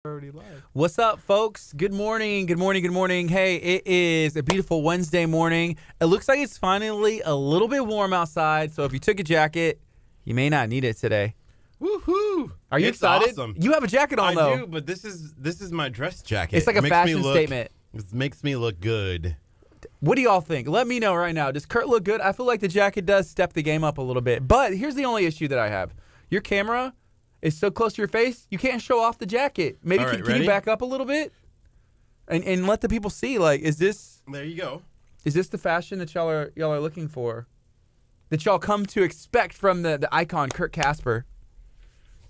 Already live. What's up, folks? Good morning. Good morning. Good morning. Hey, it is a beautiful Wednesday morning. It looks like it's finally a little bit warm outside. So if you took a jacket, you may not need it today. Woohoo! Are you excited? Awesome. You have a jacket on, though. I do, but this is my dress jacket. It's like a fashion statement. It makes me look good. What do y'all think? Let me know right now. Does Kurt look good? I feel like the jacket does step the game up a little bit. But here's the only issue that I have. Your camera is so close to your face, you can't show off the jacket. Maybe can you back up a little bit and let the people see? Like, is this? There you go. Is this the fashion that y'all are looking for? That y'all come to expect from the icon Kurt Casper?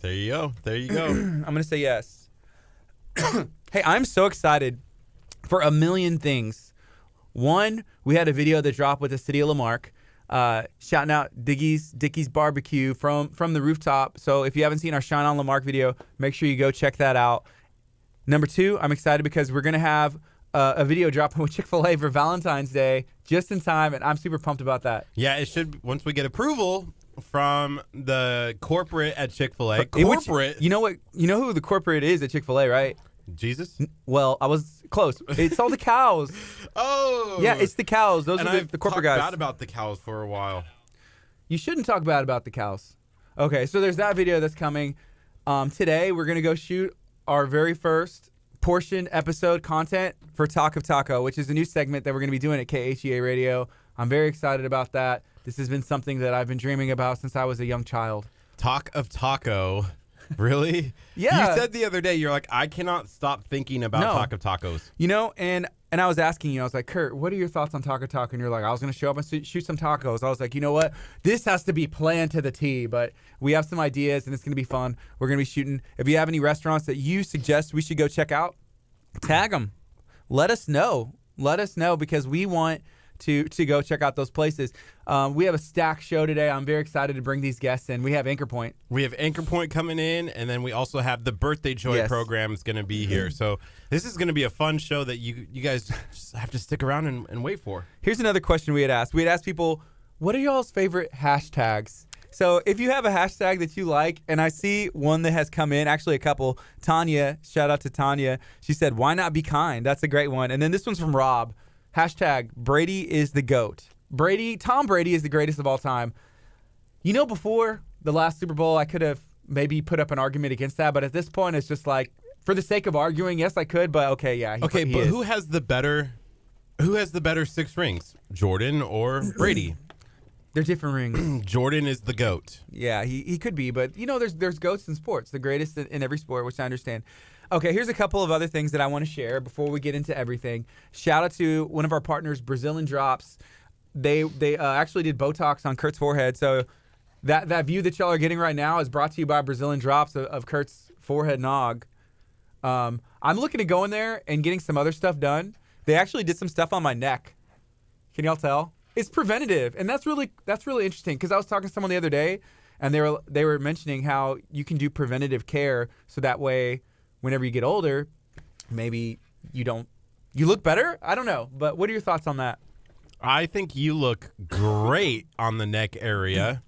There you go. There you go. I'm gonna say yes. Hey, I'm so excited for a million things. One, we had a video that dropped with the city of Lamarck. Shouting out Dickie's Barbecue from the rooftop. So if you haven't seen our Shine on Lamarck video, make sure you go check that out. Number two, I'm excited because we're going to have a video dropping with Chick-fil-A for Valentine's Day just in time, and I'm super pumped about that. Yeah, it should, once we get approval from the corporate at Chick-fil-A. Corporate? You know who the corporate is at Chick-fil-A, right? Jesus? Well, I was close. It's all the cows. Oh. Yeah, it's the cows. Those are the corporate guys. I've talked bad about the cows for a while. You shouldn't talk bad about the cows. Okay, so there's that video that's coming. Today, we're going to go shoot our very first portion episode content for Talk of Taco, which is a new segment that we're going to be doing at KHEA Radio. I'm very excited about that. This has been something that I've been dreaming about since I was a young child. Talk of Taco. Really? Yeah. You said the other day, you're like, I cannot stop thinking about Talk of Tacos. You know, and I was asking you, I was like, Kurt, what are your thoughts on Taco Taco? And you're like, I was going to show up and shoot some tacos. I was like, you know what? This has to be planned to the T, but we have some ideas, and it's going to be fun. We're going to be shooting. If you have any restaurants that you suggest we should go check out, tag them. Let us know. Let us know because we want to go check out those places. We have a stack show today. I'm very excited to bring these guests in. We have Anchor Point. We have Anchor Point coming in, and then we also have the Birthday Joy program is going to be here. So this is going to be a fun show that you guys just have to stick around and wait for. Here's another question we had asked. We had asked people, what are y'all's favorite hashtags? So if you have a hashtag that you like, and I see one that has come in, actually a couple. Tanya, shout out to Tanya. She said, why not be kind? That's a great one. And then this one's from Rob. Hashtag Brady is the GOAT. Tom Brady is the greatest of all time. You know, before the last Super Bowl, I could have maybe put up an argument against that, but at this point, it's just like, for the sake of arguing, yes, I could, but okay, yeah. But who has the better 6 rings, Jordan or Brady? They're different rings. Jordan is the GOAT. Yeah, he could be, but you know, there's GOATs in sports, the greatest in every sport, which I understand. Okay, here's a couple of other things that I want to share before we get into everything. Shout out to one of our partners, Brazilian Drops. They actually did Botox on Kurt's forehead. So that view that y'all are getting right now is brought to you by Brazilian Drops of Kurt's forehead nog. I'm looking to go in there and getting some other stuff done. They actually did some stuff on my neck. Can y'all tell? It's preventative, and that's really interesting because I was talking to someone the other day, and they were mentioning how you can do preventative care so that way, whenever you get older, maybe you look better? I don't know. But what are your thoughts on that? I think you look great on the neck area.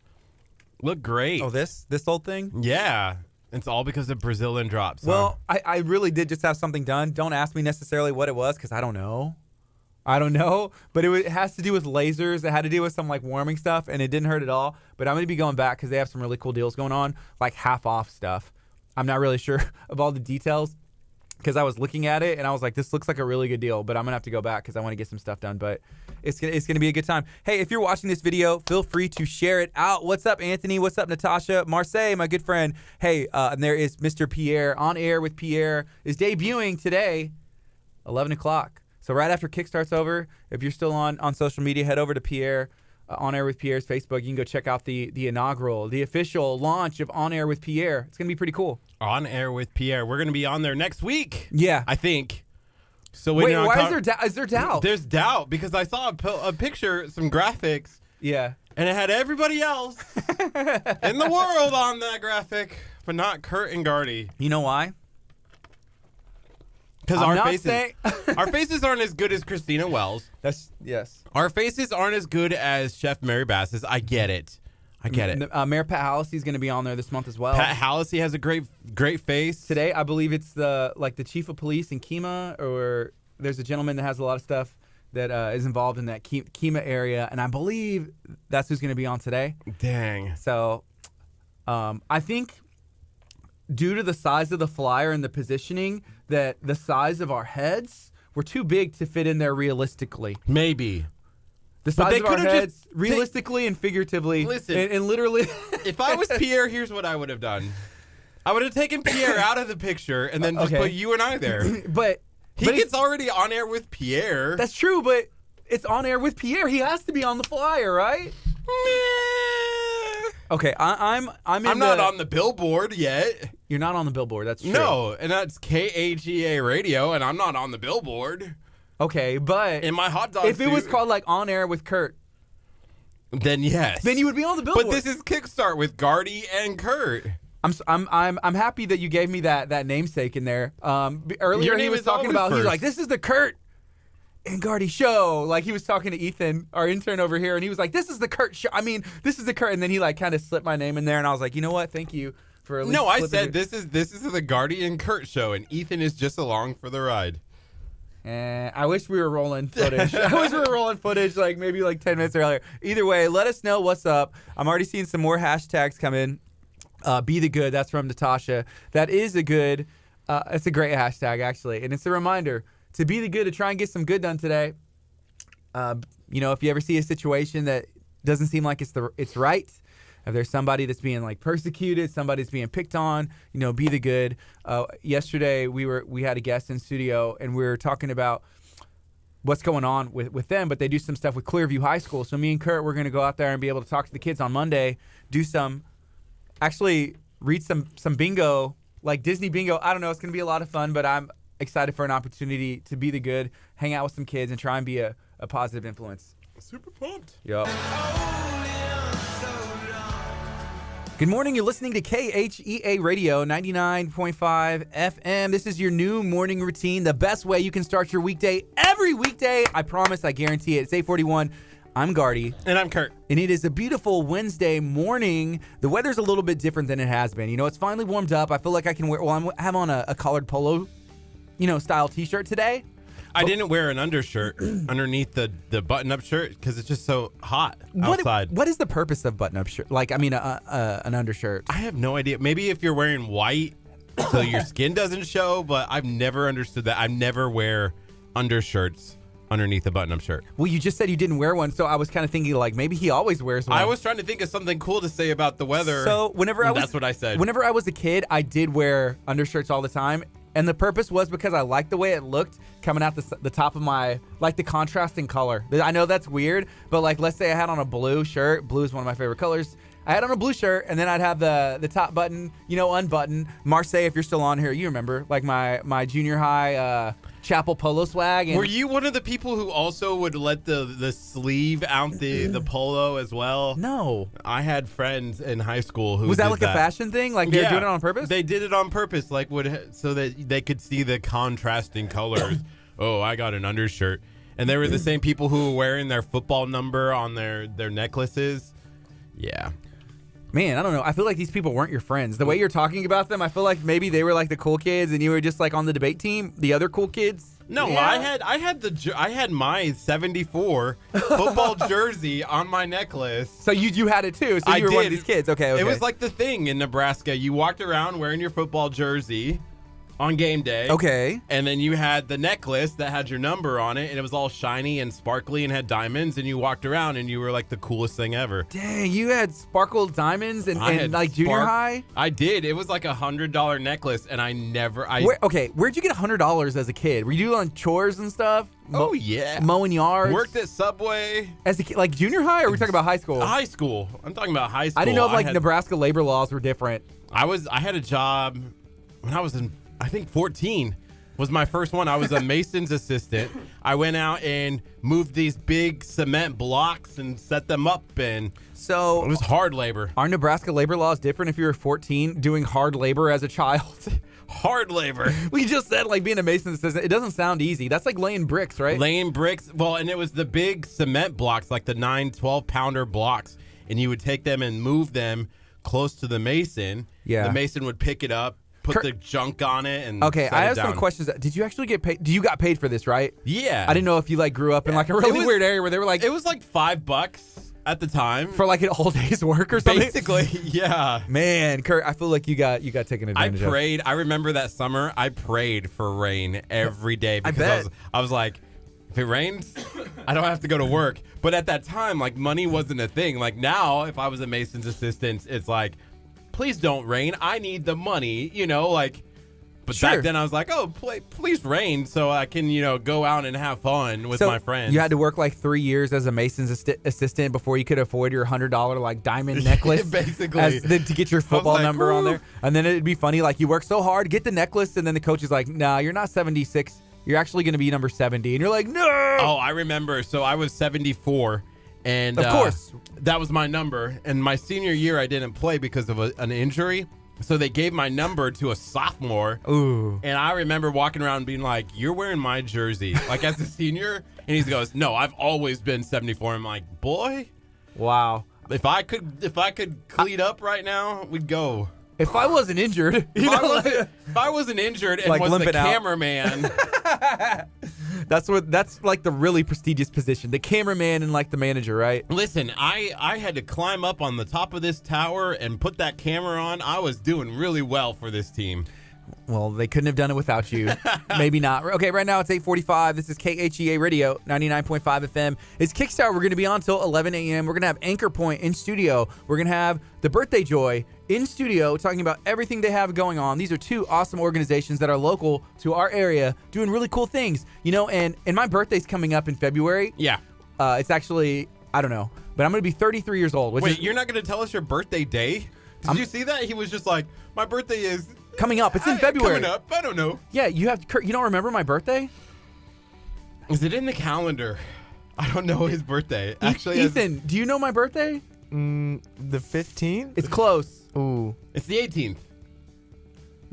Look great. Oh, this old thing? Yeah. It's all because of Brazilian Drops. Well, I really did just have something done. Don't ask me necessarily what it was because I don't know. But it has to do with lasers. It had to do with some like warming stuff, and it didn't hurt at all. But I'm going to be going back because they have some really cool deals going on, like half off stuff. I'm not really sure of all the details because I was looking at it and I was like, this looks like a really good deal, but I'm going to have to go back because I want to get some stuff done. But it's gonna be a good time. Hey, if you're watching this video, feel free to share it out. What's up, Anthony? What's up, Natasha? Marseille, my good friend. Hey, and there is Mr. Pierre. On Air with Pierre is debuting today, 11 o'clock. So right after Kickstart's over, if you're still on social media, head over to Pierre. On Air with Pierre's Facebook. You can go check out the official launch of On Air with Pierre. It's going to be pretty cool. On Air with Pierre. We're going to be on there next week. Yeah. I think. So wait, why is there doubt? There's doubt because I saw a picture, some graphics. Yeah. And it had everybody else in the world on that graphic, but not Curt and Gardy. You know why? Because our faces aren't as good as Christina Wells. Yes. Our faces aren't as good as Chef Mary Bass's. I get it. I get it. Mayor Pat Hallisey is going to be on there this month as well. Pat Hallisey has a great face. Today, I believe it's the chief of police in KHEA, or there's a gentleman that has a lot of stuff that is involved in that KHEA area, and I believe that's who's going to be on today. Dang. So I think due to the size of the flyer and the positioning, that the size of our heads were too big to fit in there realistically. Maybe. The size of our heads, realistically and figuratively. Listen, and literally. If I was Pierre, here's what I would have done. I would have taken Pierre out of the picture and then just put you and I there. But he gets already on air with Pierre. That's true, but it's on air with Pierre. He has to be on the flyer, right? Okay, I'm not on the billboard yet. You're not on the billboard. That's true. No, and that's KHEA radio, and I'm not on the billboard. Okay, but in my hot dog if it was called like On Air with Curt, then yes. Then you would be on the billboard. But this is Kickstart with Gardy and Curt. I'm happy that you gave me that namesake in there. Earlier he was talking about he's like, this is the Curt and Gardy show. Like he was talking to Ethan, our intern over here, and he was like, this is the Curt show. I mean, this is the Curt, and then he like kind of slipped my name in there, and I was like, you know what? Thank you for at least. No, I said this is the Gardy and Curt show, and Ethan is just along for the ride. I wish we were rolling footage. Like maybe like 10 minutes earlier. Either way, let us know what's up. I'm already seeing some more hashtags come in. Be the good. That's from Natasha. That is a good. It's a great hashtag actually, and it's a reminder to be the good, to try and get some good done today. If you ever see a situation that doesn't seem like it's right. If there's somebody that's being like persecuted, somebody's being picked on, be the good. Yesterday we had a guest in studio and we were talking about what's going on with them, but they do some stuff with Clearview High School. So me and Curt, we're going to go out there and be able to talk to the kids on Monday, read some bingo, like Disney bingo. I don't know. It's going to be a lot of fun, but I'm excited for an opportunity to be the good, hang out with some kids and try and be a positive influence. Super pumped. Yup. Good morning. You're listening to KHEA Radio 99.5 FM. This is your new morning routine, the best way you can start your weekday every weekday. I promise, I guarantee it. It's 8:41. I'm Gardy. And I'm Curt. And it is a beautiful Wednesday morning. The weather's a little bit different than it has been. It's finally warmed up. I feel like I can wear, I have on a collared polo, style t-shirt today. I didn't wear an undershirt underneath the button-up shirt because it's just so hot outside. What is the purpose of button-up shirt? An undershirt. I have no idea. Maybe if you're wearing white so your skin doesn't show, but I've never understood that. I never wear undershirts underneath a button-up shirt. Well, you just said you didn't wear one, so I was kind of thinking like maybe he always wears one. I was trying to think of something cool to say about the weather. So that's what I said. Whenever I was a kid, I did wear undershirts all the time. And the purpose was because I liked the way it looked coming out the top of my, like the contrasting color. I know that's weird, but like let's say I had on a blue shirt. Blue is one of my favorite colors. I had on a blue shirt, and then I'd have the top button, unbuttoned. Marseille, if you're still on here, you remember, like my junior high chapel polo swag. And were you one of the people who also would let the sleeve out the polo as well? No. I had friends in high school who was that like a fashion thing? Like they were doing it on purpose? They did it on purpose, like so that they could see the contrasting colors. Oh, I got an undershirt. And they were the same people who were wearing their football number on their necklaces. Yeah. Man, I don't know. I feel like these people weren't your friends. The way you're talking about them, I feel like maybe they were like the cool kids and you were just like on the debate team, the other cool kids. No, yeah. I had my 74 football jersey on my necklace. So you had it too. So you were one of these kids. Okay. It was like the thing in Nebraska. You walked around wearing your football jersey on game day. Okay. And then you had the necklace that had your number on it, and it was all shiny and sparkly and had diamonds, and you walked around and you were like the coolest thing ever. Dang, you had sparkled diamonds and like junior high? I did. It was like $100 necklace, and where'd you get $100 as a kid? Were you doing chores and stuff? Oh, yeah. Mowing yards? Worked at Subway. As a kid, like junior high, or are we talking about high school? High school. I'm talking about high school. I didn't know if Nebraska labor laws were different. I had a job when I was in, I think 14 was my first one. I was a mason's assistant. I went out and moved these big cement blocks and set them up, and so it was hard labor. Are Nebraska labor laws different if you were 14 doing hard labor as a child? Hard labor. We just said like being a mason's assistant. It doesn't sound easy. That's like laying bricks, right? Laying bricks. Well, and it was the big cement blocks, like the 9, 12-pounder blocks. and you would take them and move them close to the mason. Yeah. The mason would pick it up, put the junk on it, and okay, set I it have some down. questions. Did you actually get paid? You got paid for this, right? Yeah. I didn't know if you like grew up in like a really was- weird area where they were like It was like $5 at the time. for like an all day's work or something. Basically, yeah. Man, Kurt, I feel like you got taken I advantage of. prayed. I remember that summer. I prayed for rain every day because bet. I was like, if it rains, I don't have to go to work. But at that time, like money wasn't a thing. Like now, if I was a mason's assistant, it's like, please don't rain. I need the money. You know, like. But Sure. back then, I was like, oh, please rain so I can, go out and have fun with my friends. You had to work like 3 years as a mason's assistant before you could afford your $100 like diamond necklace, Basically. to get your football like, number on "Woo." there. And then it'd be funny, like you work so hard, get the necklace, and then the coach is like, "Nah, you're not 76. You're actually going to be number 70." And you're like, "No." Oh, I remember. So I was 74. And Of course. that was my number. And my senior year, I didn't play because of an injury. So they gave my number to a sophomore. Ooh. And I remember walking around being like, you're wearing my jersey, like as a senior. And he goes, no, I've always been 74. I'm like, boy, Wow. if I could cleat up right now, we'd go. If I wasn't injured, If I wasn't injured and Like was the limping out. cameraman, that's like the really prestigious position, the cameraman and like the manager, right? listen, I had to climb up on the top of this tower and put that camera on. I was doing really well for this team. Well, they couldn't have done it without you. Maybe not. Okay, right now it's 8:45. This is KHEA Radio, 99.5 FM. It's Kickstart. We're going to be on till 11 a.m. We're going to have Anchor Point in studio. We're going to have the Birthday Joy in studio talking about everything they have going on. These are two awesome organizations that are local to our area doing really cool things. And my birthday's coming up in February. Yeah. It's actually, I don't know, but I'm going to be 33 years old. Which Wait, is you're not going to tell us your birthday day? Did you see that? He was just like, my birthday is coming up. It's in February. Coming up. I don't know. Yeah, Kurt, you don't remember my birthday? Is it in the calendar? I don't know his birthday. Actually, Ethan, do you know my birthday? The 15th? It's close. Ooh. it's the 18th.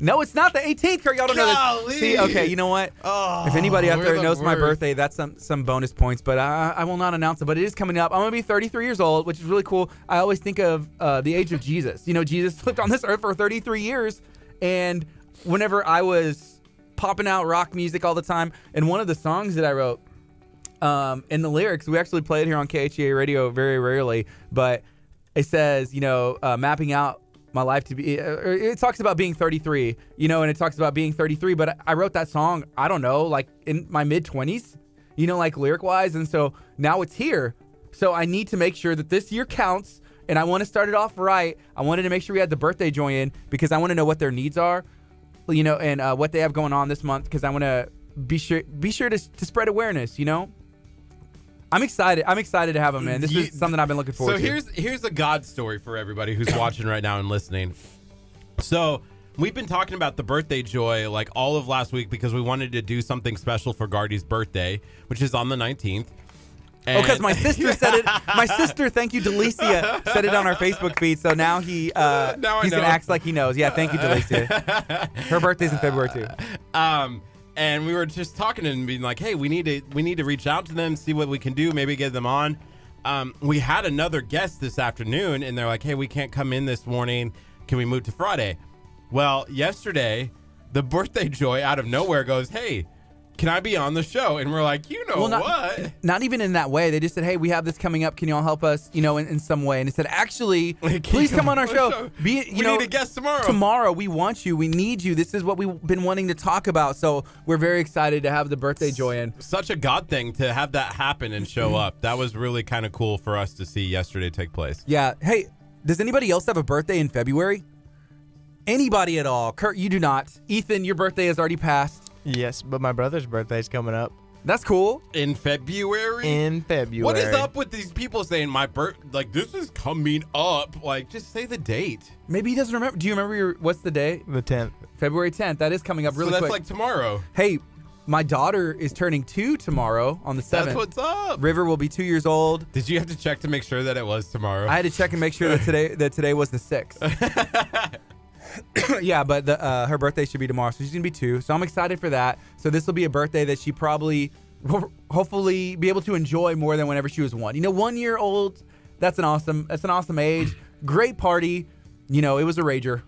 No, it's not the 18th, Kurt. Y'all don't know Golly. this. See, okay, you know what? Oh, If anybody out we're there the knows my worst. birthday, that's some bonus points, but I will not announce it. But it is coming up. I'm going to be 33 years old, which is really cool. I always think of the age of Jesus. Jesus lived on this earth for 33 years, and whenever I was popping out rock music all the time, and one of the songs that I wrote, in the lyrics, we actually play it here on KHEA Radio very rarely, but it says, mapping out my life to be, it talks about being 33, and it talks about being 33, but I wrote that song, I don't know, like in my mid-20s, like lyric-wise, and so now it's here. So I need to make sure that this year counts, and I want to start it off right. I wanted to make sure we had the birthday joy in because I want to know what their needs are, and what they have going on this month because I want to be sure to spread awareness, I'm excited. I'm excited to have him, man. This is something I've been looking forward to. So here's a God story for everybody who's watching right now and listening. So we've been talking about the birthday joy like all of last week because we wanted to do something special for Gardy's birthday, which is on the 19th. Because my sister said it. My sister, thank you, Delicia, said it on our Facebook feed. So now he's gonna act like he knows. Yeah, thank you, Delicia. Her birthday's in February too. And we were just talking and being like, hey, we need to reach out to them, see what we can do, maybe get them on. We had another guest this afternoon, and they're like, hey, we can't come in this morning. Can we move to Friday? Well, yesterday, the birthday joy out of nowhere goes, hey, can I be on the show? And we're like, what? Not even in that way. They just said, hey, we have this coming up. Can you all help us, in some way? And it said, actually, please come on our show. We need a guest tomorrow. Tomorrow, we want you. We need you. This is what we've been wanting to talk about. So we're very excited to have the birthday joy in. Such a God thing to have that happen and show up. That was really kind of cool for us to see yesterday take place. Yeah. Hey, does anybody else have a birthday in February? Anybody at all? Kurt, you do not. Ethan, your birthday has already passed. Yes, but my brother's birthday's coming up. That's cool. In February? In February. What is up with these people saying this is coming up? Like, just say the date. Maybe he doesn't remember. Do you remember what's the day? The 10th. February 10th. That is coming up really so that's quick. like tomorrow. Hey, my daughter is turning 2 tomorrow on the 7th. That's what's up. River will be 2 years old. Did you have to check to make sure that it was tomorrow? I had to check and make sure that today was the 6th. Yeah, but her birthday should be tomorrow, so she's gonna be 2. So I'm excited for that. So this will be a birthday that she probably will hopefully be able to enjoy more than whenever she was 1. 1 year old That's an awesome age. Great party. You know, it was a rager.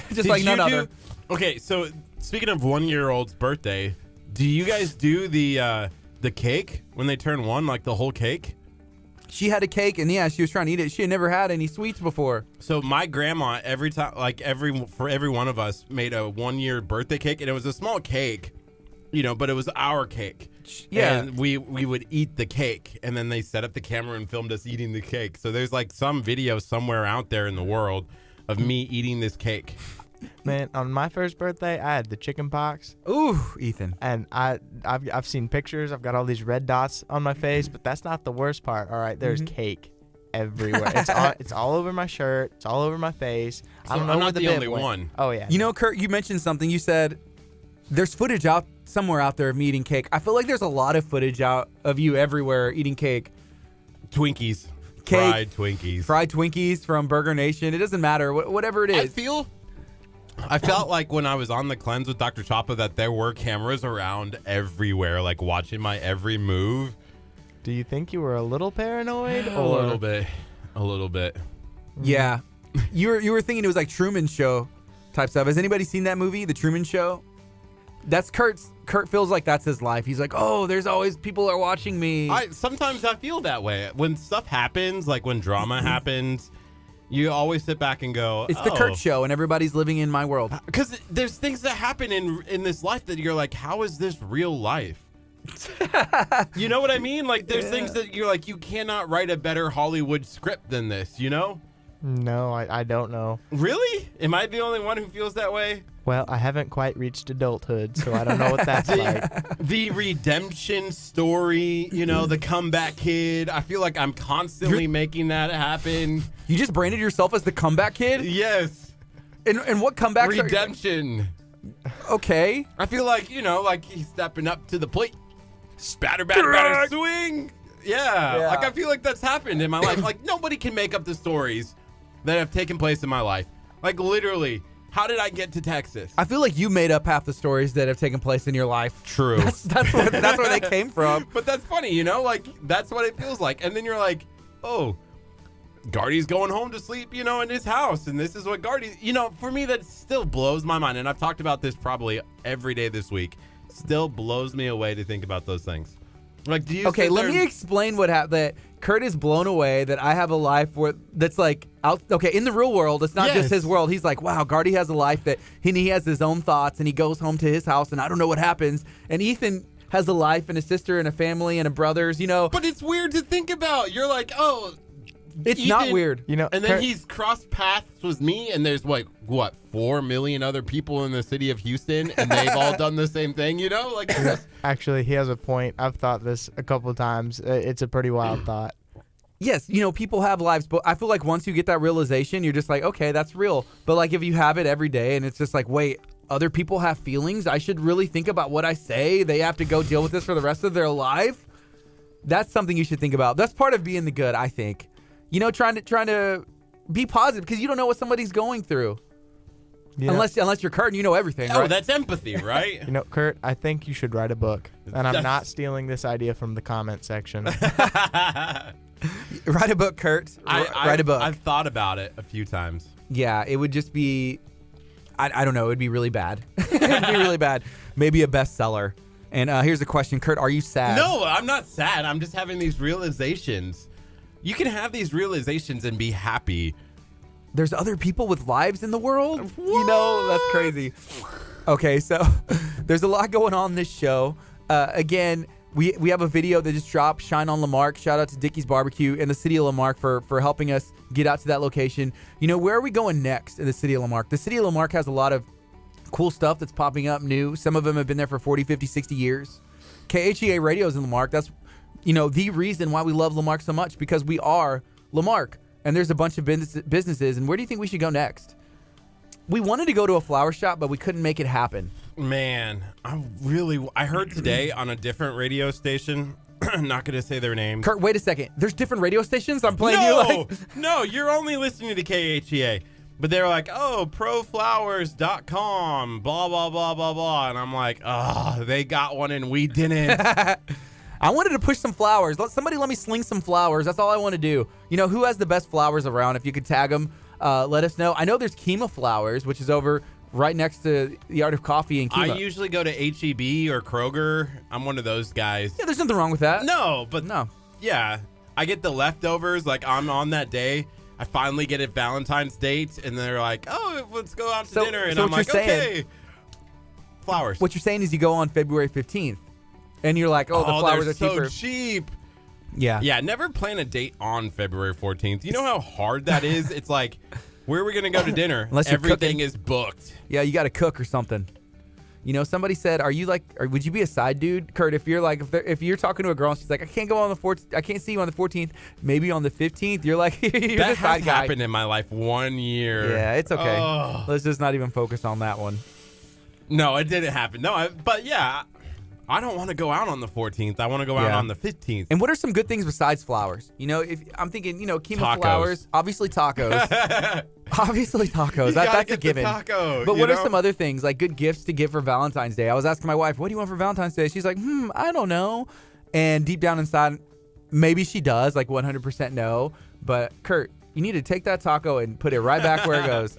Just Did like you none other. Okay, so speaking of 1-year-old's birthday, do you guys do the cake when they turn 1, like the whole cake? She had a cake, and yeah, she was trying to eat it. She had never had any sweets before. So my grandma, every time, like for every one of us, made a 1-year birthday cake, and it was a small cake, you know, but it was our cake. Yeah. And we would eat the cake, and then they set up the camera and filmed us eating the cake. So there's like some video somewhere out there in the world of me eating this cake. Man, on my first birthday, I had the chicken pox, Ooh, Ethan. and I've seen pictures. I've got all these red dots on my face, but that's not the worst part. All right, there's cake everywhere. It's all over my shirt. It's all over my face. I don't know I'm where not the bib only went. one. Oh yeah. You know, Kurt, you mentioned something. You said there's footage out somewhere out there of me eating cake. I feel like there's a lot of footage out of you everywhere eating cake. Twinkies. Cake. Fried Twinkies. Fried Twinkies from Burger Nation. It doesn't matter. Whatever it is. I felt like when I was on the cleanse with Dr. Chapa that there were cameras around everywhere, like watching my every move. Do you think you were a little paranoid? A little bit. A little bit. Yeah. You were thinking it was like Truman Show type stuff. Has anybody seen that movie, The Truman Show? That's Kurt feels like that's his life. He's like, oh, there's always people are watching me. Sometimes I feel that way. When stuff happens, like when drama happens, you always sit back and go, It's the Kurt Show, and everybody's living in my world. Because there's things that happen in this life that you're like, how is this real life? You know what I mean? Like, there's things that you're like, you cannot write a better Hollywood script than this, you know? No, I don't know. Really? Am I the only one who feels that way? Well, I haven't quite reached adulthood, so I don't know what that's like. The redemption story, you know, the comeback kid. I feel like I'm constantly making that happen. You just branded yourself as the comeback kid? Yes. And what comeback? Redemption. Okay. I feel like, you know, like he's stepping up to the plate. Spatter, batter, batter, swing. Yeah. Like I feel like that's happened in my life. Like nobody can make up the stories that have taken place in my life. Like literally, how did I get to Texas? I feel like you made up half the stories that have taken place in your life. True. That's where they came from. But that's funny, you know? Like that's what it feels like. And then you're like, oh, Gardy's going home to sleep, you know, in his house. And this is what Gardy, you know, for me, that still blows my mind. And I've talked about this probably every day this week. Still blows me away to think about those things. Like, do you? Okay, let me explain what happened. That Kurt is blown away that I have a life where that's like out. Okay, in the real world, it's not just his world. He's like, wow, Gardy has a life that he has his own thoughts, and he goes home to his house, and I don't know what happens. And Ethan has a life and a sister and a family and a brothers, you know. But it's weird to think about. You're like, oh, it's Ethan, not weird, you know. And then he's crossed paths with me, and there's like what 4 million other people in the city of Houston, and they've all done the same thing, you know? Like, Actually, he has a point. I've thought this a couple of times. It's a pretty wild thought. yes, you know, people have lives, but I feel like once you get that realization, you're just like, okay, that's real. But like if you have it every day, and it's just like, wait, other people have feelings. I should really think about what I say. They have to go deal with this for the rest of their life. That's something you should think about. That's part of being the good, I think. You know, trying to be positive because you don't know what somebody's going through. You know, unless you're Kurt and you know everything, oh, right? that's empathy, right? you know, Kurt, I think you should write a book. And I'm not stealing this idea from the comment section. Write a book, Kurt. Write a book. I've thought about it a few times. Yeah, it would just be, I don't know, it'd be really bad. It'd be really bad. Maybe a bestseller. And here's a question, Kurt, are you sad? No, I'm not sad. I'm just having these realizations. You can have these realizations and be happy. There's other people with lives in the world? What? You know, that's crazy. Okay, so there's a lot going on this show. Again, we have a video that just dropped, Shine on Lamarck. Shout out to Dickie's Barbecue and the city of Lamarck for helping us get out to that location. You know, where are we going next in the city of Lamarck? The city of Lamarck has a lot of cool stuff that's popping up new. Some of them have been there for 40, 50, 60 years. KHEA radio's in Lamarck. That's, you know, the reason why we love Lamarck so much, because we are Lamarck. And there's a bunch of businesses. And where do you think we should go next? We wanted to go to a flower shop, but we couldn't make it happen. Man, I heard today on a different radio station, I'm not going to say their name. Kurt, wait a second. There's different radio stations? I'm playing No, you're only listening to KHEA. But they're like, oh, proflowers.com, blah, blah, blah, blah, blah. And I'm like, oh, they got one and we didn't. I wanted to push some flowers. Somebody let me sling some flowers. That's all I want to do. You know, who has the best flowers around? If you could tag them, let us know. I know there's KHEA Flowers, which is over right next to the Art of Coffee in KHEA. I usually go to HEB or Kroger. I'm one of those guys. Yeah, there's nothing wrong with that. No, but No. yeah, I get the leftovers. Like I'm on that day. I finally get a Valentine's date, and they're like, "Oh, let's go out to dinner," and I'm like, "Okay." Flowers. What you're saying is you go on February 15th, and you're like, "Oh, the flowers they're are cheaper." so cheap. Yeah. Yeah, never plan a date on February 14th. You know how hard that is? It's like, where are we going to go to dinner? Unless you're everything cooking. is booked. Yeah, you got to cook or something. You know, somebody said, "Are you like, or would you be a side dude, Kurt? If you're like, if you're talking to a girl and she's like, I can't go on the 14th, I can't see you on the 14th, maybe on the 15th." You're like, "You're the That side has guy." happened in my life 1 year. Yeah, it's okay. Oh. Let's just not even focus on that one. No, it didn't happen. No, but yeah, I don't want to go out on the 14th. I want to go out Yeah. on the 15th. And what are some good things besides flowers? You know, if I'm thinking, you know, KHEA Tacos. Flowers, obviously tacos. Obviously tacos. You gotta That's a get the given. taco, But you what are know? some other things, like good gifts to give for Valentine's Day? I was asking my wife, what do you want for Valentine's Day? She's like, I don't know. And deep down inside, maybe she does, like 100% no. But Kurt, you need to take that taco and put it right back where it goes.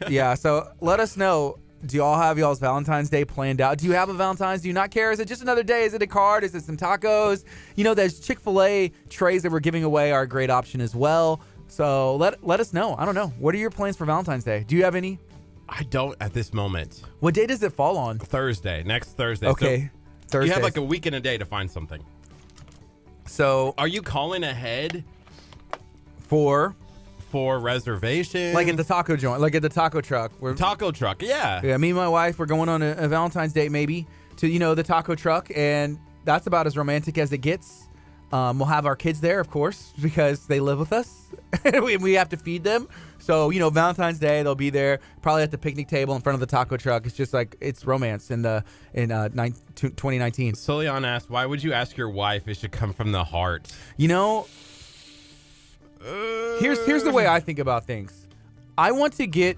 Yeah, so let us know. Do y'all have y'all's Valentine's Day planned out? Do you have a Valentine's? Do you not care? Is it just another day? Is it a card? Is it some tacos? You know, there's Chick-fil-A trays that we're giving away are a great option as well. So let us know. I don't know. What are your plans for Valentine's Day? Do you have any? I don't at this moment. What day does it fall on? Thursday, next Thursday. Okay, So Thursday. you have like a week and a day to find something. So Are you calling ahead for reservations? like at the taco joint, like at the taco truck. taco truck? Yeah. Yeah, me and my wife, we're going on a Valentine's date maybe to, you know, the taco truck, and that's about as romantic as it gets. We'll have our kids there, of course, because they live with us. we have to feed them. So, you know, Valentine's Day, they'll be there, probably at the picnic table in front of the taco truck. It's just like, it's romance in 2019. Solion asked, why would you ask your wife it should come from the heart? You know, here's the way I think about things. I want to get,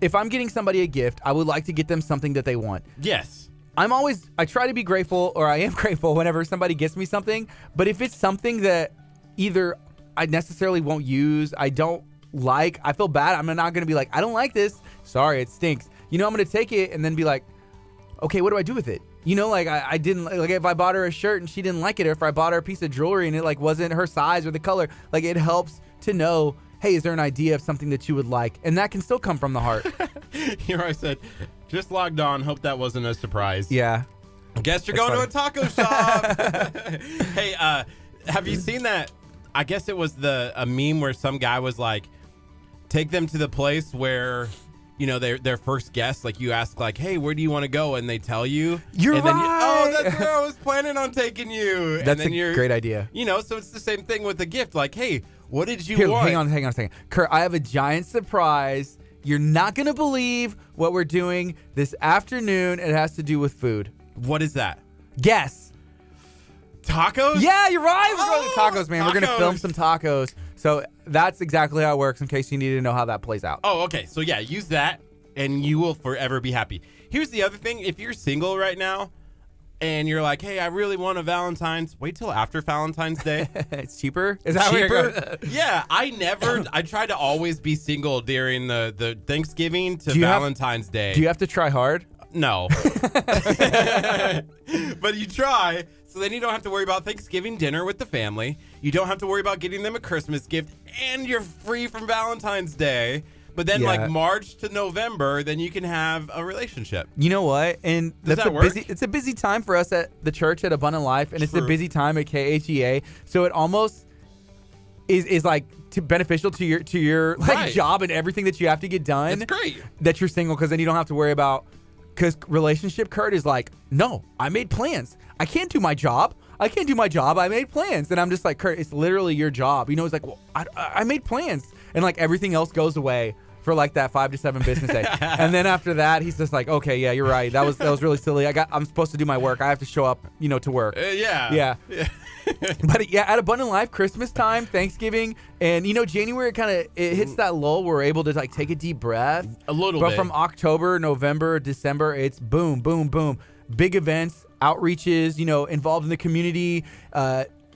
if I'm getting somebody a gift, I would like to get them something that they want. Yes. I try to be grateful, or I am grateful whenever somebody gets me something. But if it's something that either I necessarily won't use, I don't like, I feel bad. I'm not going to be like, I don't like this. Sorry, it stinks. You know, I'm going to take it and then be like, okay, what do I do with it? You know, like I didn't, like if I bought her a shirt and she didn't like it, or if I bought her a piece of jewelry and it like wasn't her size or the color, like it helps to know, hey, is there an idea of something that you would like? And that can still come from the heart. Here I said, just logged on. Hope that wasn't a surprise. Yeah. Guess you're That's going to a taco shop. Hey, have you seen that? I guess it was a meme where some guy was like, take them to the place where, you know, their first guest, like you ask like, hey, where do you want to go? And they tell you. You're and then right. that's where I was planning on taking you. That's and then a great idea. You know, so it's the same thing with the gift. Like, hey, what did you Here, want? hang on a second. Kurt, I have a giant surprise. You're not going to believe what we're doing this afternoon. It has to do with food. What is that? Guess. Tacos? Yeah, you're right. We're going to tacos, man. We're going to tacos. film some tacos. So that's exactly how it works in case you need to know how that plays out. Oh, okay. So yeah, use that and you will forever be happy. Here's the other thing. If you're single right now and you're like, hey, I really want a Valentine's, wait till after Valentine's Day. It's cheaper? Is that where you're Cheaper? Yeah, I try to always be single during the Thanksgiving to Do you have- Valentine's Day. Do you have to try hard? No. But you try, so then you don't have to worry about Thanksgiving dinner with the family. You don't have to worry about getting them a Christmas gift, and you're free from Valentine's Day. But then, Yeah. like March to November, then you can have a relationship. You know what? And Does that work? it's a busy time for us at the church at Abundant Life, and it's a True. busy time at KHEA. So it almost is like beneficial to your like Right. job and everything that you have to get done. It's great. That you're single, because then you don't have to worry about, because relationship, Kurt, is like, no, I made plans. I can't do my job. I made plans. And I'm just like, Kurt, it's literally your job. You know, it's like, well, I made plans. And like everything else goes away for like that 5 to 7 business day. And then after that, he's just like, okay, yeah, you're right. That was really silly. I'm supposed to do my work. I have to show up, you know, to work. Yeah. Yeah. But yeah, at Abundant Life, Christmas time, Thanksgiving, and you know, January it hits that lull where we're able to like take a deep breath. A little But bit. from October, November, December, it's boom, boom, boom. Big events. outreaches, involved in the community,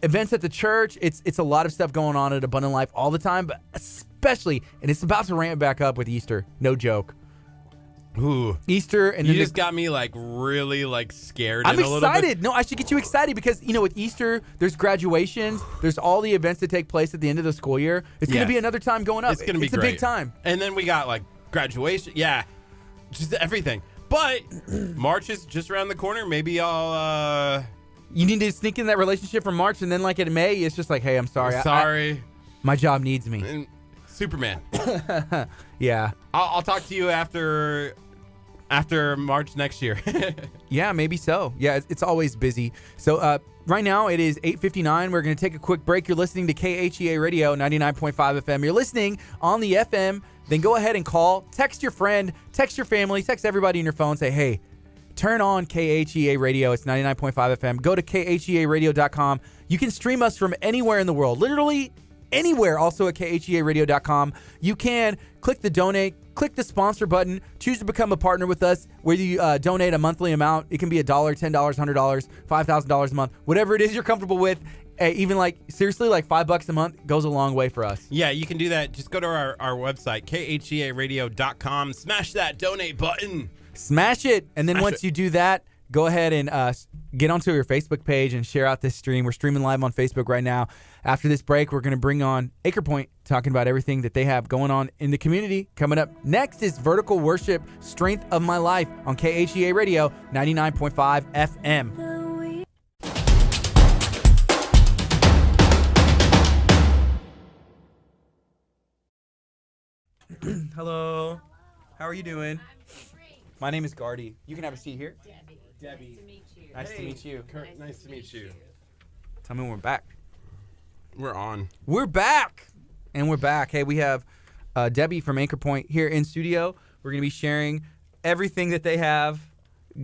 events at the church. It's a lot of stuff going on at Abundant Life all the time, but especially, and it's about to ramp back up with Easter. No joke. Ooh. Easter, and you then just got me really scared. I'm a little excited. bit. No, I should get you excited because with Easter, there's graduations, there's all the events that take place at the end of the school year. It's going to be another time going up. It's going to be It's a great. big time. And then we got graduation. Yeah, just everything. But March is just around the corner. Maybe I'll. You need to sneak in that relationship from March, and then in May, it's just hey, I'm sorry. Sorry. My job needs me. And Superman. Yeah. I'll talk to you after March next year. Yeah, maybe so. Yeah, it's always busy. So right now it is 8:59. We're going to take a quick break. You're listening to KHEA Radio 99.5 FM. You're listening on the FM. Then go ahead and call, text your friend, text your family, text everybody in your phone. Say, hey, turn on KHEA Radio. It's 99.5 FM. Go to KHEAradio.com. You can stream us from anywhere in the world. Literally anywhere, also at KHEAradio.com. You can click the donate, click the sponsor button, choose to become a partner with us, whether you donate a monthly amount. It can be $1, $10, $100, $5,000 a month, whatever it is you're comfortable with. Even seriously, $5 a month goes a long way for us. Yeah, you can do that. Just go to our website, KHEAradio.com. Smash that donate button. Smash it. And then once you do that, go ahead and get onto your Facebook page and share out this stream. We're streaming live on Facebook right now. After this break, we're going to bring on Acre Point, talking about everything that they have going on in the community. Coming up next is Vertical Worship, Strength of My Life on KHEA Radio 99.5 FM. Hello. How are you doing? My name is Gardy. You can have a seat here. Debbie. Nice to meet you. Curt, nice to meet you. Tell me when we're back. We're on. We're back. And we're back. Hey, we have Debbie from Anchor Point here in studio. We're going to be sharing everything that they have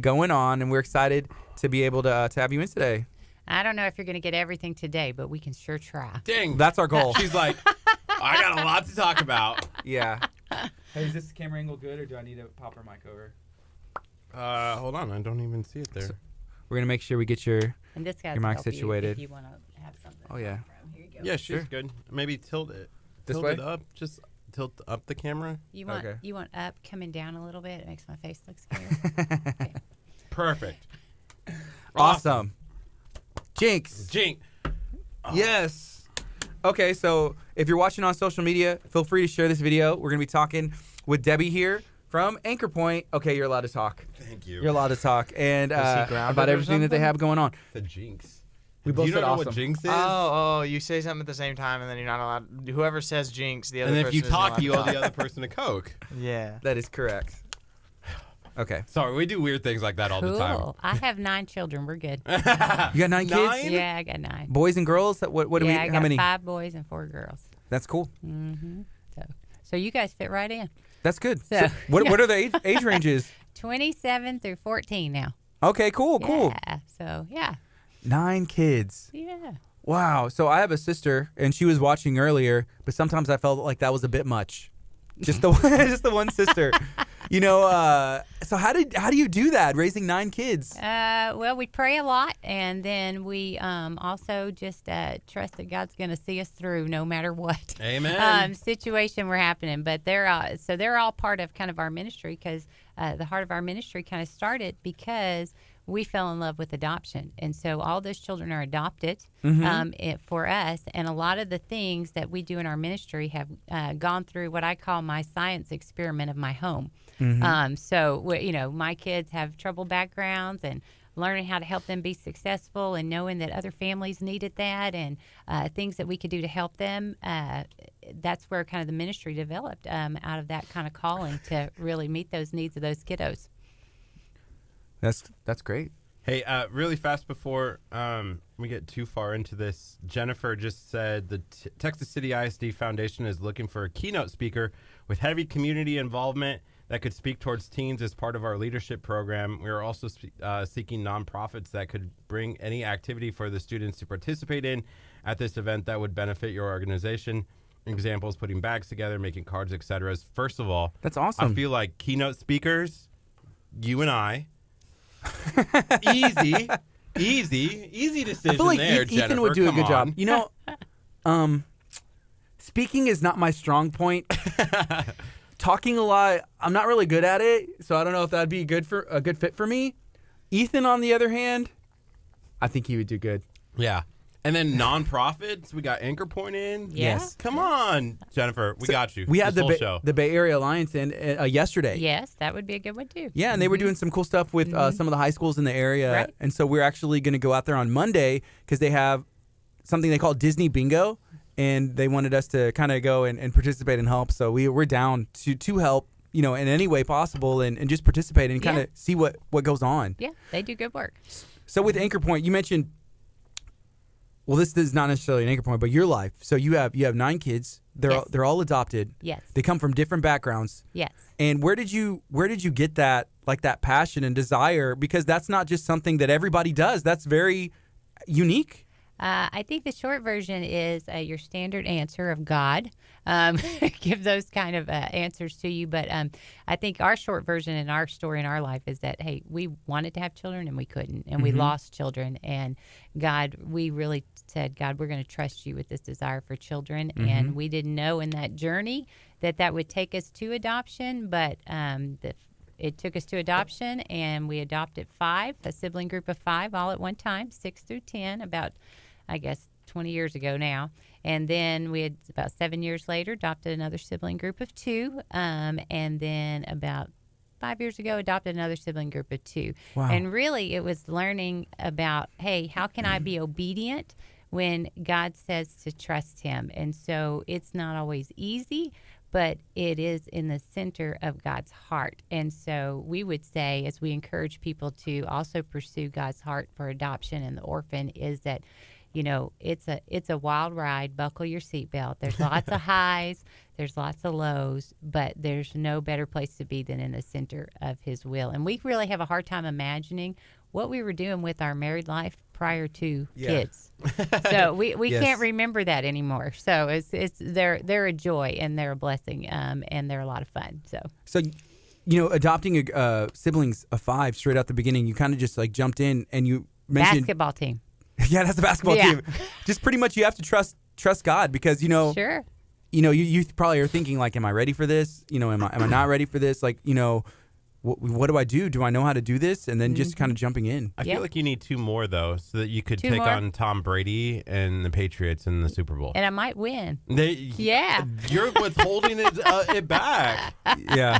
going on, and we're excited to be able to have you in today. I don't know if you're going to get everything today, but we can sure try. Dang. That's our goal. She's like, I got a lot to talk about. Yeah. Hey, is this camera angle good, or do I need to pop our mic over? Hold on. I don't even see it there. So we're going to make sure we get your And this guy's mic help you situated. if you want to have something. Oh, yeah. Here you go. Yeah, she's Sure. good. Maybe tilt it. This tilt way? it up. Just tilt up the camera. You want Okay. you want up coming down a little bit. It makes my face look scary. Okay. Perfect. Awesome. Jinx. Jink. Yes. Okay, so if you're watching on social media, feel free to share this video. We're going to be talking with Debbie here from Anchor Point. Okay, you're allowed to talk. Thank you. You're allowed to talk. And grounded about or everything that they something? have going on. The jinx. We Do both you said not know awesome. what jinx is? Oh, you say something at the same time, and then you're not allowed. Whoever says jinx, the other And if person you isn't talk, allowed you to owe the talk. other person a Coke. Yeah. That is correct. Okay. Sorry, we do weird things like that all the time. Cool. I have 9 children. We're good. You got 9 kids? 9? Yeah, I got 9. Boys and girls? What do we? Yeah, I How got many? 5 boys and 4 girls. That's cool. Mm-hmm. So you guys fit right in. That's good. So, what are the age ranges? 27 through 14 now. Okay, cool. Yeah. So yeah. 9 kids. Yeah. Wow. So I have a sister, and she was watching earlier, but sometimes I felt like that was a bit much. Just the just the one sister. So how do you do that, raising 9 kids? Well, we pray a lot, and then we also just trust that God's going to see us through no matter what Amen. situation we're happening. But they're all part of kind of our ministry, because the heart of our ministry kind of started because we fell in love with adoption. And so all those children are adopted for us. And a lot of the things that we do in our ministry have gone through what I call my science experiment of my home. So, my kids have troubled backgrounds, and learning how to help them be successful, and knowing that other families needed that, and things that we could do to help them. That's where kind of the ministry developed out of that kind of calling to really meet those needs of those kiddos. That's great. Hey, really fast before we get too far into this, Jennifer just said the Texas City ISD Foundation is looking for a keynote speaker with heavy community involvement that could speak towards teens as part of our leadership program. We are also seeking nonprofits that could bring any activity for the students to participate in at this event that would benefit your organization. Examples: putting bags together, making cards, etc. First of all, That's awesome. I feel like keynote speakers, you and I, Easy decision I feel like there, Ethan Jennifer. would do a Come good job. on. You know, speaking is not my strong point. Talking a lot, I'm not really good at it, so I don't know if that'd be a good fit for me. Ethan, on the other hand, I think he would do good. Yeah. And then nonprofits, we got Anchor Point in. Yeah. Yes. Come on, Jennifer. We got you. We had this whole show. the Bay Area Alliance in yesterday. Yes, that would be a good one too. Yeah, and they were doing some cool stuff with some of the high schools in the area. Right. And so we're actually going to go out there on Monday because they have something they call Disney Bingo, and they wanted us to kind of go and participate and help. So we're down to help, in any way possible and just participate and kind of see what goes on. Yeah, they do good work. So with Anchor Point, you mentioned, well, this is not necessarily an Anchor Point, but your life. So you have 9 kids. They're all adopted. Yes. They come from different backgrounds. Yes. And where did you get that passion and desire? Because that's not just something that everybody does. That's very unique. I think the short version is your standard answer of God. Give those kind of answers to you. But I think our short version and our story in our life is that, hey, we wanted to have children and we couldn't. And we lost children. And God, we really said, God, we're going to trust you with this desire for children. And we didn't know in that journey that would take us to adoption. But it took us to adoption, and we adopted 5, a sibling group of 5 all at one time, 6 through 10, about, I guess, 20 years ago now. And then we had about 7 years later adopted another sibling group of 2. And then about 5 years ago adopted another sibling group of 2. Wow. And really it was learning about, hey, how can I be obedient when God says to trust him? And so it's not always easy, but it is in the center of God's heart. And so we would say, as we encourage people to also pursue God's heart for adoption and the orphan, is that, it's a wild ride. Buckle your seatbelt. There's lots of highs, there's lots of lows, but there's no better place to be than in the center of his will. And we really have a hard time imagining what we were doing with our married life prior to kids. So we Yes. can't remember that anymore. So they're a joy and they're a blessing, and they're a lot of fun. So Adopting siblings of 5 straight out the beginning, you kind of just jumped in and you mentioned basketball team. Yeah, that's the basketball team. Just pretty much you have to trust God because Sure. You probably are thinking am I ready for this? Am I not ready for this? What do I do? Do I know how to do this? And then just kind of jumping in. I feel like you need 2 more, though, so that you could 2 take more? on Tom Brady and the Patriots in the Super Bowl. And I might win. Yeah. You're what's holding it back. Yeah.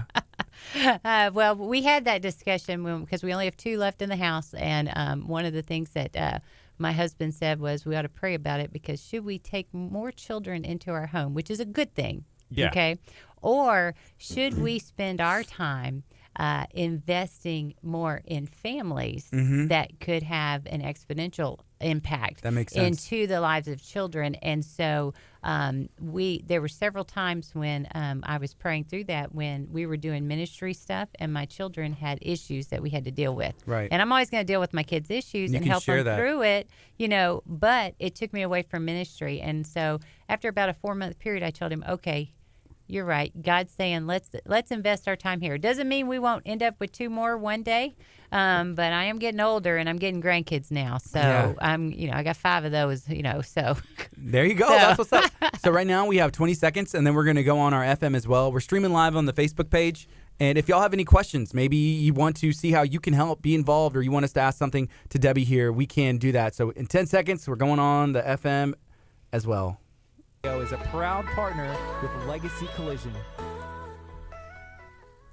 Well, we had that discussion because we only have 2 left in the house. And one of the things that my husband said was we ought to pray about it because should we take more children into our home, which is a good thing, okay? Or should we spend our time investing more in families that could have an exponential impact That makes sense. into the lives of children? And so there were several times when I was praying through that when we were doing ministry stuff and my children had issues that we had to deal with. Right. And I'm always going to deal with my kids' issues You and can help share them that. through it, but it took me away from ministry. And so after about a 4-month period, I told him, okay, you're right. God's saying let's invest our time here. Doesn't mean we won't end up with 2 more one day, but I am getting older and I'm getting grandkids now. So I got 5 of those. So There you go. That's what's up. So right now we have 20 seconds, and then we're going to go on our FM as well. We're streaming live on the Facebook page. And if y'all have any questions, maybe you want to see how you can help, be involved, or you want us to ask something to Debbie here, we can do that. So in 10 seconds, we're going on the FM as well. Is a proud partner with Legacy Collision.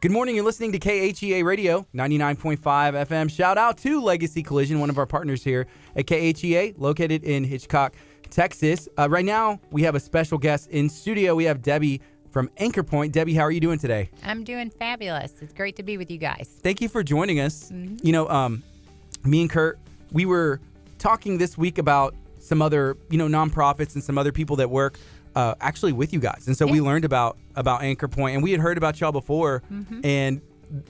Good morning. You're listening to KHEA Radio, 99.5 FM. Shout out to Legacy Collision, one of our partners here at KHEA, located in Hitchcock, Texas. Right now, we have a special guest in studio. We have Debbie from Anchor Point. Debbie, how are you doing today? I'm doing fabulous. It's great to be with you guys. Thank you for joining us. Me and Curt, we were talking this week about some other, nonprofits and some other people that work actually with you guys. And so we learned about Anchor Point, and we had heard about y'all before, and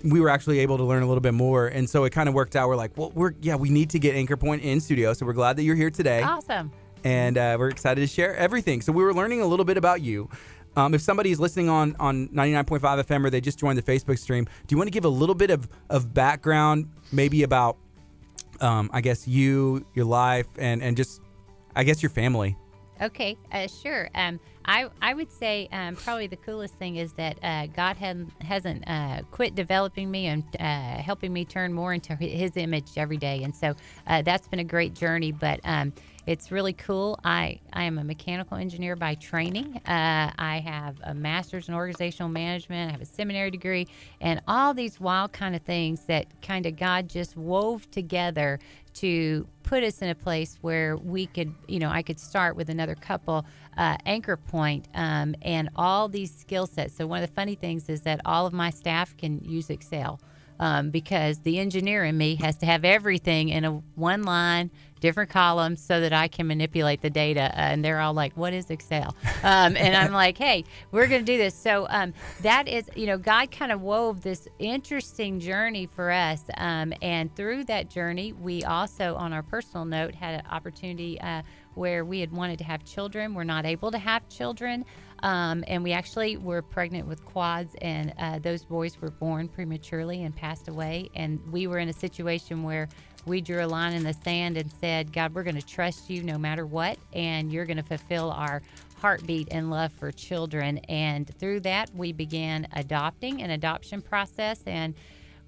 we were actually able to learn a little bit more. And so it kind of worked out. We're like, well, we need to get Anchor Point in studio. So we're glad that you're here today. Awesome. And we're excited to share everything. So we were learning a little bit about you. If somebody's listening on 99.5 FM or they just joined the Facebook stream, do you want to give a little bit of background maybe about I guess your life, and just, I guess, your family. Okay, sure. I would say probably the coolest thing is that God hasn't quit developing me and helping me turn more into His image every day, and so that's been a great journey. But it's really cool. I am a mechanical engineer by training. I have a master's in organizational management. I have a seminary degree, and all these wild kind of things that kind of God just wove together to put us in a place where we could, I could start with another couple anchor point and all these skill sets. So one of the funny things is that all of my staff can use Excel because the engineer in me has to have everything in a one line, different columns, so that I can manipulate the data. And they're all like, what is Excel? And I'm like, hey, we're going to do this. So that is, God kind of wove this interesting journey for us. And through that journey, we also, on our personal note, had an opportunity where we had wanted to have children. We're not able to have children. And we actually were pregnant with quads, and those boys were born prematurely and passed away. And we were in a situation where we drew a line in the sand and said, God, we're going to trust you no matter what, and you're going to fulfill our heartbeat and love for children. And through that, we began adopting, an adoption process, and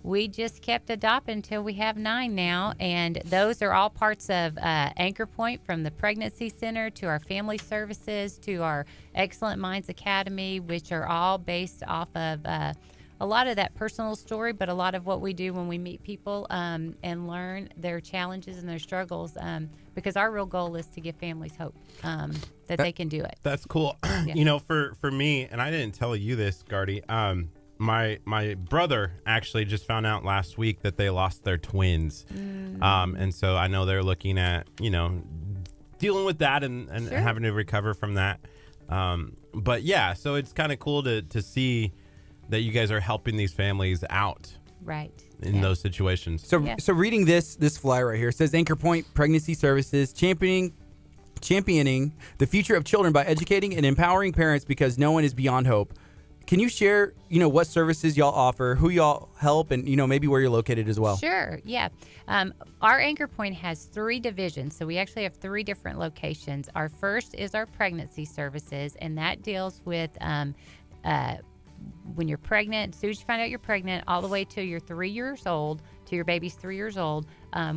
we just kept adopting until we have 9 now. And those are all parts of Anchor Point, from the Pregnancy Center to our Family Services to our Excellent Minds Academy, which are all based off of a lot of that personal story, but a lot of what we do when we meet people and learn their challenges and their struggles, because our real goal is to give families hope that they can do it. That's cool. Yeah. For me, and I didn't tell you this, Gardy, my brother actually just found out last week that they lost their twins. And so I know they're looking at, dealing with that and Sure. having to recover from that. But yeah, so it's kind of cool to see that you guys are helping these families out Right. in those situations. So, Yeah. so reading this flyer right here, it says Anchor Point Pregnancy Services championing the future of children by educating and empowering parents, because no one is beyond hope. Can you share, what services y'all offer, who y'all help, and maybe where you're located as well? Sure, yeah. Our Anchor Point has 3 divisions, so we actually have 3 different locations. Our first is our pregnancy services, and that deals with when you're pregnant, as soon as you find out you're pregnant, all the way till you're 3 years old, till your baby's 3 years old.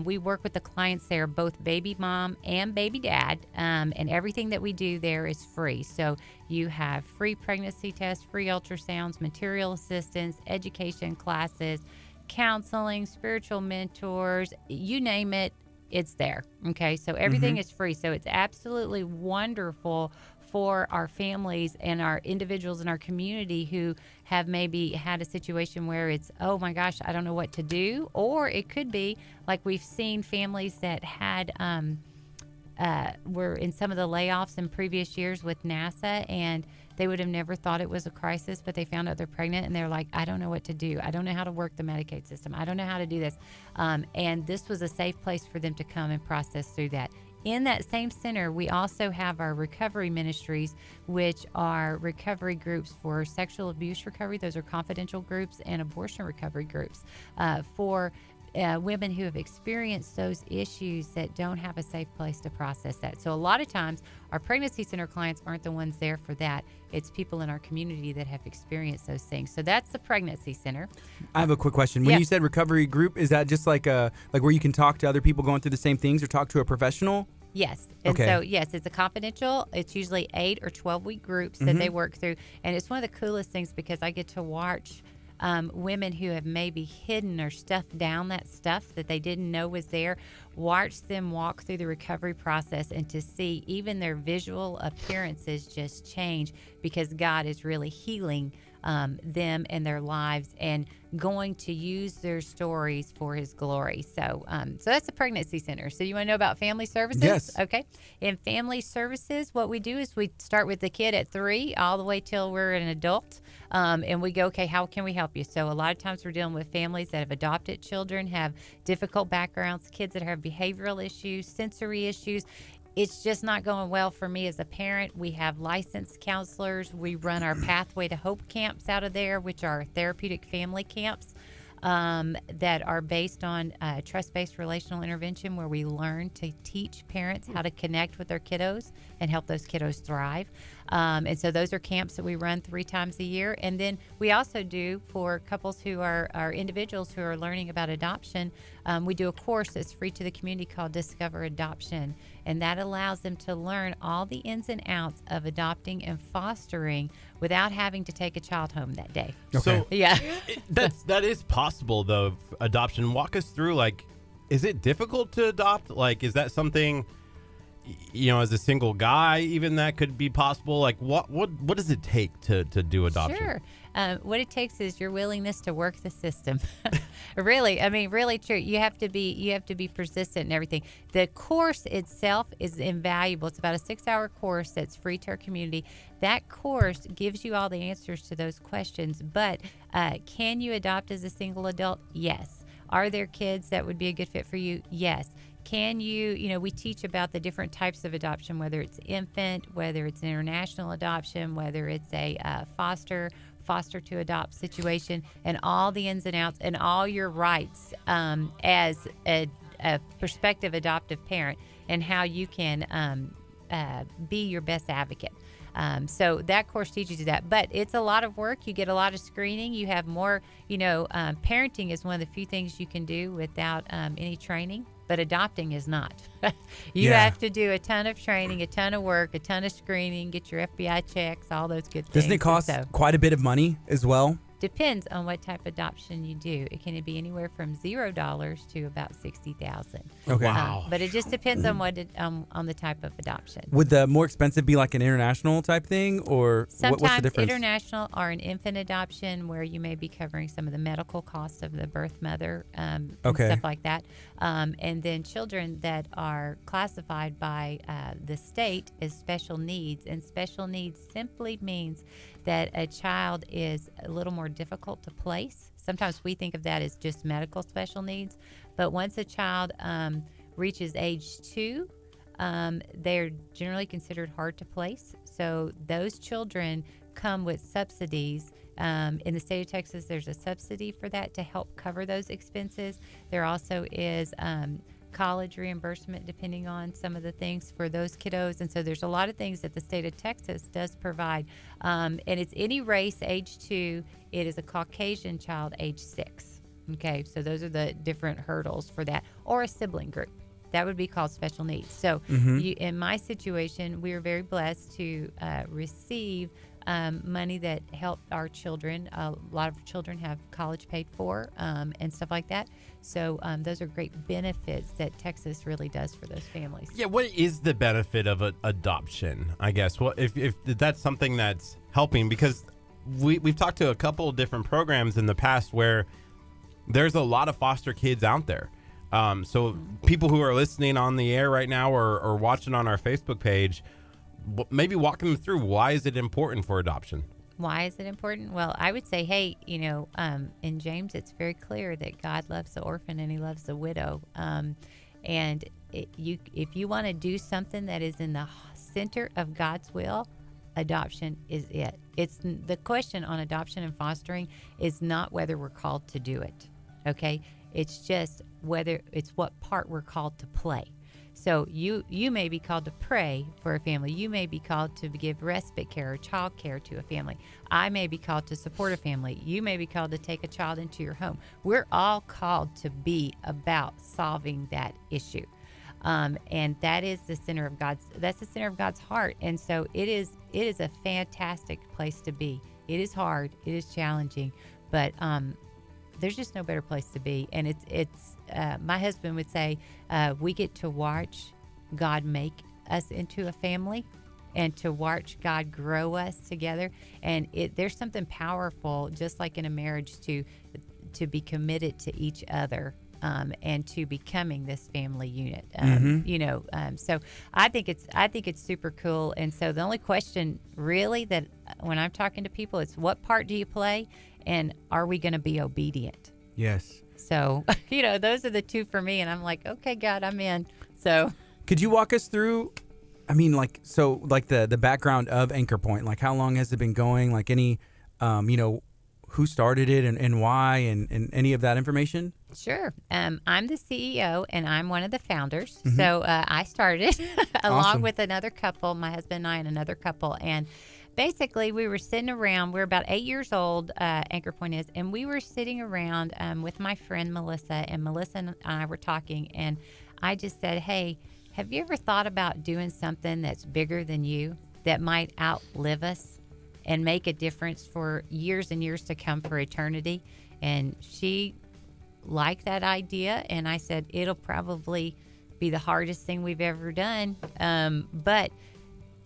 We work with the clients there, both baby mom and baby dad, and everything that we do there is free. So you have free pregnancy tests, free ultrasounds, material assistance, education classes, counseling, spiritual mentors, you name it, it's there. Okay, so everything is free. So it's absolutely wonderful for our families and our individuals in our community who have maybe had a situation where it's, oh my gosh, I don't know what to do. Or it could be like we've seen families that had were in some of the layoffs in previous years with NASA, and they would have never thought it was a crisis, but they found out they're pregnant and they're like, I don't know what to do. I don't know how to work the Medicaid system. I don't know how to do this. And this was a safe place for them to come and process through that. In that same center, we also have our recovery ministries, which are recovery groups for sexual abuse recovery. Those are confidential groups, and abortion recovery groups for women who have experienced those issues that don't have a safe place to process that. So a lot of times our pregnancy center clients aren't the ones there for that. It's people in our community that have experienced those things. So that's the pregnancy center. I have a quick question. When Yeah. you said recovery group, is that just like where you can talk to other people going through the same things, or talk to a professional? Yes. And Okay. so, yes, it's a confidential. It's usually 8 or 12-week groups that they work through. And it's one of the coolest things because I get to watch women who have maybe hidden or stuffed down that stuff that they didn't know was there, watch them walk through the recovery process, and to see even their visual appearances just change because God is really healing them and their lives and going to use their stories for His glory. So, so that's the pregnancy center. So you want to know about family services? Yes. Okay. In family services, what we do is we start with the kid at 3 all the way till we're an adult. And we go, okay, how can we help you? So a lot of times we're dealing with families that have adopted children, have difficult backgrounds, kids that have behavioral issues, sensory issues. It's just not going well for me as a parent. We have licensed counselors. We run our Pathway to Hope camps out of there, which are therapeutic family camps. that are based on trust-based relational intervention, where we learn to teach parents how to connect with their kiddos and help those kiddos thrive. And so those are camps that we run 3 times a year. And then we also do, for couples who are individuals who are learning about adoption, we do a course that's free to the community called Discover Adoption. And that allows them to learn all the ins and outs of adopting and fostering without having to take a child home that day. So Yeah. that is possible though. Adoption. Walk us through. Like, is it difficult to adopt? Like, is that something, you know, as a single guy, even that could be possible? Like, what does it take to do adoption? Sure. What it takes is your willingness to work the system. Really, I mean, really true. You have to be persistent and everything. The course itself is invaluable. It's about a 6-hour course that's free to our community. That course gives you all the answers to those questions. But can you adopt as a single adult? Yes. Are there kids that would be a good fit for you? Yes. Can you, we teach about the different types of adoption, whether it's infant, whether it's an international adoption, whether it's a foster to adopt situation, and all the ins and outs and all your rights as a prospective adoptive parent, and how you can be your best advocate. So that course teaches you that, but it's a lot of work. You get a lot of screening. You have more, parenting is one of the few things you can do without any training, but adopting is not. You have to do a ton of training, a ton of work, a ton of screening, get your FBI checks, all those good things. Doesn't it cost quite a bit of money as well? Depends on what type of adoption you do. It can be anywhere from $0 to about $60,000. Okay. Wow. But it just depends on what on the type of adoption. Would the more expensive be like an international type thing, or Sometimes what's the difference? international or an infant adoption, where you may be covering some of the medical costs of the birth mother, and stuff like that. And then children that are classified by the state as special needs, and special needs simply means that a child is a little more difficult to place. Sometimes we think of that as just medical special needs, but once a child reaches age 2, they're generally considered hard to place. So those children come with subsidies. In the state of Texas, there's a subsidy for that to help cover those expenses. There also is college reimbursement depending on some of the things for those kiddos. And so there's a lot of things that the state of Texas does provide. And it's any race, age 2. It is a Caucasian child, age 6. Okay, so those are the different hurdles for that. Or a sibling group. That would be called special needs. So in my situation, we are very blessed to receive money that helped our children. A lot of children have college paid for and stuff like that. So those are great benefits that Texas really does for those families. Yeah, what is the benefit of adoption, I guess? Well, if that's something that's helping, because we've talked to a couple of different programs in the past where there's a lot of foster kids out there. So people who are listening on the air right now or watching on our Facebook page, maybe walk them through, why is it important for adoption? Why is it important? Well, I would say, hey, in James, it's very clear that God loves the orphan and he loves the widow. And if you want to do something that is in the center of God's will, adoption is it. It's the question on adoption and fostering is not whether we're called to do it. Okay. It's just whether it's what part we're called to play. So you may be called to pray for a family. You may be called to give respite care or child care to a family. I may be called to support a family. You may be called to take a child into your home. We're all called to be about solving that issue. And that is the center of that's the center of God's heart. And so it is a fantastic place to be. It is hard. It is challenging, but there's just no better place to be. And it's my husband would say, we get to watch God make us into a family and to watch God grow us together. And there's something powerful, just like in a marriage, to be committed to each other. And to becoming this family unit, so I think it's super cool. And so the only question really that when I'm talking to people, it's what part do you play, and are we going to be obedient? Yes. So those are the two for me, and I'm like, okay, God, I'm in. So could you walk us through? I mean, the background of Anchor Point, like how long has it been going? Like any, who started it and why and any of that information? Sure. I'm the CEO and I'm one of the founders. So I started along Awesome. with another couple, my husband and I and another couple. And basically we were sitting around, we're about 8 years old, Anchor Point is, and we were sitting around with my friend Melissa, and Melissa and I were talking, and I just said, hey, have you ever thought about doing something that's bigger than you, that might outlive us and make a difference for years and years to come, for eternity? And she liked that idea, and I said, it'll probably be the hardest thing we've ever done, but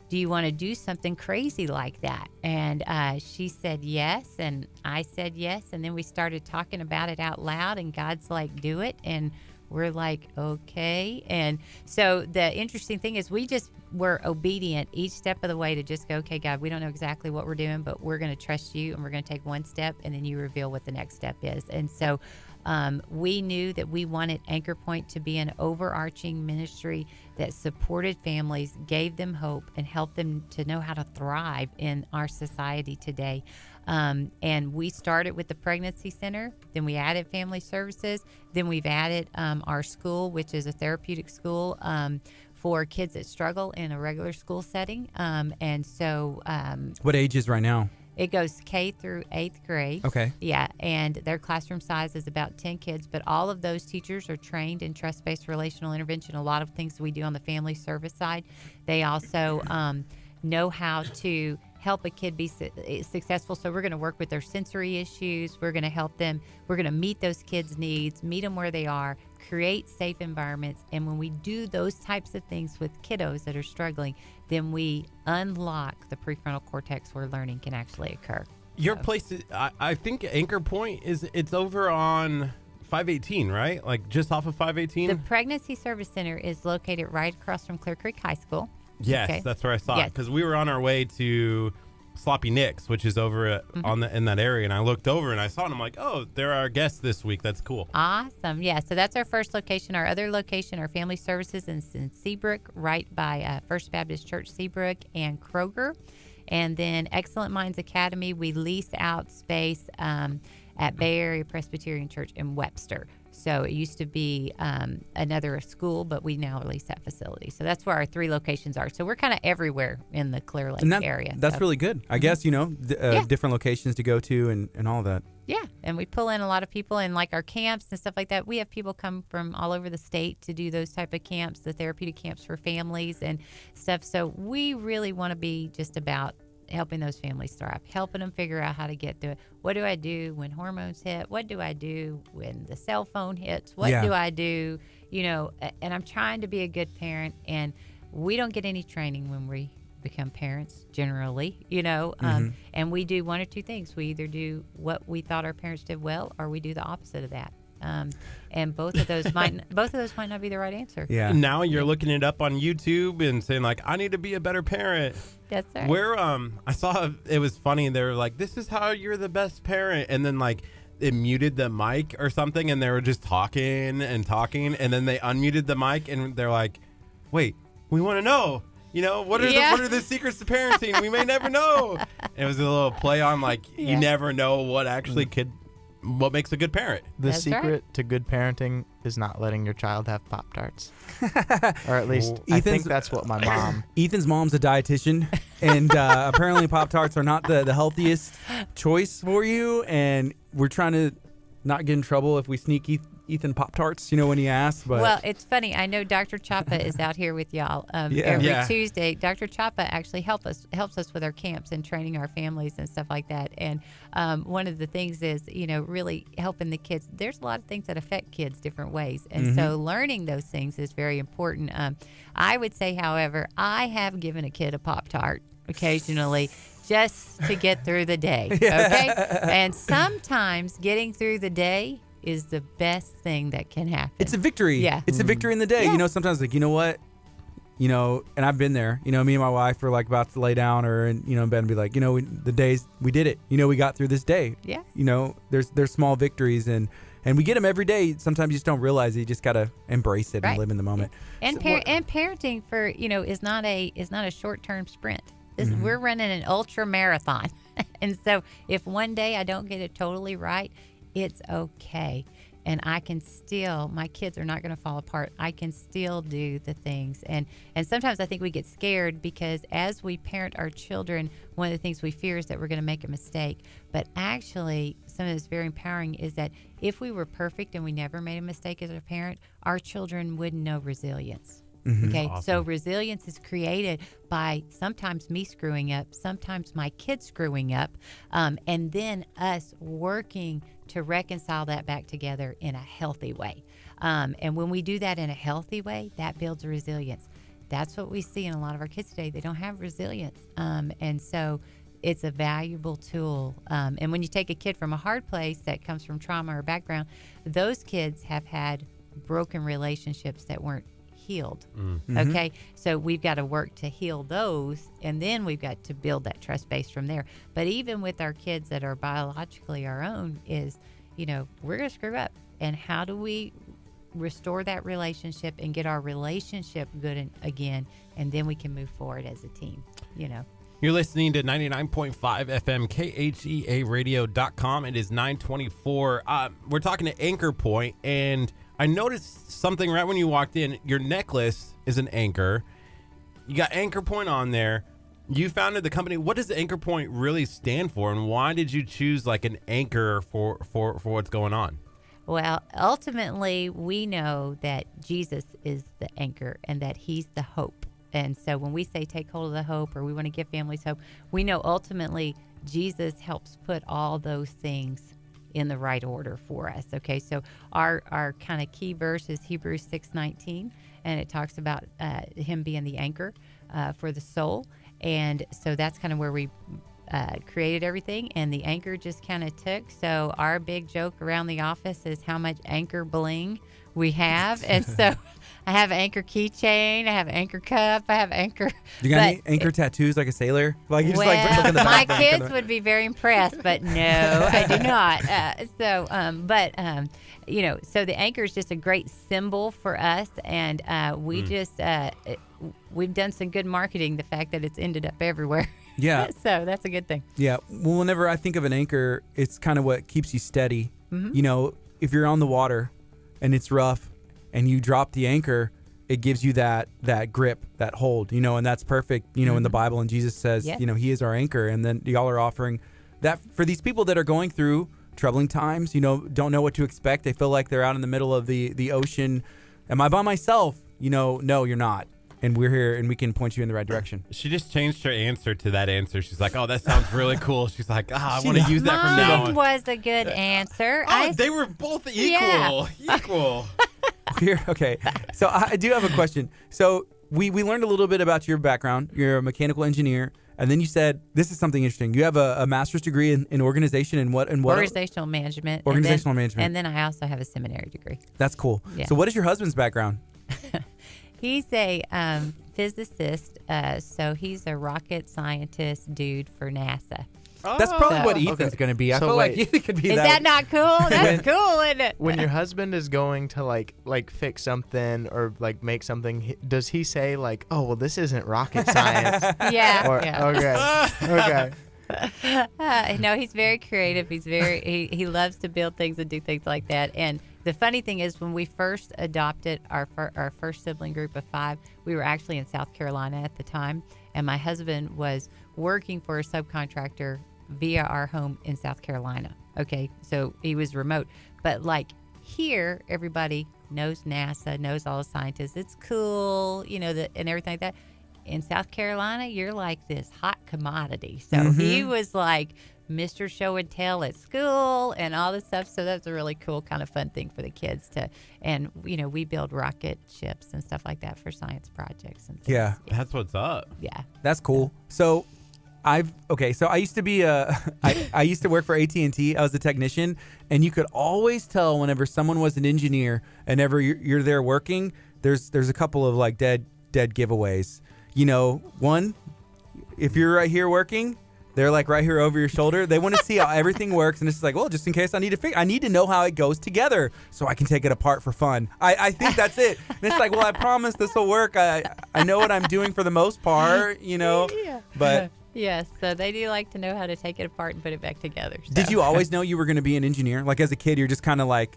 do you want to do something crazy like that? And she said yes, and I said yes, and then we started talking about it out loud, and God's like, do it, and we're like, okay. And so the interesting thing is we just were obedient each step of the way to just go, okay, God, we don't know exactly what we're doing, but we're going to trust you, and we're going to take one step, and then you reveal what the next step is. And so we knew that we wanted Anchor Point to be an overarching ministry that supported families, gave them hope, and helped them to know how to thrive in our society today. And we started with the pregnancy center, then we added family services, then we've added our school, which is a therapeutic school for kids that struggle in a regular school setting. And so What age is right now? it goes K through 8th grade. Okay. Yeah, and their classroom size is about 10 kids, but all of those teachers are trained in trust-based relational intervention. A lot of things we do on the family service side. They also know how to help a kid be successful. So we're going to work with their sensory issues. We're going to help them. We're going to meet those kids' needs, meet them where they are, create safe environments. And when we do those types of things with kiddos that are struggling, then we unlock the prefrontal cortex where learning can actually occur. Your place, I think Anchor Point it's over on 518, right? Like just off of 518? The Pregnancy Service Center is located right across from Clear Creek High School. Yes, Okay. that's where I saw it. Yes. Because we were on our way to Sloppy Nick's, which is over in that area, and I looked over and I saw it, and I'm like, oh, they're our guests this week. That's cool. Awesome. Yeah, so that's our first location. Our other location, our family services, is in Seabrook, right by First Baptist Church Seabrook and Kroger. And then Excellent Minds Academy, we lease out space at Bay Area Presbyterian Church in Webster. So it used to be another school, but we now lease that facility. So that's where our 3 locations are. So we're kind of everywhere in the Clear Lake area. That's really good. I guess, different locations to go to and all that. Yeah, and we pull in a lot of people, and like our camps and stuff like that. We have people come from all over the state to do those type of camps, the therapeutic camps for families and stuff. So we really want to be just about helping those families thrive, helping them figure out how to get through it. What do I do when hormones hit? What do I do when the cell phone hits? What do I do? And I'm trying to be a good parent, and we don't get any training when we become parents generally, and we do one or two things. We either do what we thought our parents did well, or we do the opposite of that. And both of those might not be the right answer. Yeah. Now you're looking it up on YouTube and saying like, I need to be a better parent. That's right. Where I saw it was funny. They were like, this is how you're the best parent, and then like it muted the mic or something, and they were just talking, and then they unmuted the mic, and they're like, wait, we want to know. What are the secrets to parenting? We may never know. It was a little play on like you never know what actually what makes a good parent. The That's secret right. to good parenting is not letting your child have Pop-Tarts. Or at least I Ethan's- think that's what my mom. Ethan's mom's a dietitian, and apparently Pop-Tarts are not the healthiest choice for you, and we're trying to not get in trouble if we sneak Ethan Pop-Tarts, when he asks. But Well, it's funny. I know Dr. Chapa is out here with y'all every Tuesday. Dr. Chapa actually helps us with our camps and training our families and stuff like that. And one of the things is, really helping the kids. There's a lot of things that affect kids different ways. And so learning those things is very important. I would say, however, I have given a kid a Pop-Tart occasionally just to get through the day. Okay? And sometimes getting through the day is the best thing that can happen. it's a victory. Yeah. It's a victory in the day. Yeah. Sometimes like, what? And I've been there. Me and my wife are like about to lay down or in bed and be like, the days we did it. We got through this day. Yeah. There's small victories and we get them every day. Sometimes you just don't realize it. You just gotta embrace it and Right. live in the moment. And and parenting for is not a short-term sprint. We're running an ultra marathon. And so if one day I don't get it totally right, it's okay. And I can still, my kids are not going to fall apart. I can still do the things. And sometimes I think we get scared because as we parent our children, one of the things we fear is that we're going to make a mistake. But actually, something that's very empowering is that if we were perfect and we never made a mistake as a parent, our children wouldn't know resilience. Okay, Awesome. so resilience is created by sometimes me screwing up, sometimes my kids screwing up, and then us working to reconcile that back together in a healthy way. And when we do that in a healthy way, that builds resilience. That's what we see in a lot of our kids today. They don't have resilience. And so it's a valuable tool. And when you take a kid from a hard place that comes from trauma or background, those kids have had broken relationships that weren't healed. Okay, so we've got to work to heal those, and then we've got to build that trust base from there. But even with our kids that are biologically our own, is, you know, we're going to screw up, and how do we restore that relationship and get our relationship good again, and then we can move forward as a team, you know. You're listening to 99.5 FM KHEA radio.com. It is 9:24. We're talking to Anchor Point, and I noticed something right when you walked in. Your necklace is an anchor. You got Anchor Point on there. You founded the company. What does Anchor Point really stand for, and why did you choose like an anchor for what's going on? Well, ultimately, we know that Jesus is the anchor and that he's the hope. And so when we say take hold of the hope, or we want to give families hope, we know ultimately Jesus helps put all those things in the right order for us. Okay, so our kind of key verse is Hebrews 6:19, and it talks about him being the anchor for the soul. And so that's kind of where we created everything, and the anchor just kind of took. So our big joke around the office is how much anchor bling we have. And so I have an anchor keychain, I have an anchor cup, I have anchor. You got any anchor tattoos like a sailor? Like you just like look in the my back. kids would be very impressed, but no, I do not. You know, so the anchor is just a great symbol for us, and we just we've done some good marketing. The fact that it's ended up everywhere. Yeah. So that's a good thing. Yeah. Well, whenever I think of an anchor, it's kind of what keeps you steady. Mm-hmm. You know, if you're on the water and it's rough and you drop the anchor, it gives you that grip, that hold, you know, and that's perfect, you know, in the Bible. And Jesus says, Yes. you know, he is our anchor. And then y'all are offering that for these people that are going through troubling times, you know, don't know what to expect. They feel like they're out in the middle of the ocean. Am I by myself? You know, no, you're not. And we're here, and we can point you in the right direction. She just changed her answer to that answer. She's like, "Oh, that sounds really cool." She's like, I want to use that from now Mine on. was a good answer. Oh, they were both equal. Yeah. Equal. Okay. So I do have a question. So we learned a little bit about your background. You're a mechanical engineer, and then you said this is something interesting. You have a master's degree in organization and what? Organizational management. Organizational management. And then I also have a seminary degree. That's cool. Yeah. So what is your husband's background? He's a physicist, so he's a rocket scientist dude for NASA. That's probably So- what Ethan's going to be. I So feel like wait. he could be Is that not cool? That's cool, isn't it? When your husband is going to like fix something or like make something, does he say like, "Oh, well, this isn't rocket science"? Yeah. Or, yeah. Okay. No, he's very creative. He's he loves to build things and do things like that. And the funny thing is, when we first adopted our first sibling group of 5, we were actually in South Carolina at the time, and my husband was working for a subcontractor via our home in South Carolina. Okay, so he was remote, but like here, everybody knows NASA, knows all the scientists. It's cool, you know, and everything like that. In South Carolina, you're like this hot commodity. So he was like Mr. Show and Tell at school and all this stuff. So that's a really cool kind of fun thing for the kids to, and you know, we build rocket ships and stuff like that for science projects and things. Yeah. That's what's up. Yeah. That's cool. So I used to be I used to work for AT&T. I was a technician, and you could always tell whenever someone was an engineer and ever you're there working, there's a couple of like dead giveaways. You know, one, if you're right here working, they're like right here over your shoulder. They want to see how everything works, and it's like, well, just in case I need to know how it goes together so I can take it apart for fun. I think that's it. And it's like, well, I promise this will work. I know what I'm doing for the most part, you know. Yeah. But Yes, so they do like to know how to take it apart and put it back together. So. Did you always know you were going to be an engineer? Like as a kid, you're just kind of like,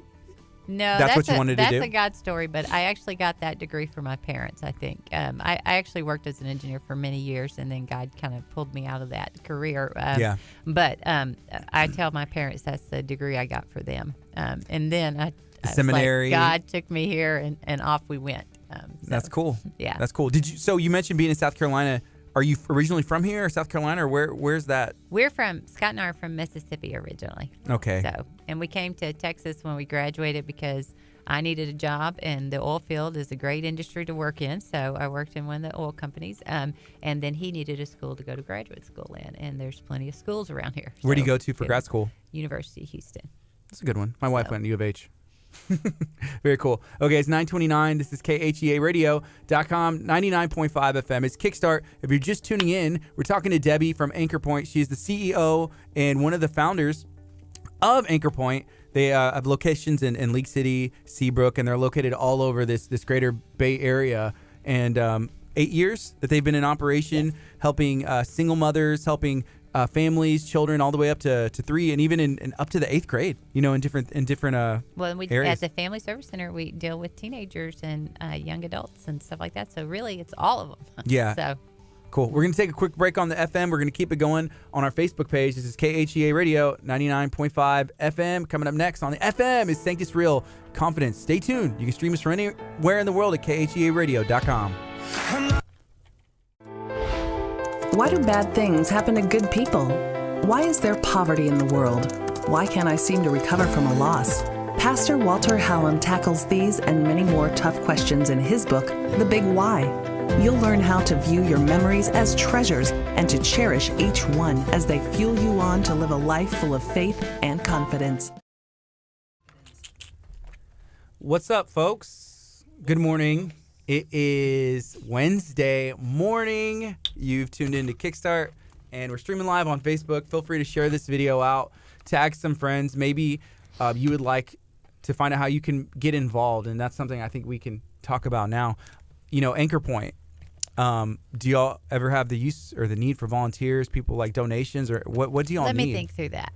No, that's what you wanted to do? That's a God story, but I actually got that degree from my parents, I think. I actually worked as an engineer for many years, and then God kind of pulled me out of that career. Yeah. But I tell my parents that's the degree I got for them. And then I was seminary. like, God took me here, and off we went. That's cool. Yeah. That's cool. So you mentioned being in South Carolina. Are you originally from here, or South Carolina, or where's that? Scott and I are from Mississippi originally. Okay. And we came to Texas when we graduated because I needed a job, and the oil field is a great industry to work in. So I worked in one of the oil companies, and then he needed a school to go to graduate school in, and there's plenty of schools around here. Where do you go to for grad school? University of Houston. That's a good one. My wife went to U of H. Very cool. Okay, it's 9:29. This is KHEA Radio.com, 99.5 FM. It's Kickstart. If you're just tuning in, we're talking to Debbie from Anchor Point. She's the CEO and one of the founders of Anchor Point. They have locations in League City, Seabrook, and they're located all over this greater Bay Area. And 8 years that they've been in operation, helping single mothers, helping families, children, all the way up to 3, and even in up to the 8th grade. You know, in different Well, we areas. at the Family Service Center, we deal with teenagers and young adults and stuff like that. So really, it's all of them. Yeah. So. Cool. We're going to take a quick break on the FM. We're going to keep it going on our Facebook page. This is KHEA Radio 99.5 FM. Coming up next on the FM is Sanctus Real Confidence. Stay tuned. You can stream us from anywhere in the world at KHEARadio.com. Why do bad things happen to good people? Why is there poverty in the world? Why can't I seem to recover from a loss? Pastor Walter Hallam tackles these and many more tough questions in his book, The Big Why. You'll learn how to view your memories as treasures and to cherish each one as they fuel you on to live a life full of faith and confidence. What's up, folks? Good morning. It is Wednesday morning. You've tuned into Kickstart, and we're streaming live on Facebook. Feel free to share this video out, tag some friends. Maybe you would like to find out how you can get involved, and that's something I think we can talk about now. You know, Anchor Point. Do y'all ever have the use or the need for volunteers, people like donations, or what do y'all need? Let me think through that.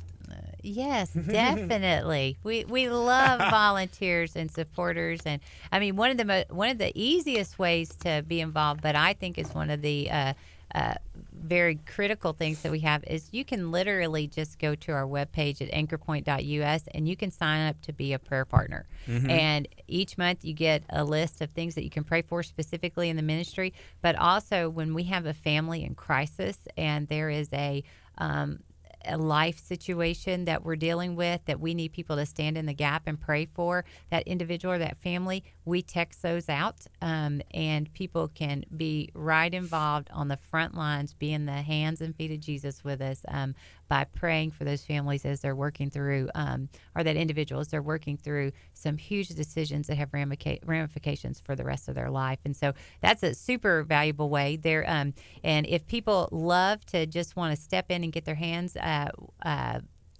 Yes, definitely. We love volunteers and supporters, and I mean one of the easiest ways to be involved, but I think is one of the very critical things that we have is you can literally just go to our webpage at anchorpoint.us and you can sign up to be a prayer partner. Mm-hmm. And each month you get a list of things that you can pray for specifically in the ministry, but also when we have a family in crisis and there is a life situation that we're dealing with that we need people to stand in the gap and pray for that individual or that family, we text those out, and people can be right involved on the front lines, being the hands and feet of Jesus with us by praying for those families as they're working through, or that individual as they're working through some huge decisions that have ramifications for the rest of their life. And so that's a super valuable way there. And if people love to just want to step in and get their hands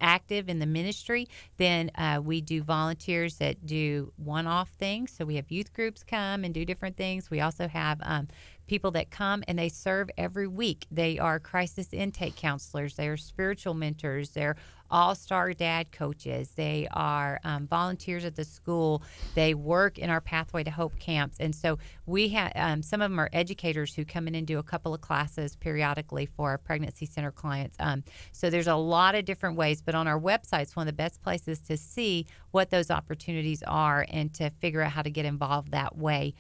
active in the ministry, then we do volunteers that do one-off things. So we have youth groups come and do different things. We also have people that come and they serve every week. They are crisis intake counselors. They are spiritual mentors. They're all-star dad coaches. They are volunteers at the school. They work in our Pathway to Hope camps. And so we have some of them are educators who come in and do a couple of classes periodically for our pregnancy center clients. So there's a lot of different ways, but on our website, it's one of the best places to see what those opportunities are and to figure out how to get involved that way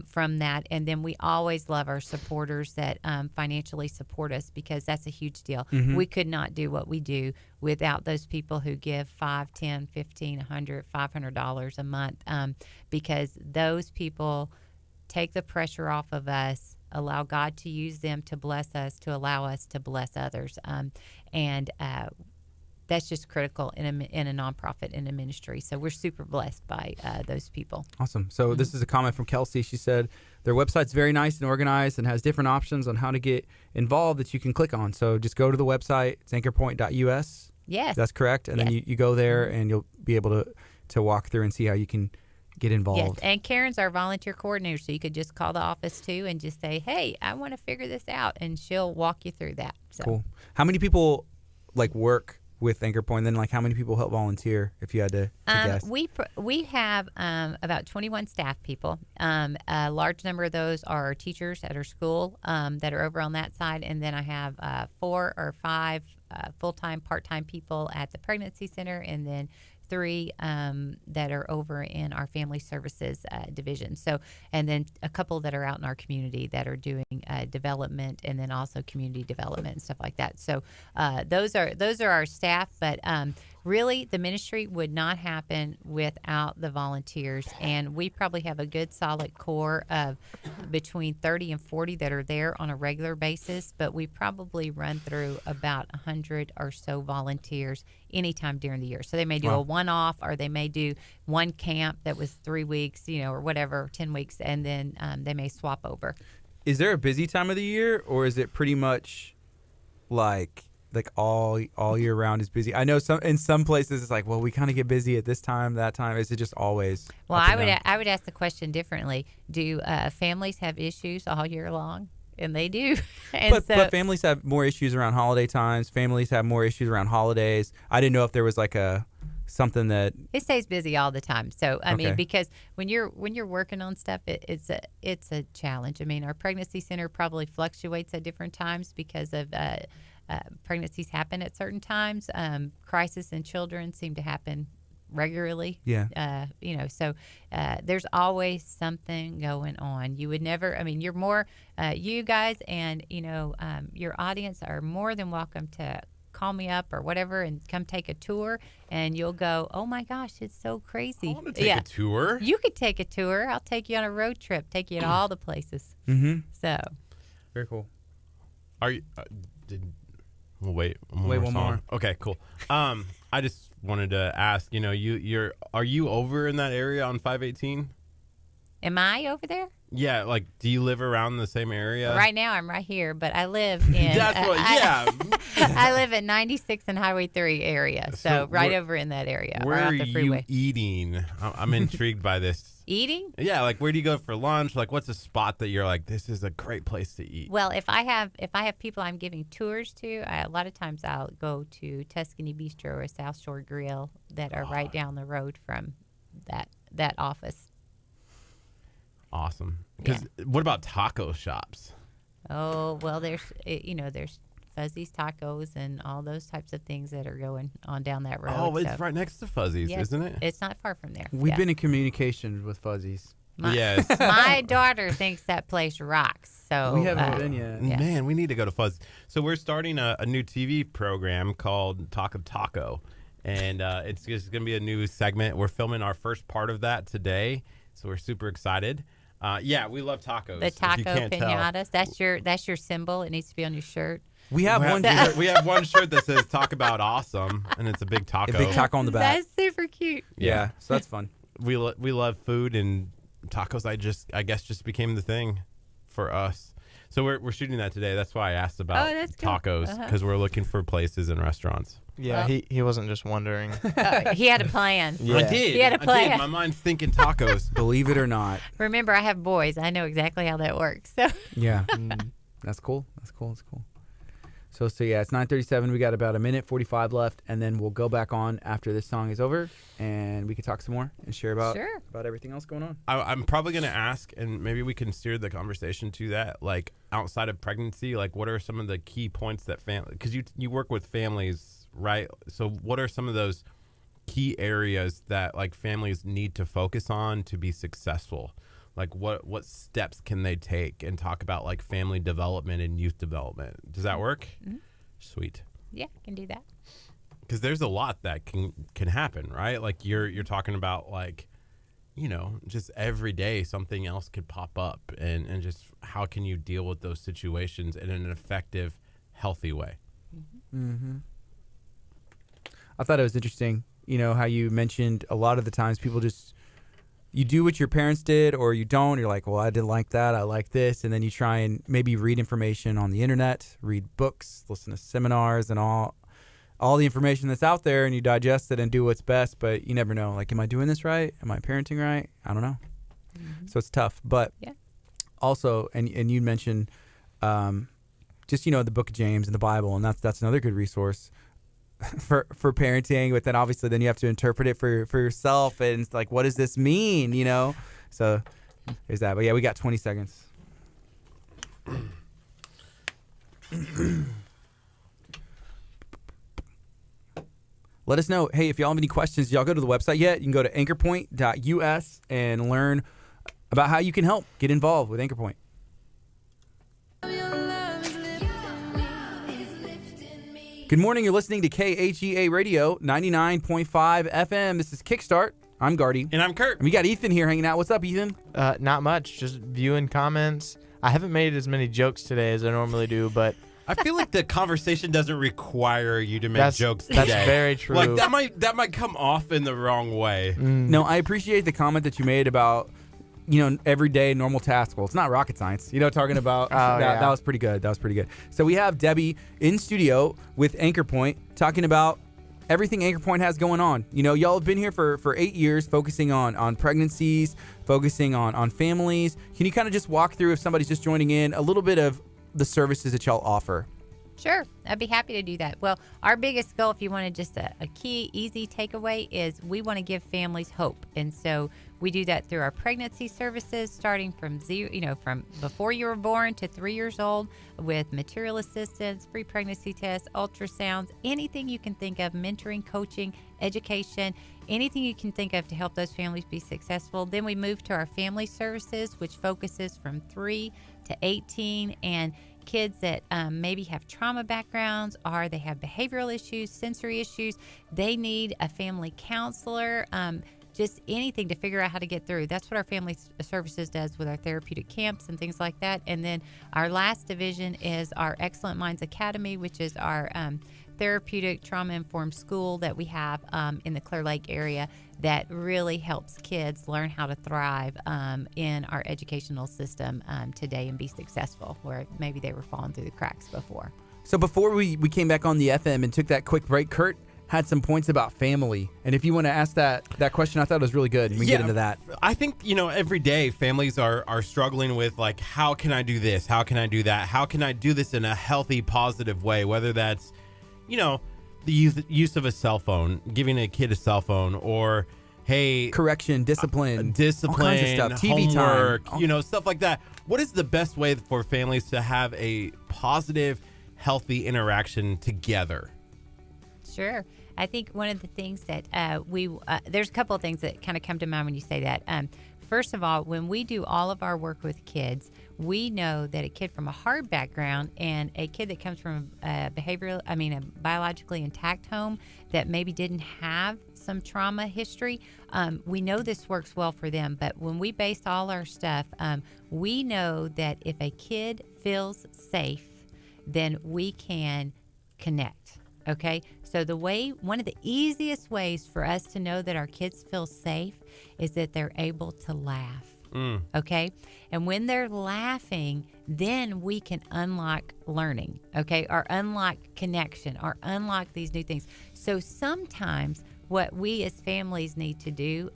from that. And then we always love our supporters that financially support us, because that's a huge deal. Mm-hmm. We could not do what we do without those people who give $5, $10, $15, $100, $500 a month, because those people take the pressure off of us, allow God to use them to bless us, to allow us to bless others. And that's just critical in a nonprofit, in a ministry. So we're super blessed by those people. Awesome. So this is a comment from Kelsey. She said their website's very nice and organized and has different options on how to get involved that you can click on. So just go to the website. It's anchorpoint.us. Yes. That's correct. And then you go there and you'll be able to walk through and see how you can get involved. Yes, and Karen's our volunteer coordinator, so you could just call the office too and just say, "Hey, I want to figure this out," and she'll walk you through that. So. Cool. How many people like work with Anchor Point? Then like how many people help volunteer? If you had to guess. We have about 21 staff people. A large number of those are teachers at our school that are over on that side, and then I have 4 or 5 full-time, part-time people at the pregnancy center, and then 3 that are over in our family services division. So, and then a couple that are out in our community that are doing development, and then also community development and stuff like that. So, those are our staff. But really, the ministry would not happen without the volunteers. And we probably have a good, solid core of between 30 and 40 that are there on a regular basis. But we probably run through about 100 or so volunteers anytime during the year. So they may do a one-off, or they may do one camp that was 3 weeks, or whatever, 10 weeks, and then they may swap over. Is there a busy time of the year, or is it pretty much like all year round is busy? I know in some places it's like, well, we kind of get busy at this time, that time. Is it just always? Well, I would ask the question differently. Do families have issues all year long? And they do. And but families have more issues around holiday times. Families have more issues around holidays. I didn't know if there was like something that it stays busy all the time. So I mean, because when you're working on stuff, it's a challenge. I mean, our pregnancy center probably fluctuates at different times because of pregnancies happen at certain times. Crisis in children seem to happen regularly. Yeah. So there's always something going on. You would never, I mean, you're more, you guys and, your audience are more than welcome to call me up or whatever and come take a tour, and you'll go, oh my gosh, it's so crazy. I want to take a tour. You could take a tour. I'll take you on a road trip, take you to all the places. Mm-hmm. So. Very cool. Are you, we'll wait one more. Okay, cool. I just wanted to ask, are you over in that area on 518? Am I over there? Yeah, like, do you live around the same area? Right now, I'm right here, but I live in. That's what. Yeah. I live at 96 and Highway 3 area, so right over in that area. Where right are off the freeway. you eating? I'm intrigued by this. Eating? Yeah, like where do you go for lunch? Like, what's a spot that you're like, this is a great place to eat? Well, if I have people I'm giving tours to, a lot of times I'll go to Tuscany Bistro or South Shore Grill that are right down the road from that office. Awesome. Because what about taco shops? Oh, well, there's Fuzzy's Tacos and all those types of things that are going on down that road. Oh, it's right next to Fuzzy's, isn't it? It's not far from there. We've been in communication with Fuzzy's. Yes. My daughter thinks that place rocks. So we haven't been yet. Yeah. Man, we need to go to Fuzzy's. So we're starting a new TV program called Talk of Taco. And it's just going to be a new segment. We're filming our first part of that today. So we're super excited. We love tacos. The taco pinatas. That's your symbol. It needs to be on your shirt. We have one. We have one shirt that says "Talk About Awesome," and it's a big taco. A big taco on the back. That's super cute. Yeah, so that's fun. We love food, and tacos. I guess just became the thing for us. So we're shooting that today. That's why I asked about tacos, because we're looking for places and restaurants. Yeah, he wasn't just wondering. He had a plan. Yeah. I did. He had a plan. I did. My mind's thinking tacos. Believe it or not. Remember, I have boys. I know exactly how that works. So. Yeah. That's cool. That's cool. So yeah, it's 9:37. We got about a minute 45 left, and then we'll go back on after this song is over, and we can talk some more and share about everything else going on. I'm probably going to ask, and maybe we can steer the conversation to that, like outside of pregnancy, like what are some of the key points that family, because you work with families, right? So what are some of those key areas that like families need to focus on to be successful? Like what steps can they take, and talk about like family development and youth development? Does that work? Mm-hmm. Sweet. Yeah, I can do that. Because there's a lot that can happen, right? Like you're talking about like, just every day something else could pop up, and just how can you deal with those situations in an effective, healthy way? Mm-hmm. I thought it was interesting, how you mentioned a lot of the times people just, you do what your parents did or you don't. You're like, well, I didn't like that. I like this. And then you try and maybe read information on the internet, read books, listen to seminars and all. all the information that's out there and you digest it and do what's best, but you never know. Like, am I doing this right? Am I parenting right? I don't know. So it's tough. But also, and you mentioned just, the book of James and the Bible, and that's another good resource for parenting. But then obviously then you have to interpret it for yourself, and it's like, what does this mean? So there's that. But yeah, we got 20 seconds. Let us know. Hey, if y'all have any questions, y'all go to the website yet? You can go to anchorpoint.us and learn about how you can help get involved with Anchorpoint. Good morning. You're listening to KHEA Radio 99.5 FM. This is Kickstart. I'm Gardy. And I'm Curt. And we got Ethan here hanging out. What's up, Ethan? Not much. Just viewing comments. I haven't made as many jokes today as I normally do, but I feel like the conversation doesn't require you to make jokes today. That's very true. Like that might come off in the wrong way. No, I appreciate the comment that you made about everyday normal tasks. Well, it's not rocket science. Talking about that was pretty good. So we have Debbie in studio with Anchorpoint talking about everything Anchorpoint has going on. Y'all have been here for 8 years, focusing on pregnancies, focusing on families. Can you kind of just walk through, if somebody's just joining in, a little bit of the services that y'all offer? Sure. I'd be happy to do that. Well, our biggest goal, if you wanted just a key, easy takeaway, is we want to give families hope. And so we do that through our pregnancy services, starting from from before you were born to 3 years old, with material assistance, free pregnancy tests, ultrasounds, anything you can think of, mentoring, coaching, education, anything you can think of to help those families be successful. Then we move to our family services, which focuses from 3 to 18, and kids that maybe have trauma backgrounds, or they have behavioral issues, sensory issues. They need a family counselor, just anything to figure out how to get through. That's what our family services does with our therapeutic camps and things like that. And then our last division is our Excellent Minds Academy, which is our therapeutic trauma-informed school that we have in the Clear Lake area that really helps kids learn how to thrive in our educational system today and be successful, where maybe they were falling through the cracks before. So before we came back on the FM and took that quick break, Curt had some points about family. And if you want to ask that question, I thought it was really good. And we get into that. I think, every day families are struggling with, like, how can I do this? How can I do that? How can I do this in a healthy, positive way? Whether that's, the use of a cell phone, giving a kid a cell phone, or, hey, correction, discipline, all kinds of stuff, TV homework, time, stuff like that. What is the best way for families to have a positive, healthy interaction together? Sure. I think one of the things that there's a couple of things that kind of come to mind when you say that. First of all, when we do all of our work with kids, we know that a kid from a hard background and a kid that comes from a biologically intact home that maybe didn't have some trauma history, we know this works well for them. But when we base all our stuff, we know that if a kid feels safe, then we can connect. Okay, so one of the easiest ways for us to know that our kids feel safe is that they're able to laugh. Okay, and when they're laughing, then we can unlock learning, okay, or unlock connection, or unlock these new things. So sometimes what we as families need to do,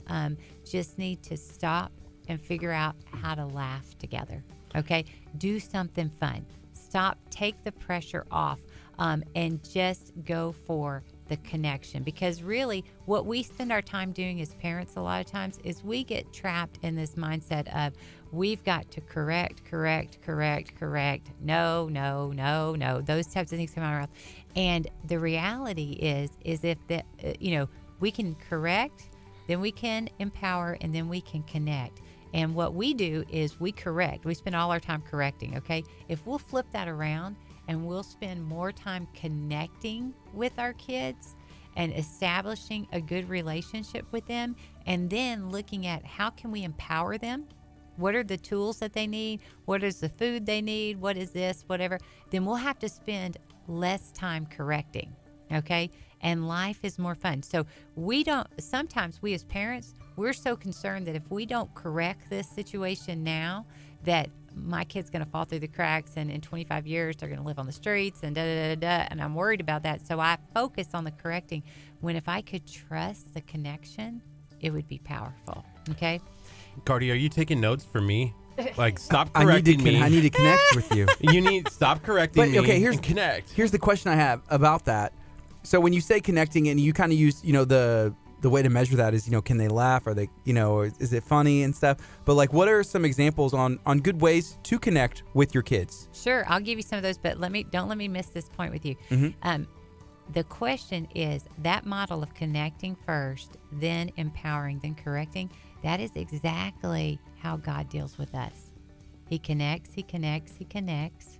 just need to stop and figure out how to laugh together. Okay, do something fun. Stop, take the pressure off. And just go for the connection. Because really, what we spend our time doing as parents a lot of times is we get trapped in this mindset of we've got to correct. No. Those types of things come out of our mouth. And the reality is if we can correct, then we can empower, and then we can connect. And what we do is we correct. We spend all our time correcting, okay? If we'll flip that around, and we'll spend more time connecting with our kids and establishing a good relationship with them, and then looking at how can we empower them? What are the tools that they need? What is the food they need? What is this? Whatever. Then we'll have to spend less time correcting, okay? And life is more fun. So sometimes we as parents, we're so concerned that if we don't correct this situation now, that my kid's going to fall through the cracks, and in 25 years they're going to live on the streets, and and I'm worried about that. So I focus on the correcting, when if I could trust the connection, it would be powerful. Okay. Gardy, are you taking notes for me? Like, stop correcting me. I need to connect with you. You need stop correcting me. Okay, and connect. Here's the question I have about that. So when you say connecting, and you kind of use, the way to measure that is, can they laugh? Are they, or is it funny and stuff? But like, what are some examples on good ways to connect with your kids? Sure, I'll give you some of those, but don't let me miss this point with you. The question is that model of connecting first, then empowering, then correcting. That is exactly how God deals with us. He connects, he connects, he connects.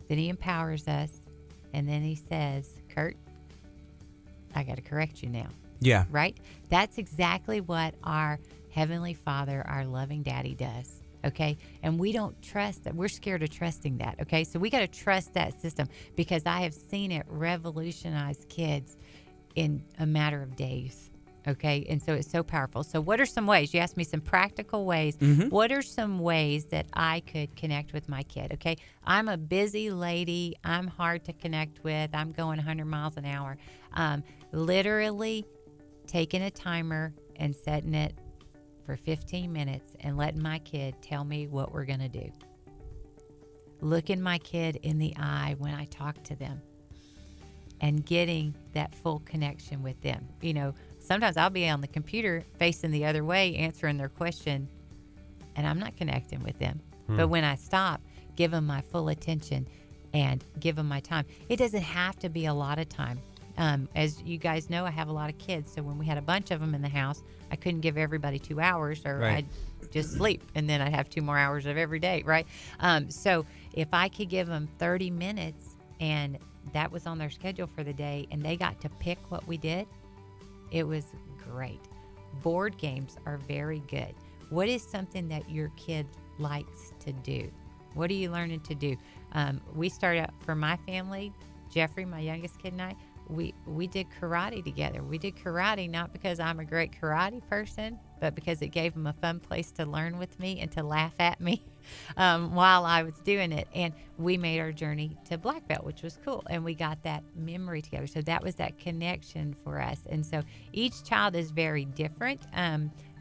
Then he empowers us, and then he says, Kurt, I got to correct you now. Yeah. Right? That's exactly what our Heavenly Father, our loving Daddy does. Okay? And we don't trust that. We're scared of trusting that. Okay? So we got to trust that system, because I have seen it revolutionize kids in a matter of days. Okay? And so it's so powerful. So what are some ways? You asked me some practical ways. What are some ways that I could connect with my kid? Okay? I'm a busy lady. I'm hard to connect with. I'm going 100 miles an hour. Literally taking a timer and setting it for 15 minutes and letting my kid tell me what we're going to do. Looking my kid in the eye when I talk to them and getting that full connection with them. Sometimes I'll be on the computer facing the other way answering their question, and I'm not connecting with them. But when I stop, give them my full attention and give them my time. It doesn't have to be a lot of time. As you guys know, I have a lot of kids. So when we had a bunch of them in the house, I couldn't give everybody 2 hours, or I'd just sleep, and then I'd have 2 more hours of every day, right? So if I could give them 30 minutes and that was on their schedule for the day, and they got to pick what we did, it was great. Board games are very good. What is something that your kid likes to do? What are you learning to do? We started out, for my family, Jeffrey, my youngest kid, and I, we did karate together. We did karate not because I'm a great karate person, but because it gave him a fun place to learn with me and to laugh at me while I was doing it. And we made our journey to black belt, which was cool. And we got that memory together. So that was that connection for us. And so each child is very different.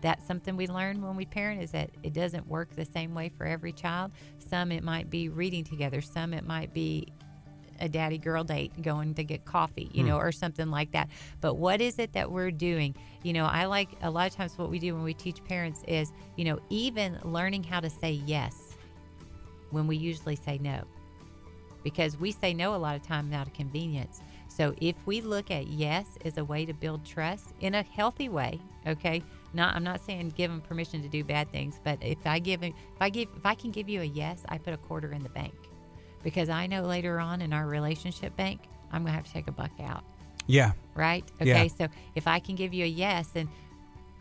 That's something we learned when we parent, is that it doesn't work the same way for every child. Some it might be reading together. Some it might be a daddy girl date going to get coffee, or something like that. But what is it that we're doing? I like, a lot of times what we do when we teach parents is, even learning how to say yes when we usually say no, because we say no a lot of times out of convenience. So if we look at yes as a way to build trust in a healthy way, okay, I'm not saying give them permission to do bad things, but if I can give you a yes, I put a quarter in the bank. Because I know later on in our relationship bank, I'm going to have to take a buck out. Yeah. Right? Okay, so if I can give you a yes, and,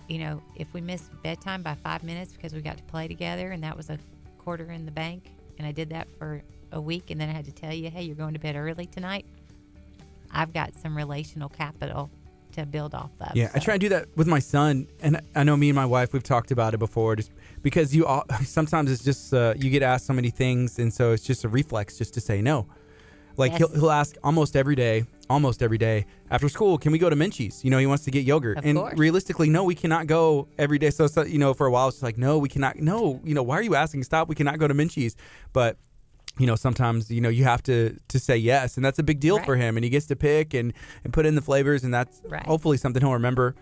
if we missed bedtime by 5 minutes because we got to play together and that was a quarter in the bank, and I did that for a week, and then I had to tell you, hey, you're going to bed early tonight, I've got some relational capital to build off of. Yeah, so I try to do that with my son, and I know me and my wife, we've talked about it before, just because sometimes it's just you get asked so many things, and so it's just a reflex just to say no. Like, yes. he'll ask almost every day after school, can we go to Minchie's? He wants to get yogurt. Of and course. Realistically, no, we cannot go every day. So for a while it's like, no, we cannot. No, why are you asking? Stop. We cannot go to Minchie's. But sometimes, you have to say yes. And that's a big deal for him. And he gets to pick and put in the flavors. And that's hopefully something he'll remember,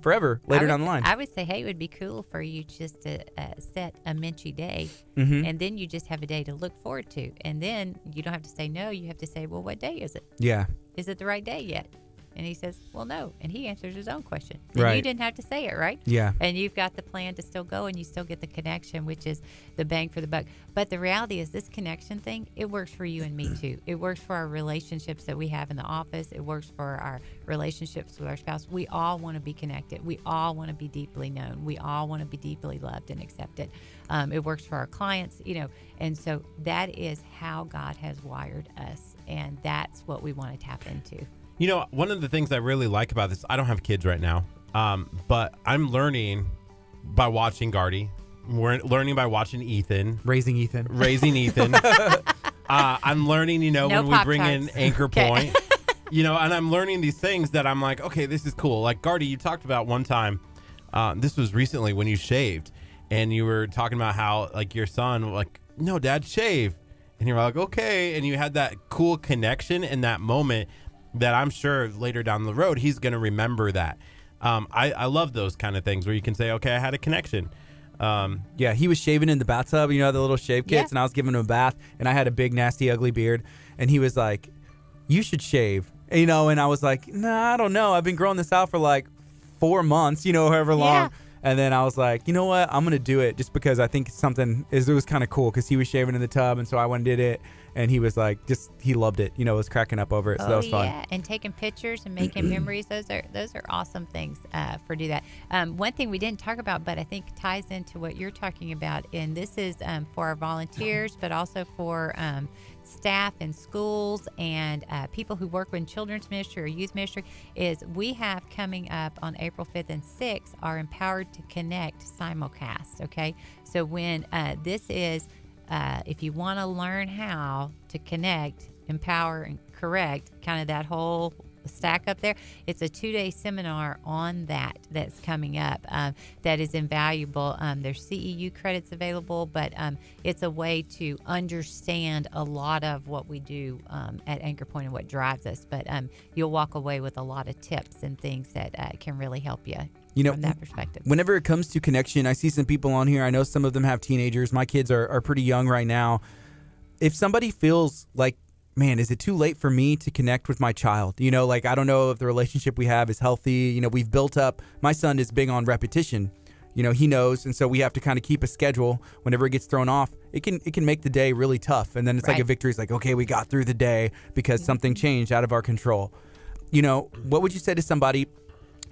forever later down the line. I would say, hey, it would be cool for you just to set a Minchie day. And then you just have a day to look forward to. And then you don't have to say no. You have to say, well, what day is it? Yeah. Is it the right day yet? And he says, well, no. And he answers his own question. And you didn't have to say it, right? Yeah. And you've got the plan to still go, and you still get the connection, which is the bang for the buck. But the reality is, this connection thing, it works for you and me too. It works for our relationships that we have in the office. It works for our relationships with our spouse. We all want to be connected. We all want to be deeply known. We all want to be deeply loved and accepted. It works for our clients, and so that is how God has wired us. And that's what we want to tap into. One of the things I really like about this, I don't have kids right now, but I'm learning by watching Gardy, We're learning by watching Ethan. Raising Ethan. Raising Ethan. I'm learning, No when we bring in Pop-Tarts. Anchor Okay. Point, and I'm learning these things that I'm like, okay, this is cool. Like, Gardy, you talked about one time, this was recently when you shaved, and you were talking about how, like, your son, like, no, Dad, shave. And you're like, okay. And you had that cool connection in that moment that I'm sure later down the road, he's going to remember that. I love those kind of things where you can say, okay, I had a connection. Yeah, he was shaving in the bathtub, the little shave kits, Yeah. and I was giving him a bath, and I had a big, nasty, ugly beard, and he was like, you should shave, and I was like, nah, I don't know. I've been growing this out for like 4 months, however long. Yeah. And then I was like, you know what? I'm going to do it just because I think it was kind of cool because he was shaving in the tub, and so I went and did it, and he was like, he loved it, was cracking up over it, so that was fun. Yeah, and taking pictures and making memories. Those are awesome things for do that. One thing we didn't talk about, but I think ties into what you're talking about, and this is for our volunteers, but also for staff in schools and people who work in children's ministry or youth ministry, is we have coming up on April 5th and 6th our Empowered to Connect simulcast. Okay, so when this is if you want to learn how to connect, empower, and correct, kind of that whole stack up there, it's a 2-day seminar on that's coming up that is invaluable. There's CEU credits available, but it's a way to understand a lot of what we do at Anchor Point and what drives us. But you'll walk away with a lot of tips and things that can really help you. From that perspective. Whenever it comes to connection, I see some people on here. I know some of them have teenagers. My kids are pretty young right now. If somebody feels like, man, is it too late for me to connect with my child? Like, I don't know if the relationship we have is healthy. We've built up, my son is big on repetition. He knows, and so we have to kind of keep a schedule. Whenever it gets thrown off, it can make the day really tough. And then it's like a victory. It's like, okay, we got through the day because something changed out of our control. What would you say to somebody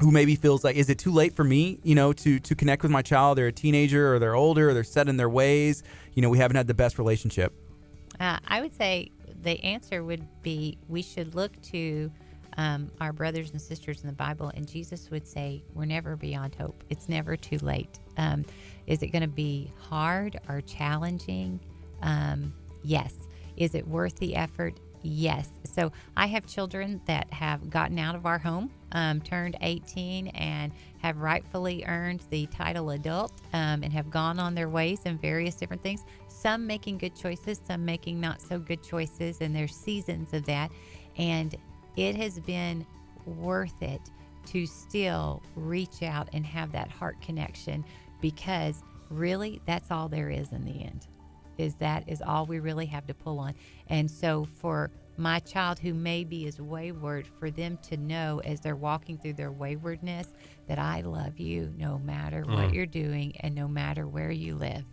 who maybe feels like, is it too late for me, to connect with my child? They're a teenager, or they're older, or they're set in their ways. We haven't had the best relationship. I would say the answer would be we should look to our brothers and sisters in the Bible, and Jesus would say, we're never beyond hope. It's never too late. Is it going to be hard or challenging? Yes. Is it worth the effort? Yes. So I have children that have gotten out of our home, turned 18, and have rightfully earned the title adult, and have gone on their ways in various different things. Some making good choices, some making not so good choices, and there's seasons of that. And it has been worth it to still reach out and have that heart connection, because really that's all there is in the end. That is all we really have to pull on. And so for my child who maybe is wayward, for them to know as they're walking through their waywardness that I love you no matter what you're doing and no matter where you live.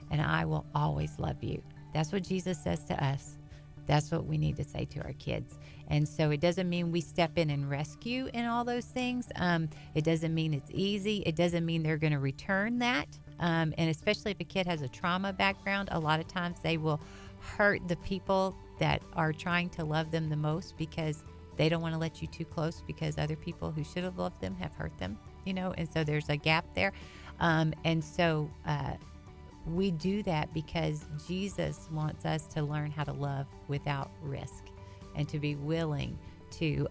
And I will always love you. That's what Jesus says to us. That's what we need to say to our kids. And so it doesn't mean we step in and rescue in all those things. It doesn't mean it's easy. It doesn't mean they're going to return that. And especially if a kid has a trauma background, a lot of times they will hurt the people that are trying to love them the most, because they don't want to let you too close, because other people who should have loved them have hurt them, and so there's a gap there. And so we do that because Jesus wants us to learn how to love without risk, and to be willing to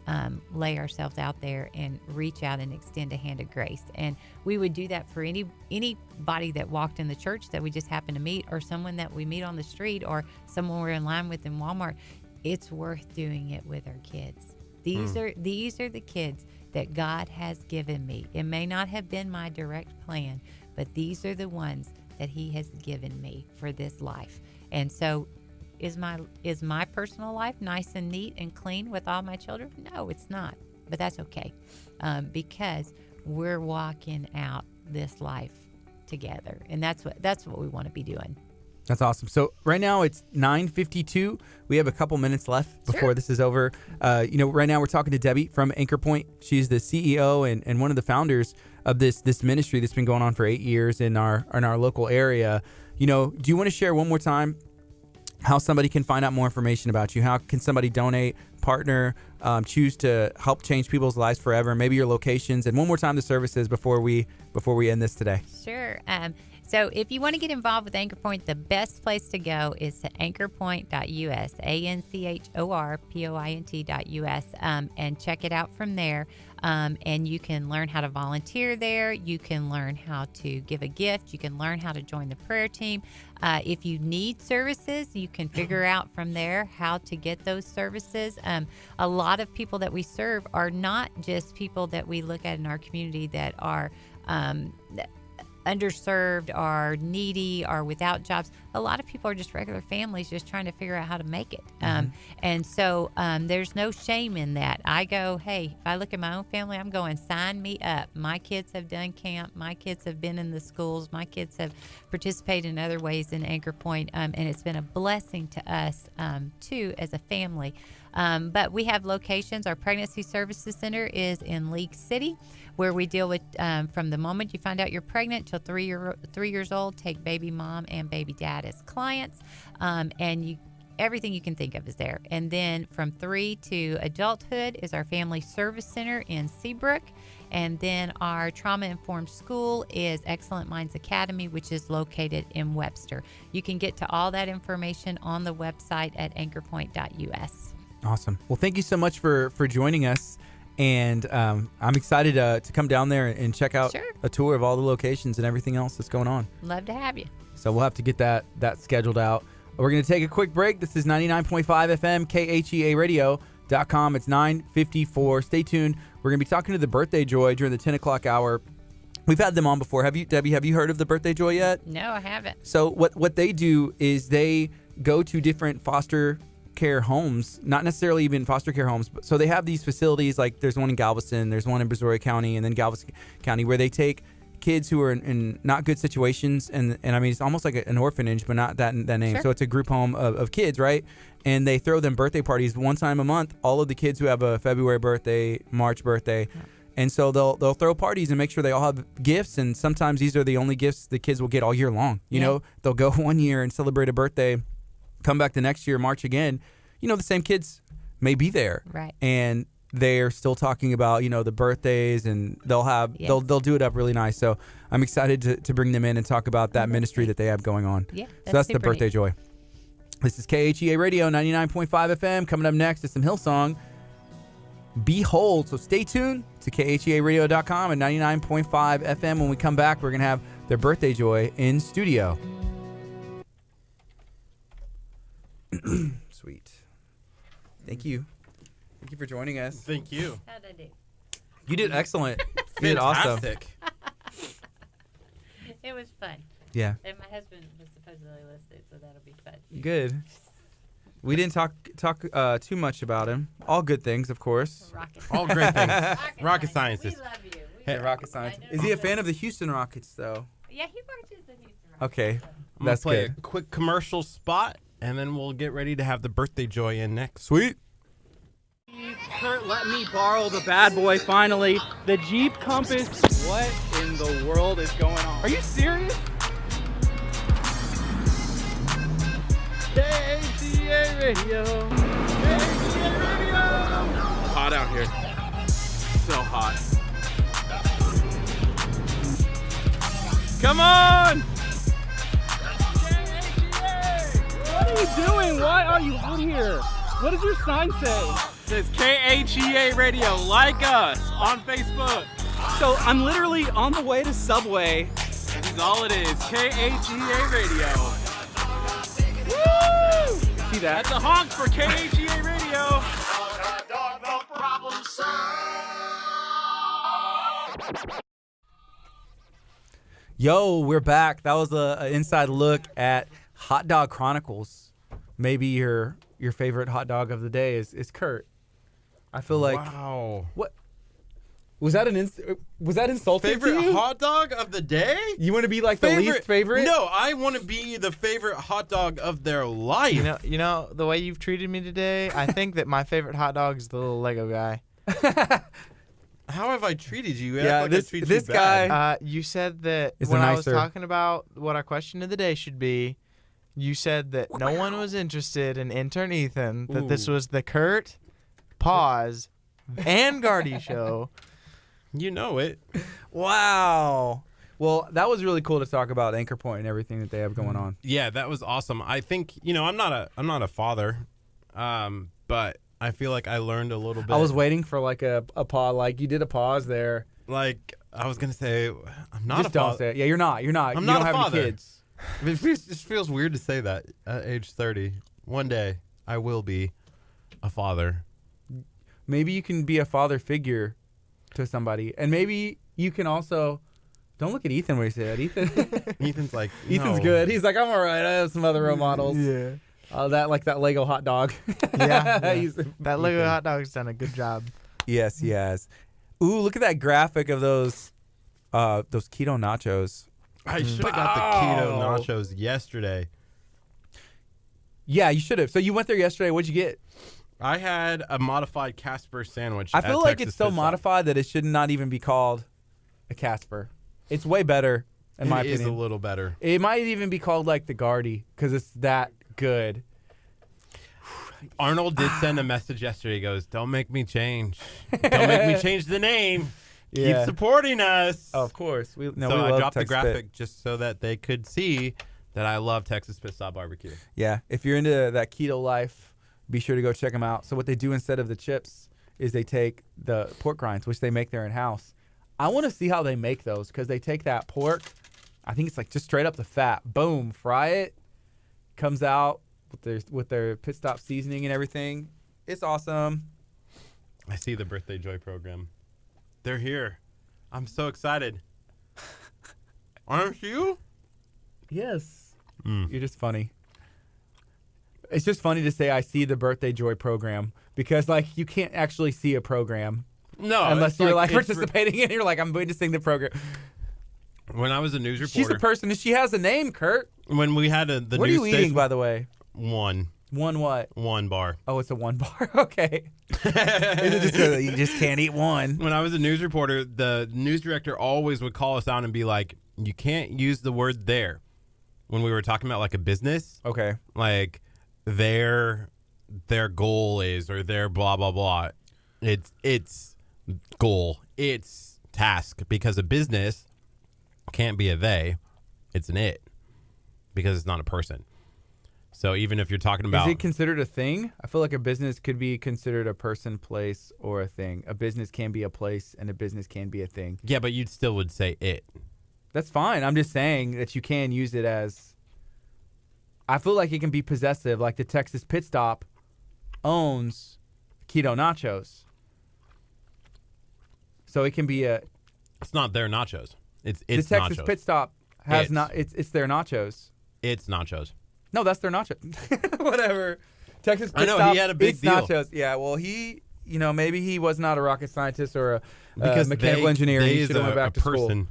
lay ourselves out there and reach out and extend a hand of grace. And we would do that for anybody that walked in the church that we just happened to meet, or someone that we meet on the street, or someone we're in line with in Walmart. It's worth doing it with our kids. These are the kids that God has given me. It may not have been my direct plan, but these are the ones that He has given me for this life. And so is my personal life nice and neat and clean with all my children? No, it's not. But that's okay, because we're walking out this life together, and that's what we want to be doing. That's awesome. So right now it's 9:52. We have a couple minutes left before this is over. Right now we're talking to Debbie from Anchor Point. She's the CEO and one of the founders of this ministry that's been going on for 8 years in our local area. Do you want to share one more time how somebody can find out more information about you? How can somebody donate, partner, choose to help change people's lives forever? Maybe your locations, and one more time the services before we end this today. Sure. So if you want to get involved with Anchor Point, the best place to go is to anchorpoint.us, anchorpoint.us, and check it out from there. And you can learn how to volunteer there. You can learn how to give a gift. You can learn how to join the prayer team. If you need services, you can figure out from there how to get those services. A lot of people that we serve are not just people that we look at in our community that are underserved, are needy, are without jobs. A lot of people are just regular families just trying to figure out how to make it. And so there's no shame in that. I go, hey, if I look at my own family, I'm going, sign me up. My kids have done camp. My kids have been in the schools. My kids have participated in other ways in Anchor Point. And it's been a blessing to us, too, as a family. But we have locations. Our Pregnancy Services Center is in League City, where we deal with from the moment you find out you're pregnant till 3 years old, take baby mom and baby dad as clients. And everything you can think of is there. And then from 3 to adulthood is our Family Service Center in Seabrook. And then our trauma-informed school is Excellent Minds Academy, which is located in Webster. You can get to all that information on the website at anchorpoint.us. Awesome. Well, thank you so much for joining us. And I'm excited to come down there and check out a tour of all the locations and everything else that's going on. Love to have you. So we'll have to get that scheduled out. We're going to take a quick break. This is 99.5 FM, KHEA Radio.com. It's 9:54. Stay tuned. We're going to be talking to the Birthday Joy during the 10 o'clock hour. We've had them on before. Debbie, have you heard of the Birthday Joy yet? No, I haven't. So what they do is they go to different foster care homes, not necessarily even foster care homes, but so they have these facilities, like there's one in Galveston, there's one in Brazoria County, and then Galveston County, where they take kids who are in not good situations, and I mean, it's almost like an orphanage, but not that name. So it's a group home of kids, right? And they throw them birthday parties one time a month, all of the kids who have a February birthday, March birthday. And so they'll throw parties and make sure they all have gifts, and sometimes these are the only gifts the kids will get all year long. You know, they'll go one year and celebrate a birthday, come back the next year, March again. You know, the same kids may be there, right? And they're still talking about, you know, the birthdays, and they'll do it up really nice. So I'm excited to bring them in and talk about that ministry that they have going on. Yeah, so that's the Birthday Joy. This is KHEA Radio 99.5 FM. Coming up next is some Hillsong, Behold. So stay tuned to KHEARadio.com and 99.5 FM. When we come back, we're going to have their Birthday Joy in studio. Sweet. Thank you. Thank you for joining us. Thank you. How'd I do? You did excellent. You did awesome. Fantastic. It was fun. Yeah. And my husband was supposedly listed, so that'll be fun. Good. We didn't talk too much about him. All good things, of course. All great things. Rocket scientist. We love you. Hey, rocket science. Is he a fan of the Houston Rockets, though? Yeah, he watches the Houston Rockets. Okay. I'm That's gonna play good. a quick commercial spot, and then we'll get ready to have the Birthday Joy in next. Sweet. Curt let me borrow the bad boy finally. The Jeep Compass. What in the world is going on? Are you serious? KHEA Radio. KHEA Radio. Hot out here. So hot. Come on! KHEA! What are you doing? Why are you out here? What does your sign say? It says KHEA Radio, like us on Facebook. So I'm literally on the way to Subway. This is all it is, KHEA Radio. Woo! See that? That's a honk for KHEA Radio. Yo, we're back. That was an inside look at Hot Dog Chronicles. Maybe your favorite hot dog of the day is Curt. I feel like wow. What was that was that insulting Favorite to you? hot dog of the day? You want to be like the least favorite? No, I want to be the favorite hot dog of their life. You know the way you've treated me today. I think that my favorite hot dog is the little Lego guy. How have I treated you? Yeah, this guy. You said that is when I was nicer. talking about what our question of the day should be, you said that no one was interested in intern Ethan. That this was the Curt, Pause, and Gardy show. You know it. Wow. Well, that was really cool to talk about Anchor Point and everything that they have going on. Yeah, that was awesome. I think I'm not a father, but I feel like I learned a little bit. I was waiting for like a pause. Like you did a pause there. Like I was gonna say, I'm not Just a don't father. say it. Yeah, you're not. You're not. I'm You not don't a have father. any kids. It just feels weird to say that at age 30. One day I will be a father. Maybe you can be a father figure to somebody, and maybe you can also. Don't look at Ethan when you say that. Ethan's like, Ethan's no. good. He's like, I'm all right. I have some other role models. Yeah. That Lego hot dog. Yeah. He's- That Lego hot dog's done a good job. Yes, he has. Ooh, look at that graphic of those keto nachos. I should have got the keto Wow. nachos yesterday. Yeah, you should have. So you went there yesterday. What'd you get? I had a modified Casper sandwich. I at feel like Texas it's so Pit Stop. modified that it should not even be called a Casper. It's way better, in my It is opinion. a little better. It might even be called like the Gardy because it's that good. Arnold did send a message yesterday. He goes, "Don't make me change. Don't make me change the name. Yeah. Keep supporting us." Oh, of course. so I dropped the graphic just so that they could see that I love Texas Pit Stop Barbecue. Yeah, if you're into that keto life, be sure to go check them out. So what they do instead of the chips is they take the pork rinds, which they make there in-house. I want to see how they make those because they take that pork, I think it's like just straight up the fat, boom, fry it, comes out with their pit stop seasoning and everything. It's awesome. I see the Birthday Joy program. They're here. I'm so excited. Aren't you? Yes. You're just funny. It's just funny to say I see the Birthday Joy program because like you can't actually see a program. No, Unless it's you're like it's participating and you're like, I'm witnessing the program. When I was a news She's reporter, a person and she has a name, Kurt. when we had the What are news you eating, station, by the way? one One what? bar. Oh, it's a one bar. Okay. Is it just 'cause you just can't eat one? When I was a news reporter, the news director always would call us out and be like, "You can't use the word there." When we were talking about like a business, Okay. like their goal is or their blah blah blah. It's goal. It's task because a business can't be a they. It's an it because it's not a person. So even if you're talking about, Is it considered a thing? I feel like a business could be considered a person, place, or a thing. A business can be a place and a business can be a thing. yeah, but you still would say it. That's fine. I'm just saying that you can use it as. I feel like it can be possessive. Like the Texas Pit Stop owns Keto Nachos. So it can be a. It's not their nachos. It's The Texas nachos. Pit Stop has It's. not. It's their nachos. It's nachos. No, that's their nachos. Whatever. Texas Pit I know, Stop. he had a big it's deal. nachos. Yeah. Well, he. Maybe he was not a rocket scientist or a Because mechanical they, engineer. They He is should have went back a to school. person.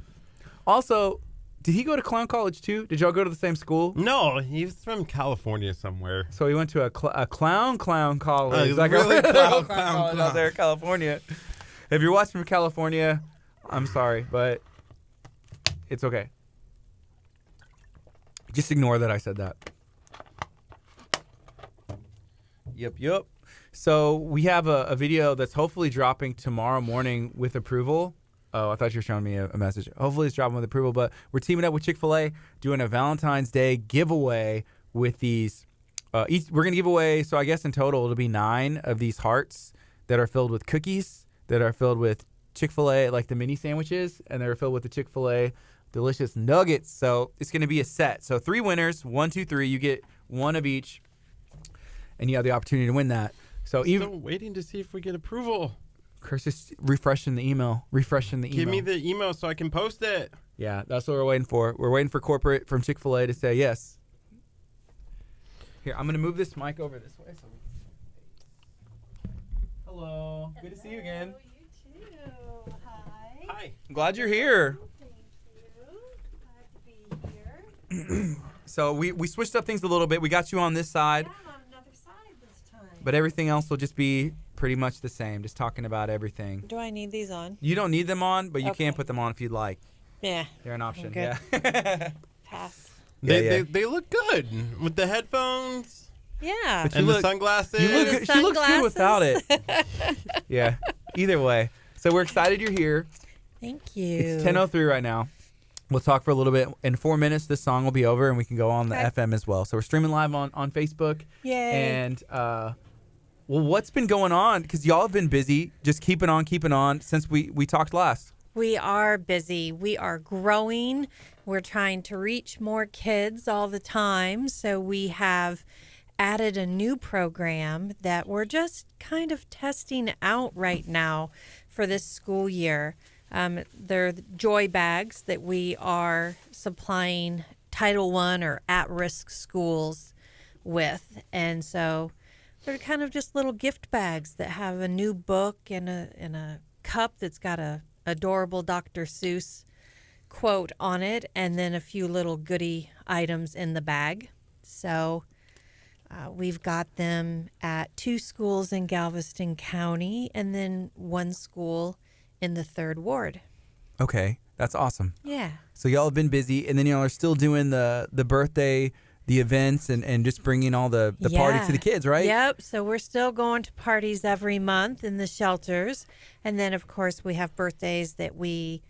Also, did he go to clown college too? Did y'all go to the same school? No, he's from California somewhere. So he went to a clown college. Oh, he's like really a clown college out there in California. If you're watching from California, I'm sorry, but it's okay. Just ignore that I said that. Yep. So we have a video that's hopefully dropping tomorrow morning with approval. Oh, I thought you were showing me a message. Hopefully it's dropping with approval, but we're teaming up with Chick-fil-A, doing a Valentine's Day giveaway with these. We're going to give away, so I guess in total it'll be 9 of these hearts that are filled with cookies, that are filled with Chick-fil-A, like the mini sandwiches, and they're filled with the Chick-fil-A delicious nuggets. So it's going to be a set. So 3 winners, 1, 2, 3. You get 1 of each, and you have the opportunity to win that. So even Still waiting to see if we get approval. Chris is refreshing the email. Give me the email so I can post it. Yeah, that's what we're waiting for. We're waiting for corporate from Chick-fil-A to say yes. Here, I'm going to move this mic over this way. Hello. Good to see you again. You too. Hi. Hi. I'm glad you're here. Thank you. Glad to be here. So we switched up things a little bit. We got you on this side, Yeah, I'm on another side this time. but everything else will just be pretty much the same, just talking about everything. Do I need these on? You don't need them on, but you Okay. can put them on if you'd like. Yeah. They're an option. Okay. Yeah. Pass. They look good with the headphones Yeah. But and you the sunglasses. You look The good. She looks good without it. sunglasses. Yeah. Either way. So we're excited you're here. Thank you. It's 10:03 right now. We'll talk for a little bit. In 4 minutes, this song will be over, and we can go on the Okay. FM as well. So we're streaming live on Facebook. Yay. And, well, what's been going on? Because y'all have been busy just keeping on since we talked last. We are busy. We are growing. We're trying to reach more kids all the time. So we have added a new program that we're just kind of testing out right now for this school year. They're the joy bags that we are supplying Title I or at-risk schools with. And so they're kind of just little gift bags that have a new book and a cup that's got a adorable Dr. Seuss quote on it, and then a few little goodie items in the bag. So we've got them at 2 schools in Galveston County and then 1 school in the 3rd Ward. Okay, that's awesome. Yeah. So y'all have been busy, and then y'all are still doing the birthday, the events, and just bringing all the party to the kids, right? Yep. So we're still going to parties every month in the shelters. And then, of course, we have birthdays that we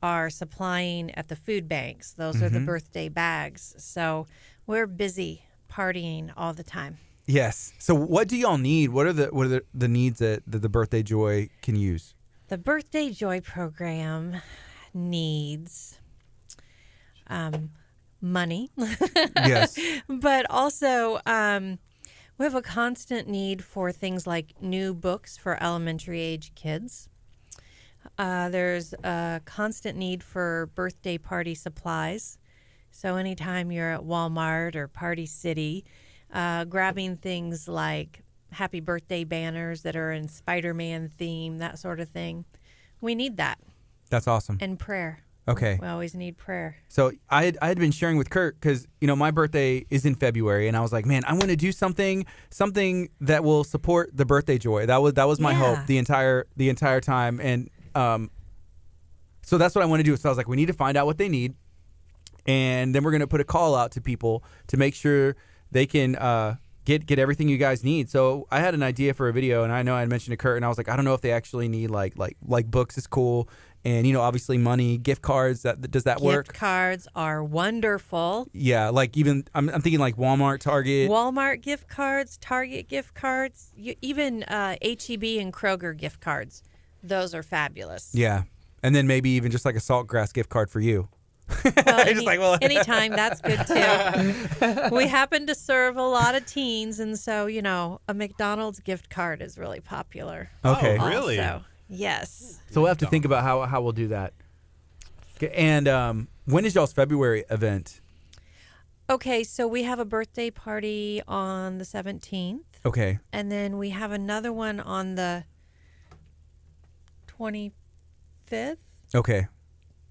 are supplying at the food banks. Those are the birthday bags. So we're busy partying all the time. Yes. So what do y'all need? What are the needs that the Birthday Joy can use? The Birthday Joy program needs money. Yes. But also, we have a constant need for things like new books for elementary age kids. There's a constant need for birthday party supplies. So anytime you're at Walmart or Party City, grabbing things like happy birthday banners that are in Spider-Man theme, that sort of thing, we need that. That's awesome. And prayer. Okay. We always need prayer. So I had been sharing with Curt because, my birthday is in February, and I was like, man, I want to do something that will support the Birthday Joy. That was my hope the entire time. And so that's what I want to do. So I was like, we need to find out what they need, and then we're going to put a call out to people to make sure they can get everything you guys need. So I had an idea for a video, and I know I had mentioned to Curt, and I was like, I don't know if they actually need like books is cool. And, obviously money, gift cards, does that work? Gift cards are wonderful. Yeah, like even, I'm thinking like Walmart, Target. Walmart gift cards, Target gift cards, even HEB and Kroger gift cards. Those are fabulous. Yeah. And then maybe even just like a Saltgrass gift card for you. Well, anytime, that's good too. We happen to serve a lot of teens, and so, a McDonald's gift card is really popular. Okay. Oh, really? Also. Yes. So we'll have to think about how we'll do that. Okay, and when is y'all's February event? Okay, so we have a birthday party on the 17th. Okay. And then we have another one on the 25th. Okay.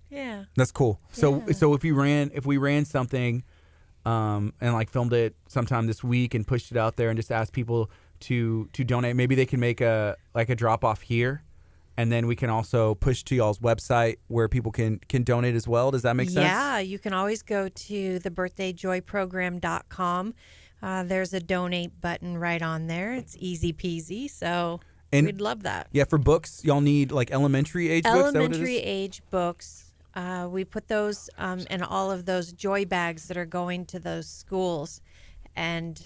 Yeah. That's cool. So if we ran something and like filmed it sometime this week and pushed it out there and just asked people to donate, maybe they can make a drop off here. And then we can also push to y'all's website where people can donate as well. Does that make sense? Yeah, you can always go to thebirthdayjoyprogram.com. There's a donate button right on there. It's easy peasy. So we'd love that. Yeah, for books, y'all need like elementary age books? Elementary age books. We put those in all of those joy bags that are going to those schools. And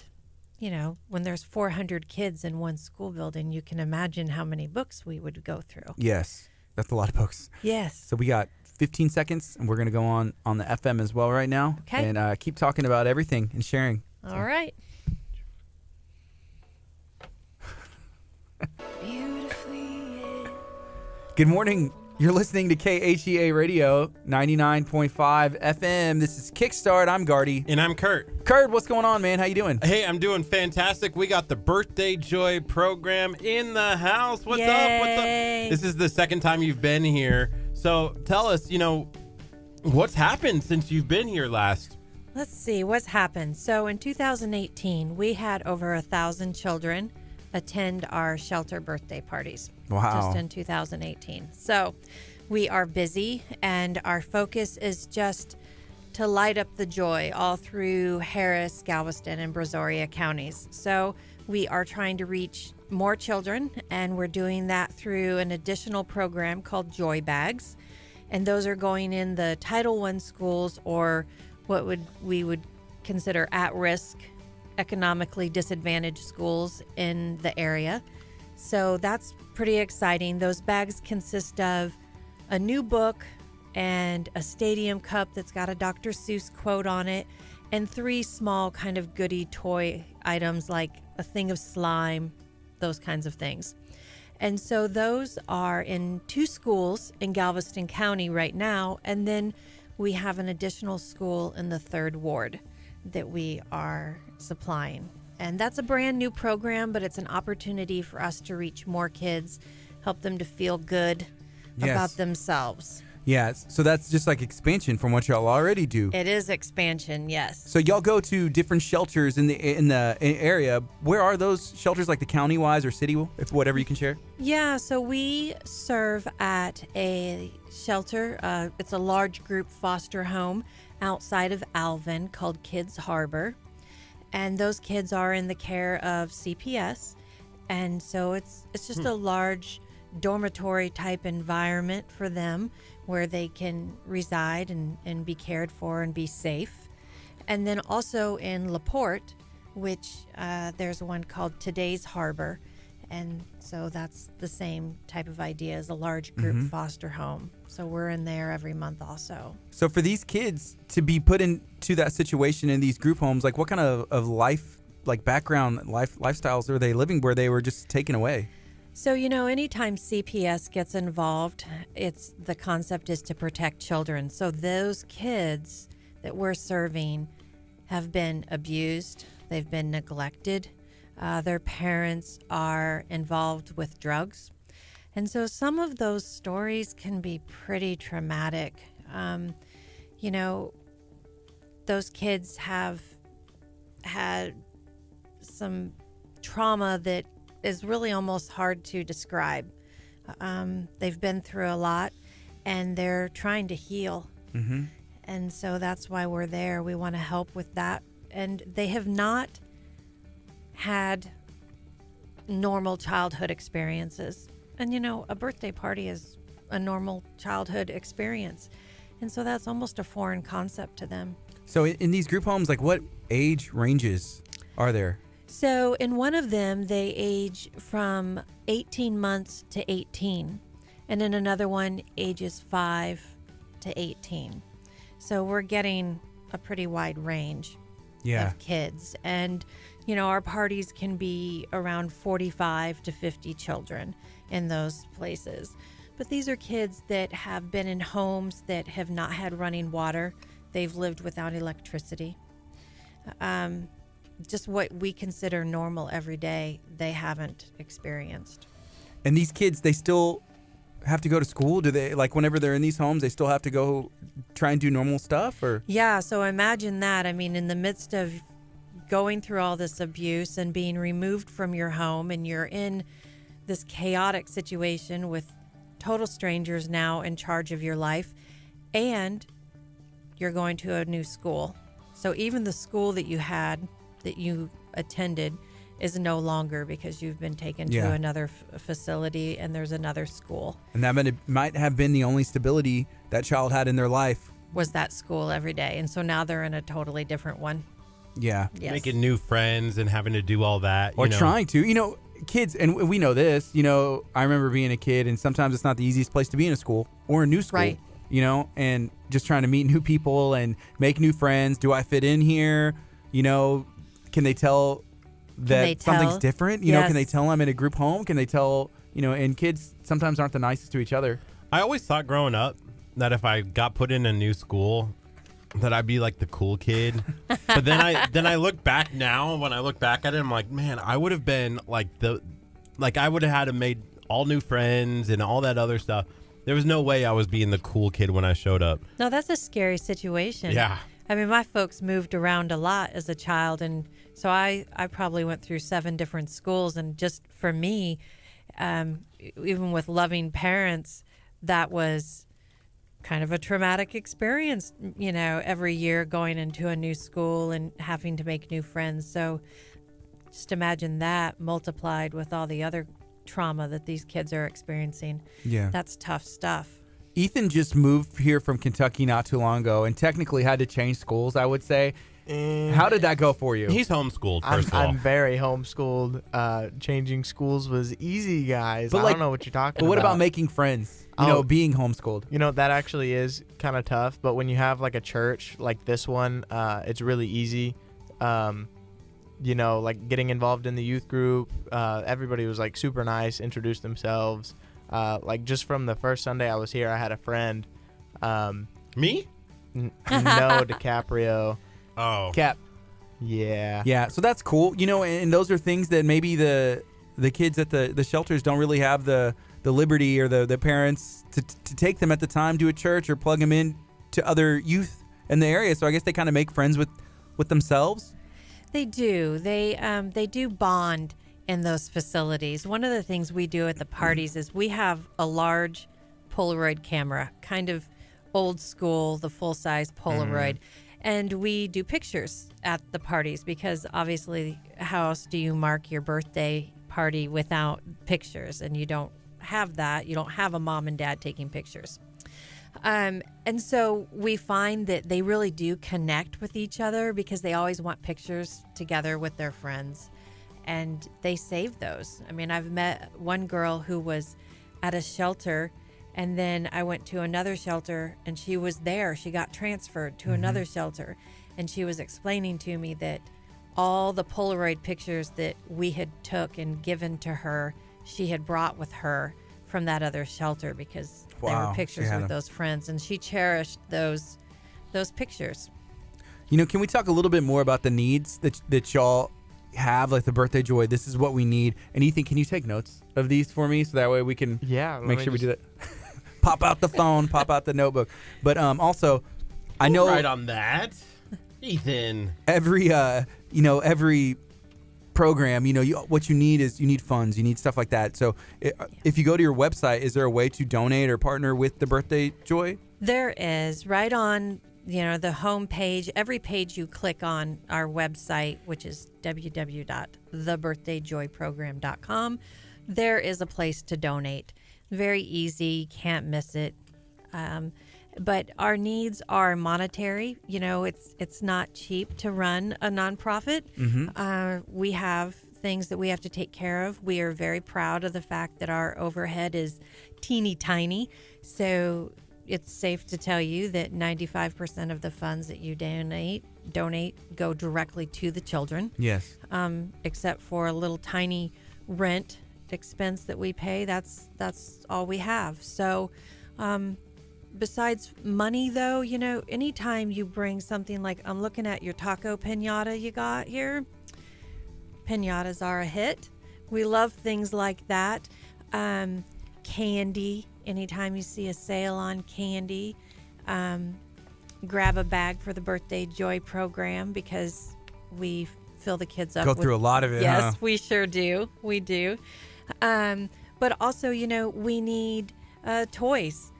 when there's 400 kids in one school building, you can imagine how many books we would go through. Yes. That's a lot of books. Yes. So we got 15 seconds, and we're going to go on the FM as well right now. Okay. And keep talking about everything and sharing. All right. Good morning. You're listening to KHEA Radio 99.5 FM. This is Kickstart. I'm Gardy. And I'm Curt. Curt, what's going on, man? How you doing? Hey, I'm doing fantastic. We got the Birthday Joy program in the house. What's up? What's up? This is the second time you've been here. So tell us, what's happened since you've been here last? Let's see what's happened. So in 2018, we had over 1,000 children attend our shelter birthday parties. Wow. Just in 2018. So we are busy, and our focus is just to light up the joy all through Harris, Galveston, and Brazoria counties. So we are trying to reach more children, and we're doing that through an additional program called Joy Bags. And those are going in the Title I schools, or what we would consider at-risk, economically disadvantaged schools in the area. So that's pretty exciting. Those bags consist of a new book and a stadium cup that's got a Dr. Seuss quote on it, and 3 small kind of goodie toy items like a thing of slime, those kinds of things. And so those are in 2 schools in Galveston County right now, and then we have an additional school in the 3rd ward that we are supplying. And that's a brand new program, but it's an opportunity for us to reach more kids, help them to feel good about themselves. Yeah, so that's just like expansion from what y'all already do. It is expansion, yes. So y'all go to different shelters in the area. Where are those shelters, like the county-wise or city, if whatever you can share? Yeah, so we serve at a shelter. It's a large group foster home outside of Alvin called Kids Harbor. And those kids are in the care of CPS. And so it's just a large dormitory type environment for them where they can reside and be cared for and be safe. And then also in LaPorte, which there's one called Today's Harbor. And so that's the same type of idea as a large group foster home. So we're in there every month also. So for these kids to be put into that situation in these group homes, like what kind of life, like background lifestyles are they living where they were just taken away? So, anytime CPS gets involved, the concept is to protect children. So those kids that we're serving have been abused, they've been neglected, their parents are involved with drugs. And so some of those stories can be pretty traumatic. Those kids have had some trauma that is really almost hard to describe. They've been through a lot and they're trying to heal. And so that's why we're there. We want to help with that. And they have not had normal childhood experiences. And a birthday party is a normal childhood experience. And so that's almost a foreign concept to them. So in these group homes, like what age ranges are there? So in one of them, they age from 18 months to 18. And in another one, ages 5 to 18. So we're getting a pretty wide range of kids. And, our parties can be around 45 to 50 children in those places. But these are kids that have been in homes that have not had running water. They've lived without electricity. Just what we consider normal every day, they haven't experienced. And these kids, they still have to go to school? Do they, like whenever they're in these homes, they still have to go try and do normal stuff? Or Yeah, so imagine that. I mean, in the midst of going through all this abuse and being removed from your home, and you're in this chaotic situation with total strangers now in charge of your life, and you're going to a new school. So even the school that you had, that you attended, is no longer because you've been taken to another facility and there's another school. And that might have been the only stability that child had in their life. Was that school every day. And so now they're in a totally different one. Yeah. Yes. Making new friends and having to do all that. Or trying to. Kids, and we know this, I remember being a kid, and sometimes it's not the easiest place to be in a school or a new school. Right. And just trying to meet new people and make new friends. Do I fit in here? Can they tell that something's different? Can they tell I'm in a group home? Can they tell, and kids sometimes aren't the nicest to each other. I always thought growing up that if I got put in a new school, that I'd be like the cool kid. But then I look back now, when I look back at it, I'm like, man, I would have been I would have had to made all new friends and all that other stuff. There was no way I was being the cool kid when I showed up. No, that's a scary situation. Yeah. I mean, my folks moved around a lot as a child, and so I probably went through 7 different schools. And just for me, even with loving parents, that was kind of a traumatic experience, every year going into a new school and having to make new friends. So just imagine that multiplied with all the other trauma that these kids are experiencing. Yeah. That's tough stuff. Ethan just moved here from Kentucky not too long ago and technically had to change schools, I would say. How did that go for you? He's homeschooled, first of all. I'm very homeschooled. Changing schools was easy, guys. But I don't know what you're talking about. But what about making friends? Being homeschooled. That actually is kind of tough. But when you have like a church like this one, it's really easy. Like getting involved in the youth group. Everybody was like super nice, introduced themselves. Like just from the first Sunday I was here, I had a friend. Me? No, DiCaprio. Oh. Cap. Yeah. Yeah, so that's cool. And those are things that maybe the kids at the shelters don't really have the liberty or the parents to take them at the time to a church or plug them in to other youth in the area. So I guess they kind of make friends with themselves. They do. They do bond in those facilities. One of the things we do at the parties is we have a large Polaroid camera, kind of old school, the full-size Polaroid. And we do pictures at the parties because obviously how else do you mark your birthday party without pictures? And you don't have that. You don't have a mom and dad taking pictures. And so we find that they really do connect with each other because they always want pictures together with their friends. And they save those. I mean, I've met one girl who was at a shelter, and then I went to another shelter, and she was there. She got transferred to another shelter, and she was explaining to me that all the Polaroid pictures that we had took and given to her, she had brought with her from that other shelter because they were pictures with those friends, and she cherished those pictures. Can we talk a little bit more about the needs that y'all have, like the birthday joy? This is what we need. And Ethan, can you take notes of these for me so that way we can make sure we do that? Pop out the phone, pop out the notebook. But also, I know right on that, Ethan. Every program, what you need is you need funds, you need stuff like that. So if you go to your website, is there a way to donate or partner with the Birthday Joy? There is, right on the home page. Every page you click on our website, which is www.thebirthdayjoyprogram.com, there is a place to donate. Very easy, can't miss it. But our needs are monetary. It's not cheap to run a nonprofit. We have things that we have to take care of. We are very proud of the fact that our overhead is teeny tiny. So it's safe to tell you that 95% of the funds that you donate go directly to the children. Yes. Except for a little tiny rent expense that we pay. That's all we have. So besides money, though, anytime you bring something like, I'm looking at your taco piñata you got here. Piñatas are a hit. We love things like that. Candy. Anytime you see a sale on candy, grab a bag for the Birthday Joy program because we fill the kids up. Go through a lot of it. Yes, we sure do. We do. But also, we need toys.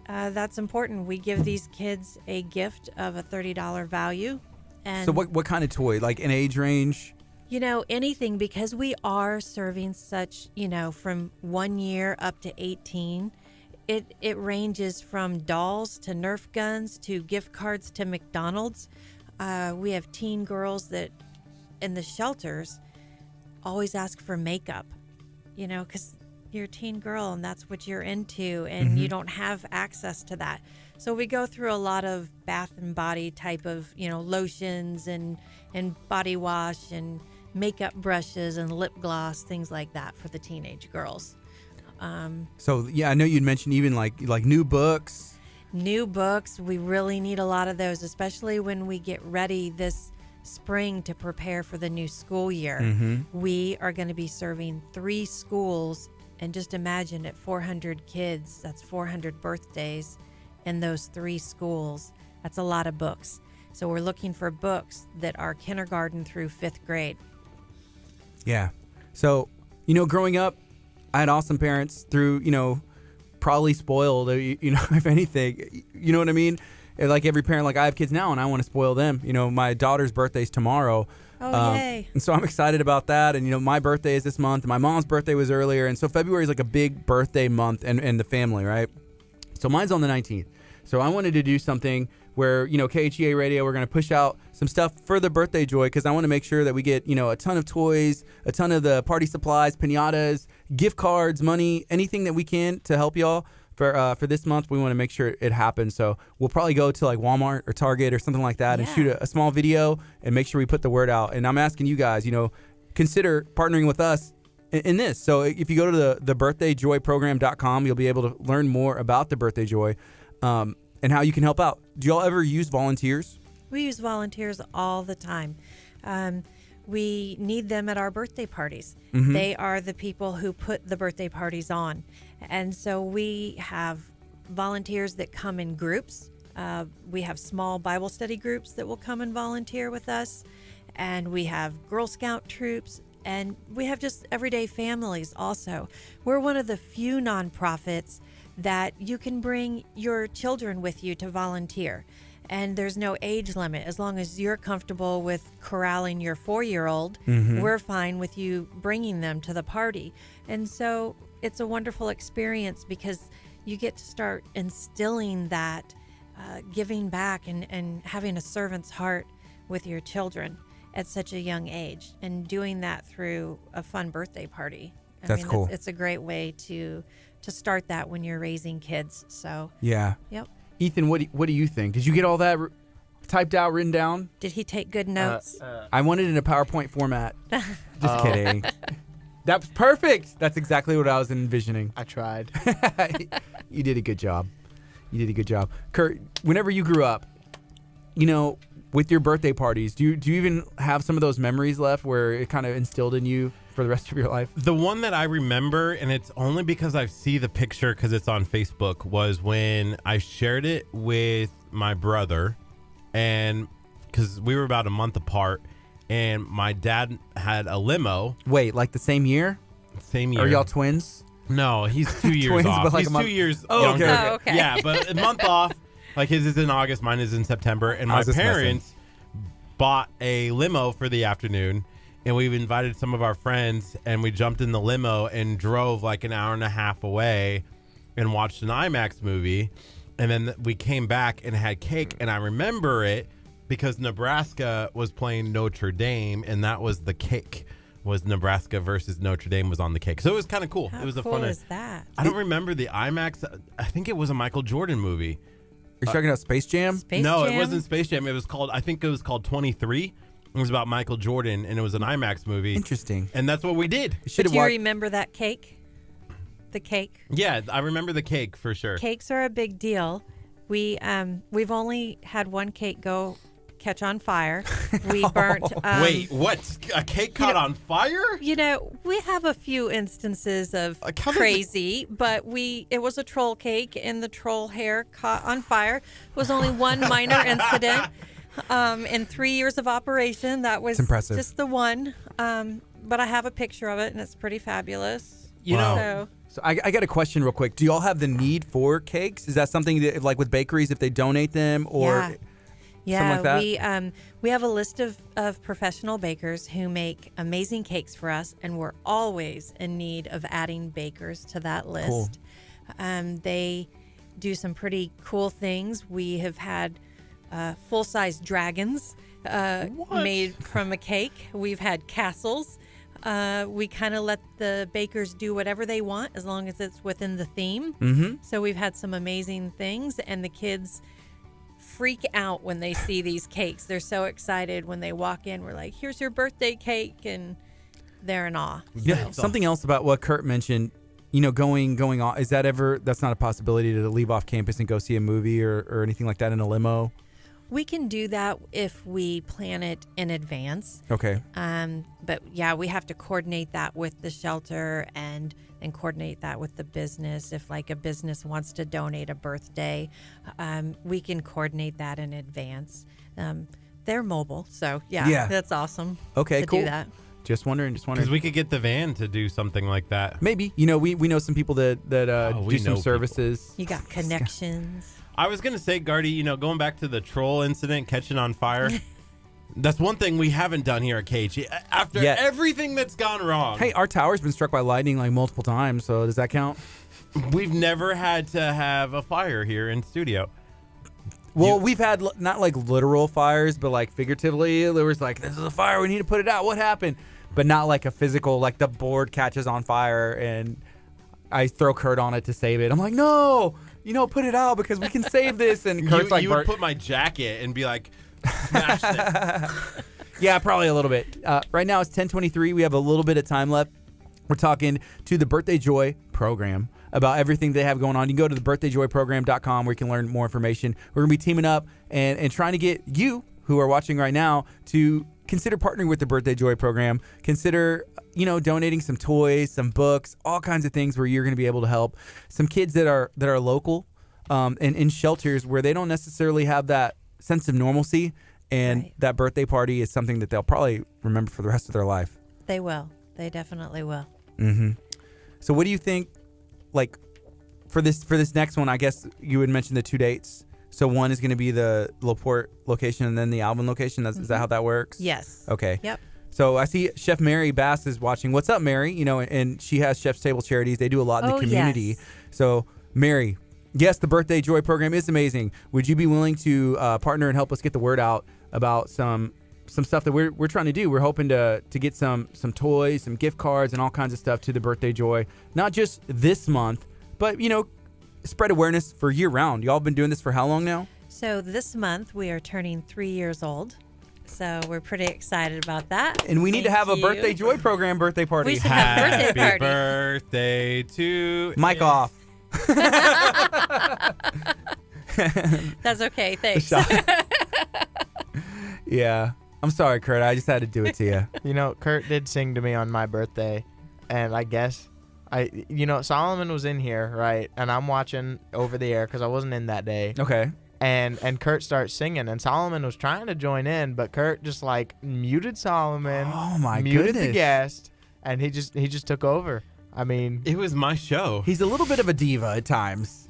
That's important. We give these kids a gift of a $30 value. And so what kind of toy? Like an age range? Anything, because we are serving such, from 1 year up to 18. It ranges from dolls to Nerf guns to gift cards to McDonald's. We have teen girls that in the shelters always ask for makeup, because you're a teen girl and that's what you're into and you don't have access to that. So we go through a lot of bath and body type of, lotions and body wash and makeup brushes and lip gloss, things like that for the teenage girls. So yeah, I know you'd mentioned even like new books. New books, we really need a lot of those, especially when we get ready this spring to prepare for the new school year. We are going to be serving 3 schools, and just imagine at 400 kids, that's 400 birthdays in those 3 schools. That's a lot of books. So we're looking for books that are kindergarten through 5th grade. Yeah. So, growing up, I had awesome parents through, probably spoiled, if anything, you know what I mean? Like every parent, like I have kids now and I want to spoil them. My daughter's birthday's tomorrow. Oh, yay. And so I'm excited about that. And, my birthday is this month. My mom's birthday was earlier. And so February is like a big birthday month and the family, right? So mine's on the 19th. So I wanted to do something where, KHEA Radio, we're going to push out some stuff for the birthday joy because I want to make sure that we get, a ton of toys, a ton of the party supplies, piñatas, gift cards, money, anything that we can to help y'all. For this month, we want to make sure it happens. So we'll probably go to like Walmart or Target or something like that and shoot a small video and make sure we put the word out. And I'm asking you guys, consider partnering with us in this. So if you go to the birthdayjoyprogram.com, you'll be able to learn more about the Birthday Joy and how you can help out. Do y'all ever use volunteers? We use volunteers all the time. We need them at our birthday parties. Mm-hmm. They are the people who put the birthday parties on. And so we have volunteers that come in groups. We have small Bible study groups that will come and volunteer with us. And we have Girl Scout troops. And we have just everyday families also. We're one of the few nonprofits that you can bring your children with you to volunteer. And there's no age limit. As long as you're comfortable with corralling your 4-year-old, we're fine with you bringing them to the party. And so it's a wonderful experience because you get to start instilling that giving back and having a servant's heart with your children at such a young age, and doing that through a fun birthday party. That's cool. It's a great way to start that when you're raising kids. So yeah. Yep. Ethan, what do you think? Did you get all that typed out, written down? Did he take good notes? I want it in a PowerPoint format. Just kidding. That's perfect. That's exactly what I was envisioning. I tried. You did a good job. Curt, whenever you grew up, with your birthday parties, do you even have some of those memories left where it kind of instilled in you for the rest of your life? The one that I remember, and it's only because I see the picture because it's on Facebook, was when I shared it with my brother, and because we were about a month apart, and my dad had a limo. Wait, like the same year? Same year. Are y'all twins? No, he's 2 years Twins, off. but like He's a month- 2 years Oh, okay. younger. Oh, okay. Yeah, but a month off. Like his is in August, mine is in September, and I my was just parents bought a limo for the afternoon, and we've invited some of our friends, and we jumped in the limo and drove like an hour and a half away and watched an IMAX movie, and then we came back and had cake, and I remember it because Nebraska was playing Notre Dame, and that was the cake. Was Nebraska versus Notre Dame was on the cake. So it was kind of cool. How It was a cool fun. is that? I don't remember the IMAX. I think it was a Michael Jordan movie. Are you talking about Space Jam? Space No, Jam? it wasn't Space Jam. It was called, I think it was called 23. It was about Michael Jordan, and it was an IMAX movie. Interesting. And that's what we did. Should But have do you watched. remember that cake? The cake? Yeah, I remember the cake for sure. Cakes are a big deal. We've only had one cake catch on fire. We burnt. Wait, what? A cake caught on fire? We have a few instances of how does crazy, but it was a troll cake and the troll hair caught on fire. It was only one minor incident in 3 years of operation. That was impressive. Just the one. But I have a picture of it and it's pretty fabulous. So I got a question real quick. Do y'all have the need for cakes? Is that something that, like with bakeries, if they donate them or something like that? We have a list of professional bakers who make amazing cakes for us, and we're always in need of adding bakers to that list. Cool. They do some pretty cool things. We have had full-size dragons made from a cake. We've had castles. We kind of let the bakers do whatever they want as long as it's within the theme. Mm-hmm. So we've had some amazing things, and the kids freak out when they see these cakes. They're so excited when they walk in. We're like, here's your birthday cake, and they're in awe. Yeah. Something else about what Curt mentioned, going on. Is that that's not a possibility to leave off campus and go see a movie or anything like that in a limo? We can do that if we plan it in advance. Okay. But yeah, we have to coordinate that with the shelter and coordinate that with the business. If like a business wants to donate a birthday, we can coordinate that in advance. They're mobile, so yeah, that's awesome. Okay, to cool. do that. Just wondering. Because we could get the van to do something like that. Maybe. We know some people that do some services. You got connections. I was going to say, Gardy, going back to the troll incident catching on fire, That's one thing we haven't done here at KHEA. After Yet. everything that's gone wrong. Hey, our tower's been struck by lightning like multiple times, so does that count? We've never had to have a fire here in studio. Well, we've had not like literal fires, but like figuratively, there was like, this is a fire, we need to put it out. What happened? But not like a physical, like the board catches on fire and I throw Curt on it to save it. I'm like, no, put it out because we can save this. And Kurt's you would put my jacket and be like, smash it. Yeah, probably a little bit. Right now it's 10:23. We have a little bit of time left. We're talking to the Birthday Joy program about everything they have going on. You can go to thebirthdayjoyprogram.com where you can learn more information. We're going to be teaming up and trying to get you who are watching right now to consider partnering with the Birthday Joy program. Consider, donating some toys, some books, all kinds of things where you're going to be able to help some kids that are local and in shelters where they don't necessarily have that sense of normalcy. And that birthday party is something that they'll probably remember for the rest of their life. They will. They definitely will. Mm-hmm. So what do you think, like, for this next one? I guess you would mention the 2 dates. So one is going to be the LaPorte location and then the Alvin location. Is that how that works? Yes. Okay. Yep. So I see Chef Mary Bass is watching. What's up, Mary? And she has Chef's Table Charities. They do a lot in the community. Yes. So Mary, yes, the Birthday Joy program is amazing. Would you be willing to partner and help us get the word out about some stuff that we're trying to do? We're hoping to get some toys, some gift cards, and all kinds of stuff to the Birthday Joy. Not just this month, but spread awareness for year round. Y'all been doing this for how long now? So this month we are turning 3 years old. So we're pretty excited about that. And we need to have a Birthday Joy program birthday party. We should have a birthday party. Happy birthday to Mic off. That's okay. Thanks. Yeah. I'm sorry, Curt. I just had to do it to you. Curt did sing to me on my birthday, and I guess Solomon was in here, right? And I'm watching over the air because I wasn't in that day. Okay. And Curt starts singing, and Solomon was trying to join in, but Curt just muted Solomon. Oh my muted goodness. the guest, and he just took over. I mean, it was my show. He's a little bit of a diva at times.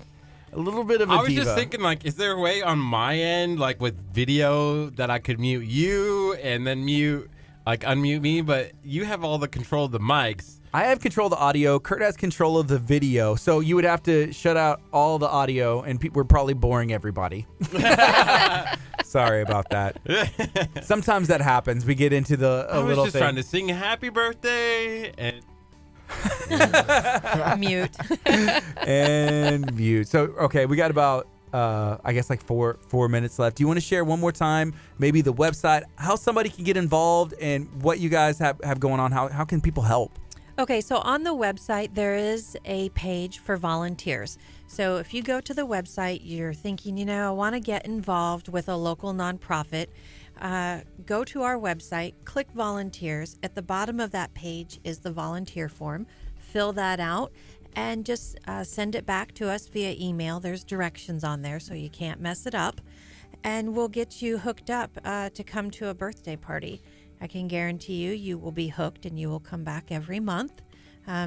A little bit of a diva. I was just thinking, is there a way on my end, with video, that I could mute you and then unmute me? But you have all the control of the mics. I have control of the audio. Curt has control of the video. So you would have to shut out all the audio, and we're probably boring everybody. Sorry about that. Sometimes that happens. We get into I was just trying to sing happy birthday and... Mute. And mute. So, okay, we got about, I guess, 4 minutes left. Do you want to share one more time, maybe the website, how somebody can get involved, and what you guys have going on? How can people help? Okay, so on the website, there is a page for volunteers. So if you go to the website, you're thinking, I want to get involved with a local nonprofit. Go to our website, click volunteers. At the bottom of that page is the volunteer form. Fill that out and just send it back to us via email. There's directions on there so you can't mess it up. And we'll get you hooked up to come to a birthday party. I can guarantee you will be hooked and you will come back every month.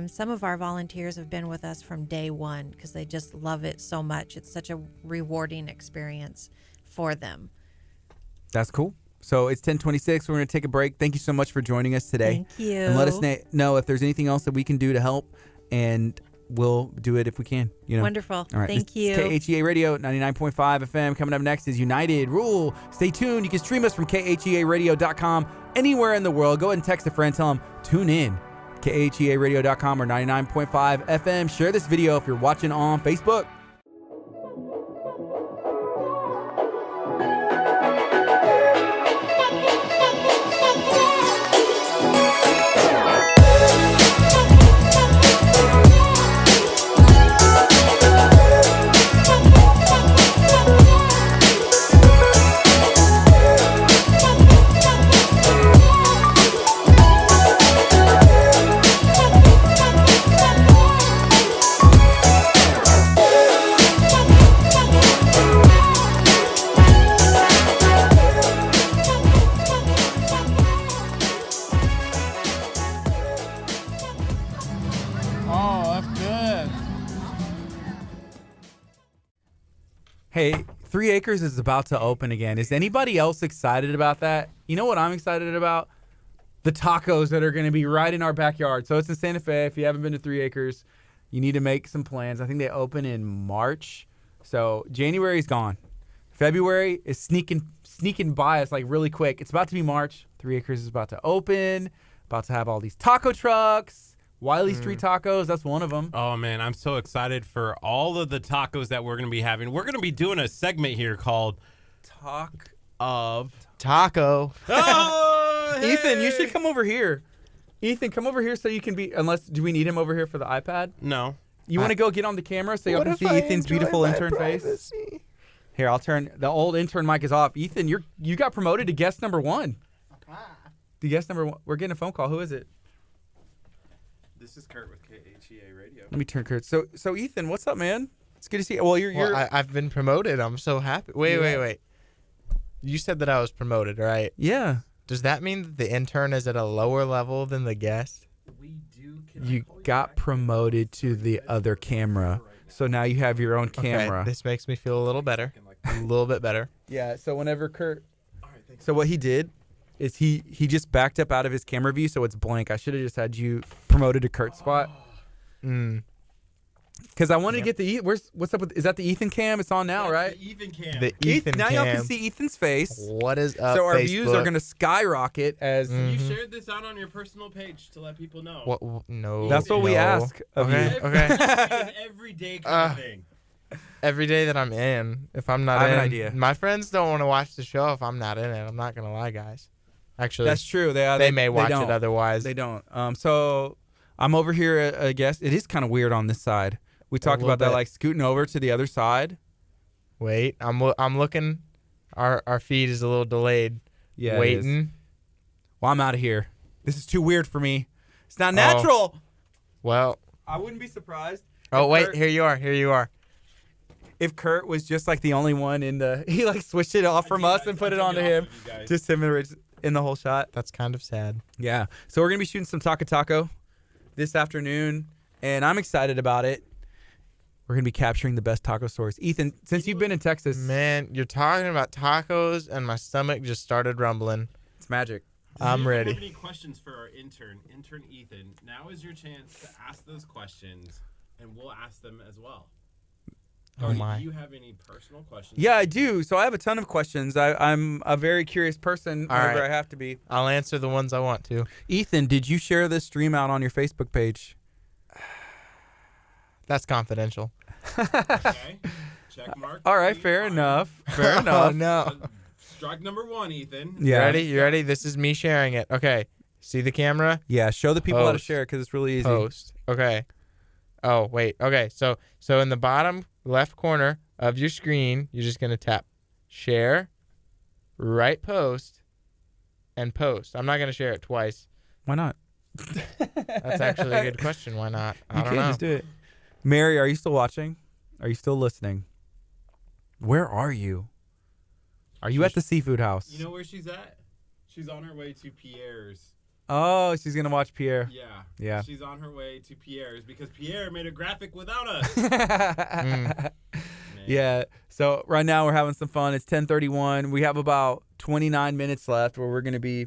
Some of our volunteers have been with us from day one because they just love it so much. It's such a rewarding experience for them. That's cool. So it's 10:26. We're going to take a break. Thank you so much for joining us today. Thank you. And let us know if there's anything else that we can do to help, and we'll do it if we can. Wonderful. All right. Thank you. KHEA Radio, 99.5 FM. Coming up next is United Rule. Stay tuned. You can stream us from KHEARadio.com anywhere in the world. Go ahead and text a friend. Tell them, tune in. KHEARadio.com or 99.5 FM. Share this video if you're watching on Facebook. Hey, 3 Acres is about to open again. Is anybody else excited about that? You know what I'm excited about? The tacos that are going to be right in our backyard. So it's in Santa Fe. If you haven't been to 3 Acres, you need to make some plans. I think they open in March. So January's gone. February is sneaking by us like really quick. It's about to be March. 3 Acres is about to open. About to have all these taco trucks. Wiley Street Tacos, that's one of them. Oh, man, I'm so excited for all of the tacos that we're going to be having. We're going to be doing a segment here called Talk of Taco. Oh, hey! Ethan, you should come over here. Ethan, come over here so you can be, do we need him over here for the iPad? No. You want to go get on the camera so y'all can see Ethan's beautiful intern face? Here, I'll turn, the old intern mic is off. Ethan, you got promoted to guest number 1. The guest number 1, we're getting a phone call. Who is it? This is Curt with KHEA Radio. Let me turn Curt. So Ethan, what's up, man? It's good to see you. Well, I've been promoted. I'm so happy. Wait. You said that I was promoted, right? Yeah. Does that mean that the intern is at a lower level than the guest? You got promoted to the other camera. So now you have your own camera. Okay, this makes me feel a little better. A little bit better. Yeah, so whenever Curt... So what he did is he just backed up out of his camera view so it's blank. I should have just had you promoted to Curt's spot. Because I wanted to get the... What's up with... Is that the Ethan cam? It's on now, right? The Ethan cam. The Ethan now cam. y'all can see Ethan's face. What is up, So our Facebook? views are going to skyrocket as... You shared this out on your personal page to let people know. What? No. That's what we ask of you. Okay. An everyday kind of thing. Every day that I'm in, if I'm not I have in, an idea. my friends don't want to watch the show if I'm not in it. I'm not going to lie, guys. Actually, That's true. they may watch don't. it otherwise. They don't. So I'm over here, I guess. It is kind of weird on this side. We talked about that, bit. like scooting over to the other side. Wait, I'm looking. Our feed is a little delayed. Yeah, Waiting. Well, I'm out of here. This is too weird for me. It's not natural. Well. I wouldn't be surprised. Oh, wait. Here you are. If Curt was just like the only one in the... He like switched it off from us and put it onto him. Just him in the whole shot. That's kind of sad. Yeah. So we're going to be shooting some Taco this afternoon, and I'm excited about it. We're going to be capturing the best taco stores. Ethan, since you've been in Texas... Man, you're talking about tacos, and my stomach just started rumbling. It's magic. I'm ready. If you have any questions for our intern Ethan, now is your chance to ask those questions, and we'll ask them as well. Oh, my. Do you have any personal questions? Yeah, I do. So I have a ton of questions. I'm a very curious person whenever right. I have to be. I'll answer the ones I want to. Ethan, did you share this stream out on your Facebook page? That's confidential. Okay. Check mark. All right, fair enough. Fair enough. Oh, no. Strike number 1, Ethan. Yeah. You ready? This is me sharing it. Okay. See the camera? Yeah, show the people how to Post. share it because it's really easy. Post. Okay. Oh, wait. Okay. So in the bottom left corner of your screen, you're just going to tap share, write post, and post. I'm not going to share it twice. Why not? That's actually a good question. Why not? I don't know. Just do it. Mary, are you still watching? Are you still listening? Where are you? Are you at the seafood house? You know where she's at? She's on her way to Pierre's. Oh, she's going to watch Pierre. Yeah. She's on her way to Pierre's because Pierre made a graphic without us. Yeah. So right now we're having some fun. It's 10:31. We have about 29 minutes left where we're going to be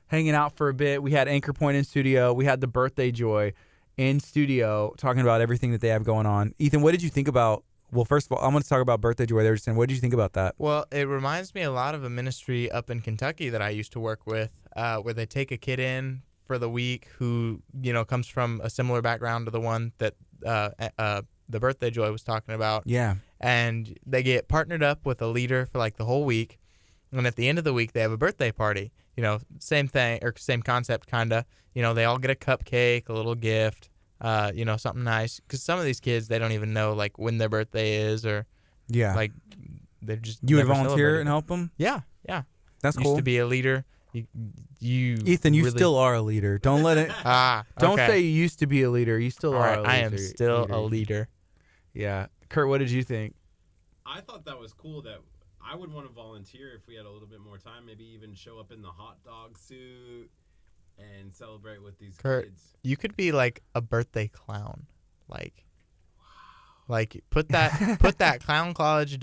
hanging out for a bit. We had Anchor Point in studio. We had the Birthday Joy in studio talking about everything that they have going on. Ethan, what did you think about? Well, first of all, I'm going to talk about Birthday Joy. They were just saying, what did you think about that? Well, it reminds me a lot of a ministry up in Kentucky that I used to work with, where they take a kid in for the week who, comes from a similar background to the one that the Birthday Joy was talking about. Yeah. And they get partnered up with a leader for like the whole week. And at the end of the week, they have a birthday party. Same thing or same concept, kind of. They all get a cupcake, a little gift. Something nice. Because some of these kids, they don't even know, like, when their birthday is or, like, they're just You would never volunteer celebrated. and help them? Yeah. That's Used cool. to be a leader. You Ethan, you really- still are a leader. Don't let it. Don't okay. say you used to be a leader. You still All are right, a leader. I am still a leader. Yeah. Curt, what did you think? I thought that was cool that I would want to volunteer if we had a little bit more time, maybe even show up in the hot dog suit and celebrate with these Curt, kids. you could be like a birthday clown. Like, Like put that clown college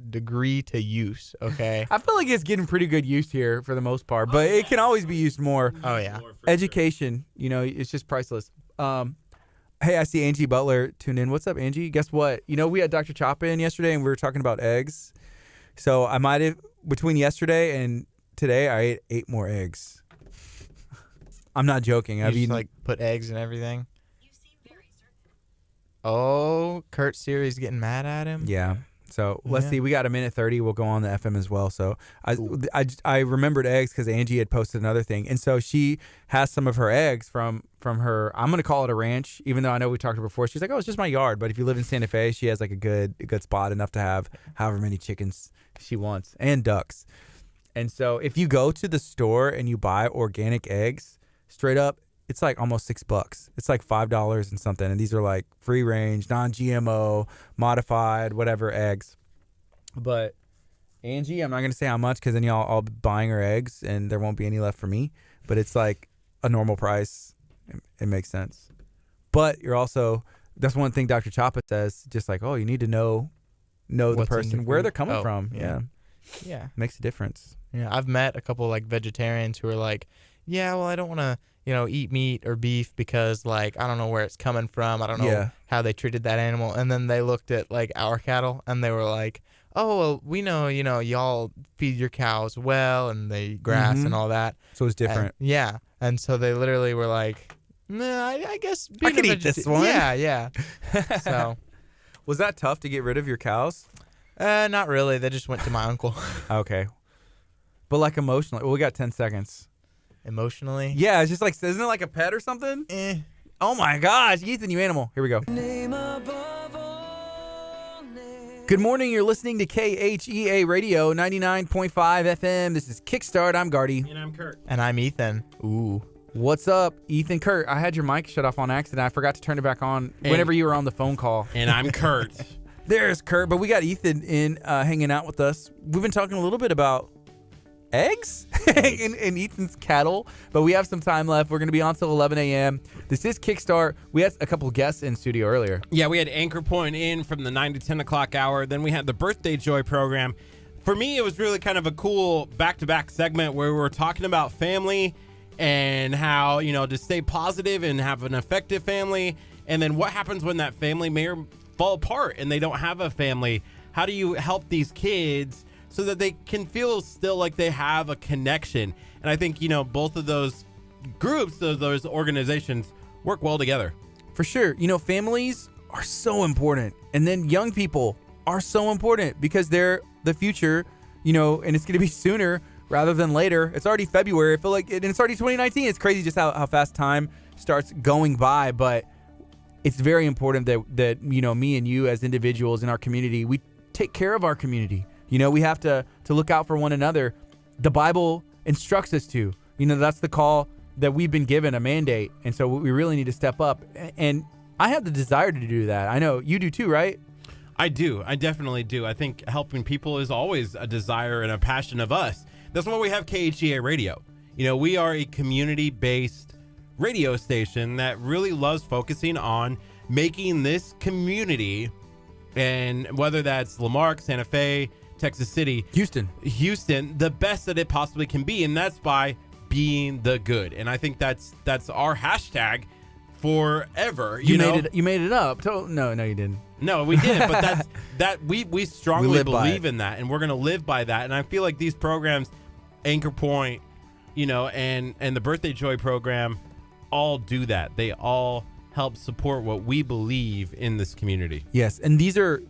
degree to use, okay? I feel like it's getting pretty good use here for the most part, but it can always be used more. Oh yeah. Education, it's just priceless. Hey, I see Angie Butler tuned in. What's up, Angie? Guess what? We had Dr. Choppa in yesterday, and we were talking about eggs. So I might have, between yesterday and today, I ate 8 more eggs. I'm not joking. You I've just, eaten like put eggs and everything. You seem very certain. Oh, Kurt Siri's getting mad at him. Yeah. So let's see. We got a minute 30. We'll go on the FM as well. So I remembered eggs because Angie had posted another thing, and so she has some of her eggs from her. I'm gonna call it a ranch, even though I know we talked to her before. She's like, oh, it's just my yard. But if you live in Santa Fe, she has like a good spot, enough to have however many chickens she wants and ducks. And so if you go to the store and you buy organic eggs, straight up, it's like almost $6. It's like $5 and something. And these are like free range, non-GMO, modified, whatever eggs. But Angie, I'm not going to say how much because then y'all all be buying her eggs and there won't be any left for me. But it's like a normal price. It makes sense. But you're also, that's one thing Dr. Choppa says, just like, oh, you need to know the person, where they're coming from. Yeah. Makes a difference. Yeah. I've met a couple like vegetarians who are like, yeah, well, I don't want to, eat meat or beef because, like, I don't know where it's coming from. I don't know how they treated that animal. And then they looked at, like, our cattle, and they were like, oh, well, we know, y'all feed your cows well, and they grass and all that. So it's different. And so they literally were like, nah, I guess I could eat this one. Yeah. So. Was that tough to get rid of your cows? Not really. They just went to my uncle. Okay. But, like, emotionally. Well, we got 10 seconds. Emotionally? Yeah, it's just like, isn't it like a pet or something? Oh my gosh, Ethan, you animal. Here we go. Good morning, you're listening to KHEA Radio 99.5 FM. This is Kickstart. I'm Gardy. And I'm Curt. And I'm Ethan. Ooh. What's up, Ethan? Curt, I had your mic shut off on accident. I forgot to turn it back on whenever you were on the phone call. And I'm Curt. There's Curt, but we got Ethan in hanging out with us. We've been talking a little bit about eggs in Ethan's cattle, but we have some time left. We're going to be on till 11 a.m. This is Kickstart. We had a couple of guests in studio earlier. Yeah, we had Anchor Point in from the 9 to 10 o'clock hour. Then we had the Birthday Joy program. For me, it was really kind of a cool back-to-back segment where we were talking about family and how, to stay positive and have an effective family. And then what happens when that family may fall apart and they don't have a family? How do you help these kids so that they can feel still like they have a connection? And I think, both of those groups, those organizations work well together. For sure. Families are so important. And then young people are so important because they're the future, and it's going to be sooner rather than later. It's already February. I feel like and it's already 2019. It's crazy just how fast time starts going by. But it's very important that me and you as individuals in our community, we take care of our community. We have to look out for one another. The Bible instructs us to. That's the call that we've been given, a mandate. And so we really need to step up. And I have the desire to do that. I know you do too, right? I do. I definitely do. I think helping people is always a desire and a passion of us. That's why we have KHEA Radio. We are a community-based radio station that really loves focusing on making this community, and whether that's Lamarck, Santa Fe, Texas City, Houston, the best that it possibly can be, and that's by being the good. And I think that's our hashtag forever. You made it up. No, you didn't. No, we didn't. But we strongly believe in that, and we're gonna live by that. And I feel like these programs, Anchor Point, and the Birthday Joy program, all do that. They all help support what we believe in this community. Yes, and these are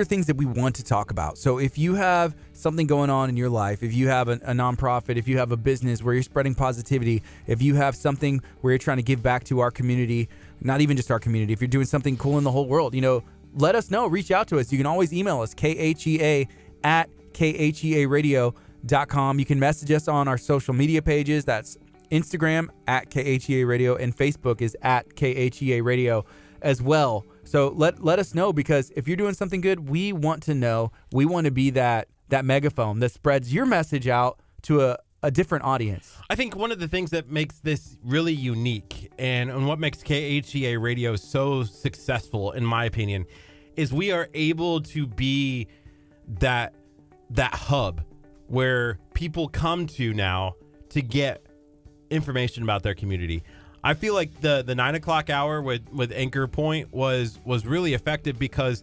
things that we want to talk about. So if you have something going on in your life, if you have a nonprofit, if you have a business where you're spreading positivity, if you have something where you're trying to give back to our community, not even just our community, if you're doing something cool in the whole world, let us know. Reach out to us. You can always email us, KHEA@KHEAradio.com. You can message us on our social media pages. That's Instagram @KHEA Radio, and Facebook is @KHEA Radio as well. So let us know, because if you're doing something good, we want to know. We want to be that megaphone that spreads your message out to a different audience. I think one of the things that makes this really unique and what makes KHEA Radio so successful, in my opinion, is we are able to be that hub where people come to now to get information about their community. I feel like the 9 o'clock hour with Anchor Point was really effective because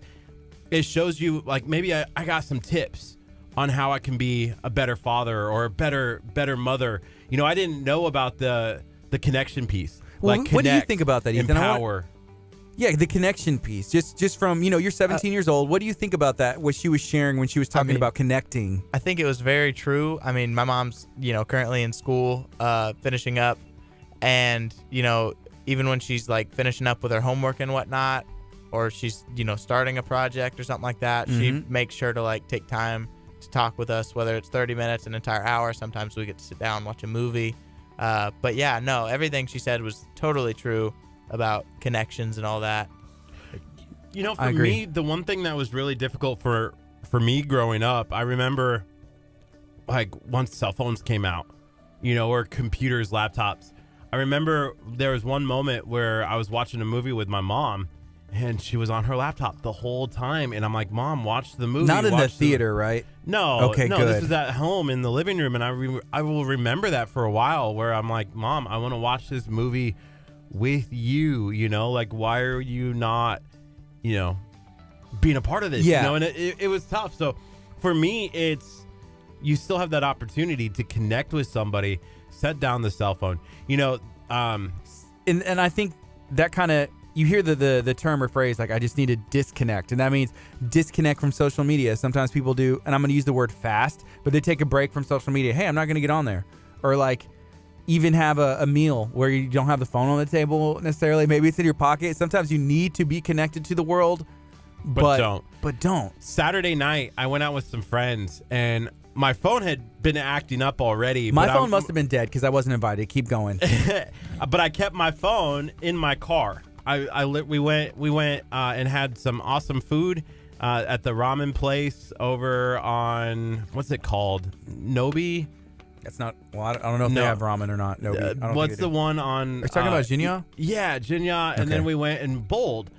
it shows you, like, maybe I got some tips on how I can be a better father or a better mother. You know, I didn't know about the connection piece. Well, Like, what do you connect, think about that, Ethan? empower. Yeah, the connection piece. Just from, you're 17 years old. What do you think about that, what she was sharing when she was talking about connecting? I think it was very true. I mean, my mom's, currently in school, finishing up. And, even when she's like finishing up with her homework and whatnot, or she's, starting a project or something like that, she makes sure to like take time to talk with us, whether it's 30 minutes, an entire hour. Sometimes we get to sit down and watch a movie. But yeah, no, everything she said was totally true about connections and all that. For me, the one thing that was really difficult for me growing up, I remember like once cell phones came out, or computers, laptops. I remember there was one moment where I was watching a movie with my mom and she was on her laptop the whole time. And I'm like, Mom, watch the movie. Not in the theater, right? No. Okay, no, good. This is at home in the living room. And I will remember that for a while where I'm like, Mom, I want to watch this movie with you, like, why are you not, being a part of this? Yeah. And it was tough. So for me, you still have that opportunity to connect with somebody, set down the cell phone, and I think that kind of, you hear the term or phrase, like, I just need to disconnect. And that means disconnect from social media. Sometimes people do, and I'm going to use the word fast, but they take a break from social media. Hey, I'm not going to get on there. Or like, even have a meal where you don't have the phone on the table necessarily. Maybe it's in your pocket. Sometimes you need to be connected to the world, but don't. Saturday night, I went out with some friends, and my phone had been acting up already. My phone must have been dead because I wasn't invited. Keep going. But I kept my phone in my car. We went and had some awesome food at the ramen place over on, what's it called? Nobi? That's not, well, I don't know if they have ramen or not. Nobi. I don't think What's they the do. one on? Are you talking about Jinya? Yeah, Jinya. And then we went and bowled.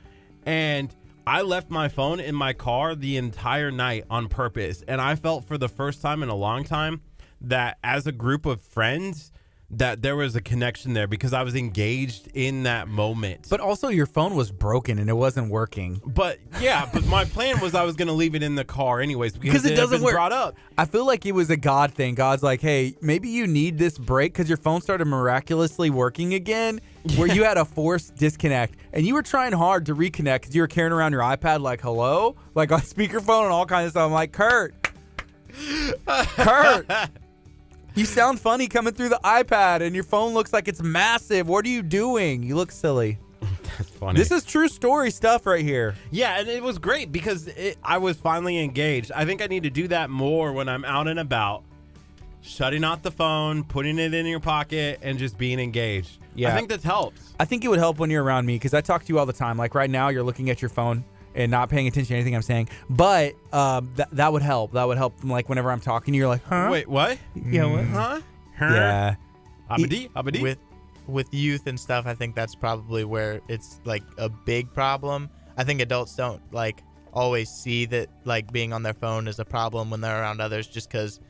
And I left my phone in my car the entire night on purpose. And I felt for the first time in a long time that as a group of friends, that there was a connection there because I was engaged in that moment. But also your phone was broken and it wasn't working. But my plan was I was going to leave it in the car anyways because it doesn't work. Brought up. I feel like it was a God thing. God's like, hey, maybe you need this break because your phone started miraculously working again, where you had a forced disconnect and you were trying hard to reconnect because you were carrying around your iPad like, hello, like on speakerphone and all kinds of stuff. I'm like, Kurt, you sound funny coming through the iPad and your phone looks like it's massive. What are you doing? You look silly. That's funny. This is true story stuff right here. Yeah, and it was great because I was finally engaged. I think I need to do that more when I'm out and about, shutting off the phone, putting it in your pocket, and just being engaged. Yeah, I think that helps. I think it would help when you're around me because I talk to you all the time. Like right now, you're looking at your phone and not paying attention to anything I'm saying. But that would help. That would help. Like whenever I'm talking, you're like, huh? Wait, what? Yeah, what? Huh? Yeah. Abadi? With youth and stuff, I think that's probably where it's like a big problem. I think adults don't like always see that like being on their phone is a problem when they're around others just because,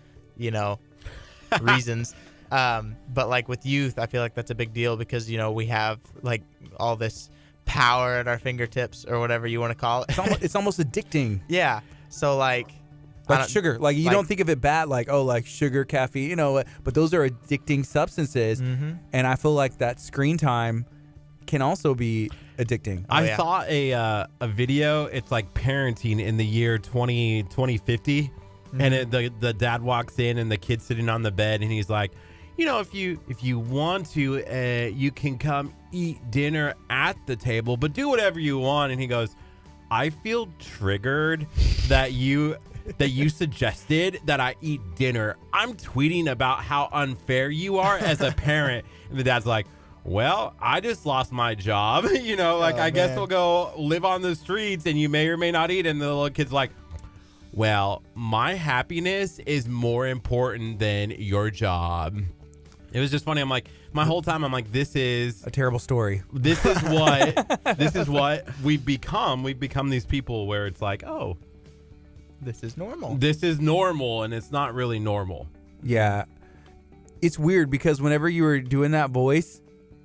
reasons. But like with youth, I feel like that's a big deal because, we have like all this power at our fingertips or whatever you want to call it. It's almost addicting. Yeah. So like sugar. Like you don't think of it bad, like, oh, like sugar, caffeine, but those are addicting substances. Mm-hmm. And I feel like that screen time can also be addicting. I saw a video. It's like parenting in the year 2050. Mm-hmm. And the dad walks in and the kid's sitting on the bed and he's like, if you want to, you can come eat dinner at the table, but do whatever you want. And he goes, I feel triggered that you suggested that I eat dinner. I'm tweeting about how unfair you are as a parent. And the dad's like, well, I just lost my job. I guess we'll go live on the streets and you may or may not eat. And the little kid's like, well, my happiness is more important than your job. It was just funny. I'm like, my whole time, I'm like, this is A terrible story. this is what we've become. We've become these people where it's like, oh, This is normal. this is normal, and it's not really normal. Yeah. It's weird because whenever you were doing that voice,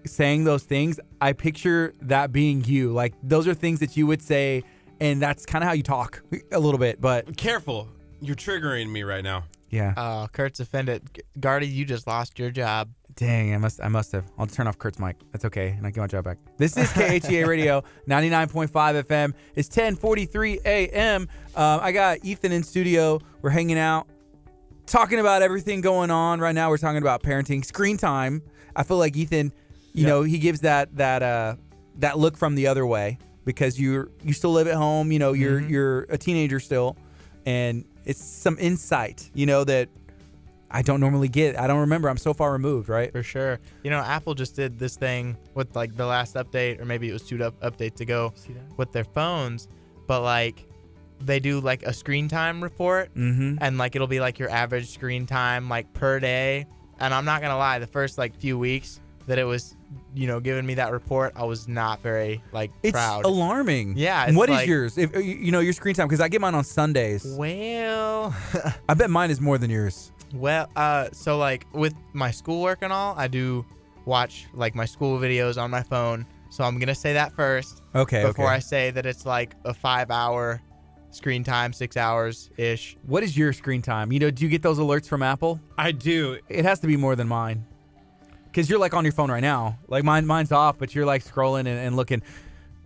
saying those things, I picture that being you. Like, those are things that you would say, and that's kind of how you talk a little bit. But Careful. You're triggering me right now. yeah. Kurt's offended. Gardy, you just lost your job. Dang, I must have. I'll turn off Kurt's mic. That's okay, and I get my job back. This is KHEA Radio, 99.5 FM. It's 10:43 a.m. I got Ethan in studio. We're hanging out, talking about everything going on right now. We're talking about parenting, screen time. I feel like Ethan, you know, he gives that look from the other way because you still live at home. You know, you're a teenager still, and it's some insight, you know, that I don't normally get. I don't remember. I'm so far removed, right? For sure. You know, Apple just did this thing with like the last update, or maybe it was two updates ago with their phones, but like they do like a screen time report, and like it'll be like your average screen time like per day. And I'm not gonna lie, the first like few weeks that it was, you know, giving me that report, I was not very like proud. It's alarming. Yeah. What is like, yours? If you know your screen time, because I get mine on Sundays. Well, I bet mine is more than yours. Well, so like with my schoolwork and all, I do watch like my school videos on my phone. So I'm gonna say that first. Okay. Before I say that it's like a 5-hour screen time, 6 hours ish. What is your screen time? You know, do you get those alerts from Apple? I do. It has to be more than mine, because you're like on your phone right now. Like mine's off, but you're like scrolling and looking.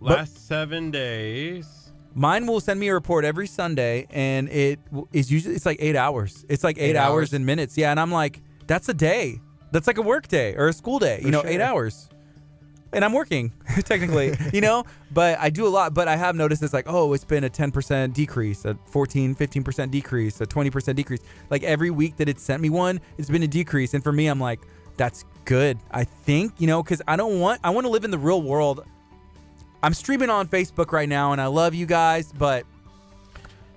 Last 7 days. Mine will send me a report every Sunday, and it is usually it's like 8 hours. It's like 8 hours and minutes. Yeah, and I'm like, that's a day. That's like a work day or a school day. You know, 8 hours. And I'm working technically, you know, but I do a lot. But I have noticed it's like, oh, it's been a 10% decrease, a 15% decrease, a 20% decrease. Like every week that it sent me one, it's been a decrease. And for me, I'm like, that's good. I think, you know, because I want to live in the real world. I'm streaming on Facebook right now, and I love you guys, but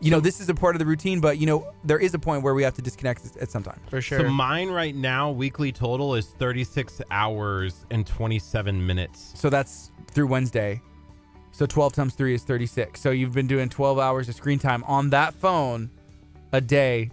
you know, this is a part of the routine. But you know, there is a point where we have to disconnect at some time. For sure. So mine right now, weekly total is 36 hours and 27 minutes. So that's through Wednesday. So 12 times 3 is 36. So you've been doing 12 hours of screen time on that phone a day.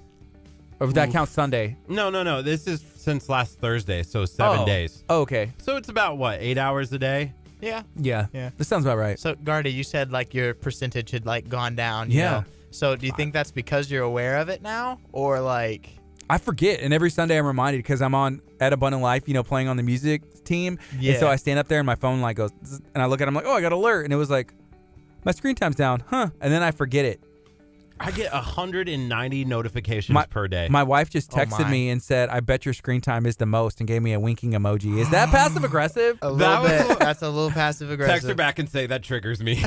Or if that counts Sunday. No. This is since last Thursday, so 7 days. Oh, okay. So it's about what, 8 hours a day? Yeah. This sounds about right. So Gardy, you said like your percentage had like gone down. You know? So do you think that's because you're aware of it now, or like? I forget, and every Sunday I'm reminded because I'm on at Abundant Life, you know, playing on the music team. Yeah. And so I stand up there and my phone like goes, zzz, and I look at it, I'm like, oh, I got an alert, and it was like, my screen time's down, huh? And then I forget it. I get 190 notifications per day. My wife just texted me and said, I bet your screen time is the most, and gave me a winking emoji. Is that passive aggressive? A little bit. That's a little passive aggressive. Text her back and say that triggers me.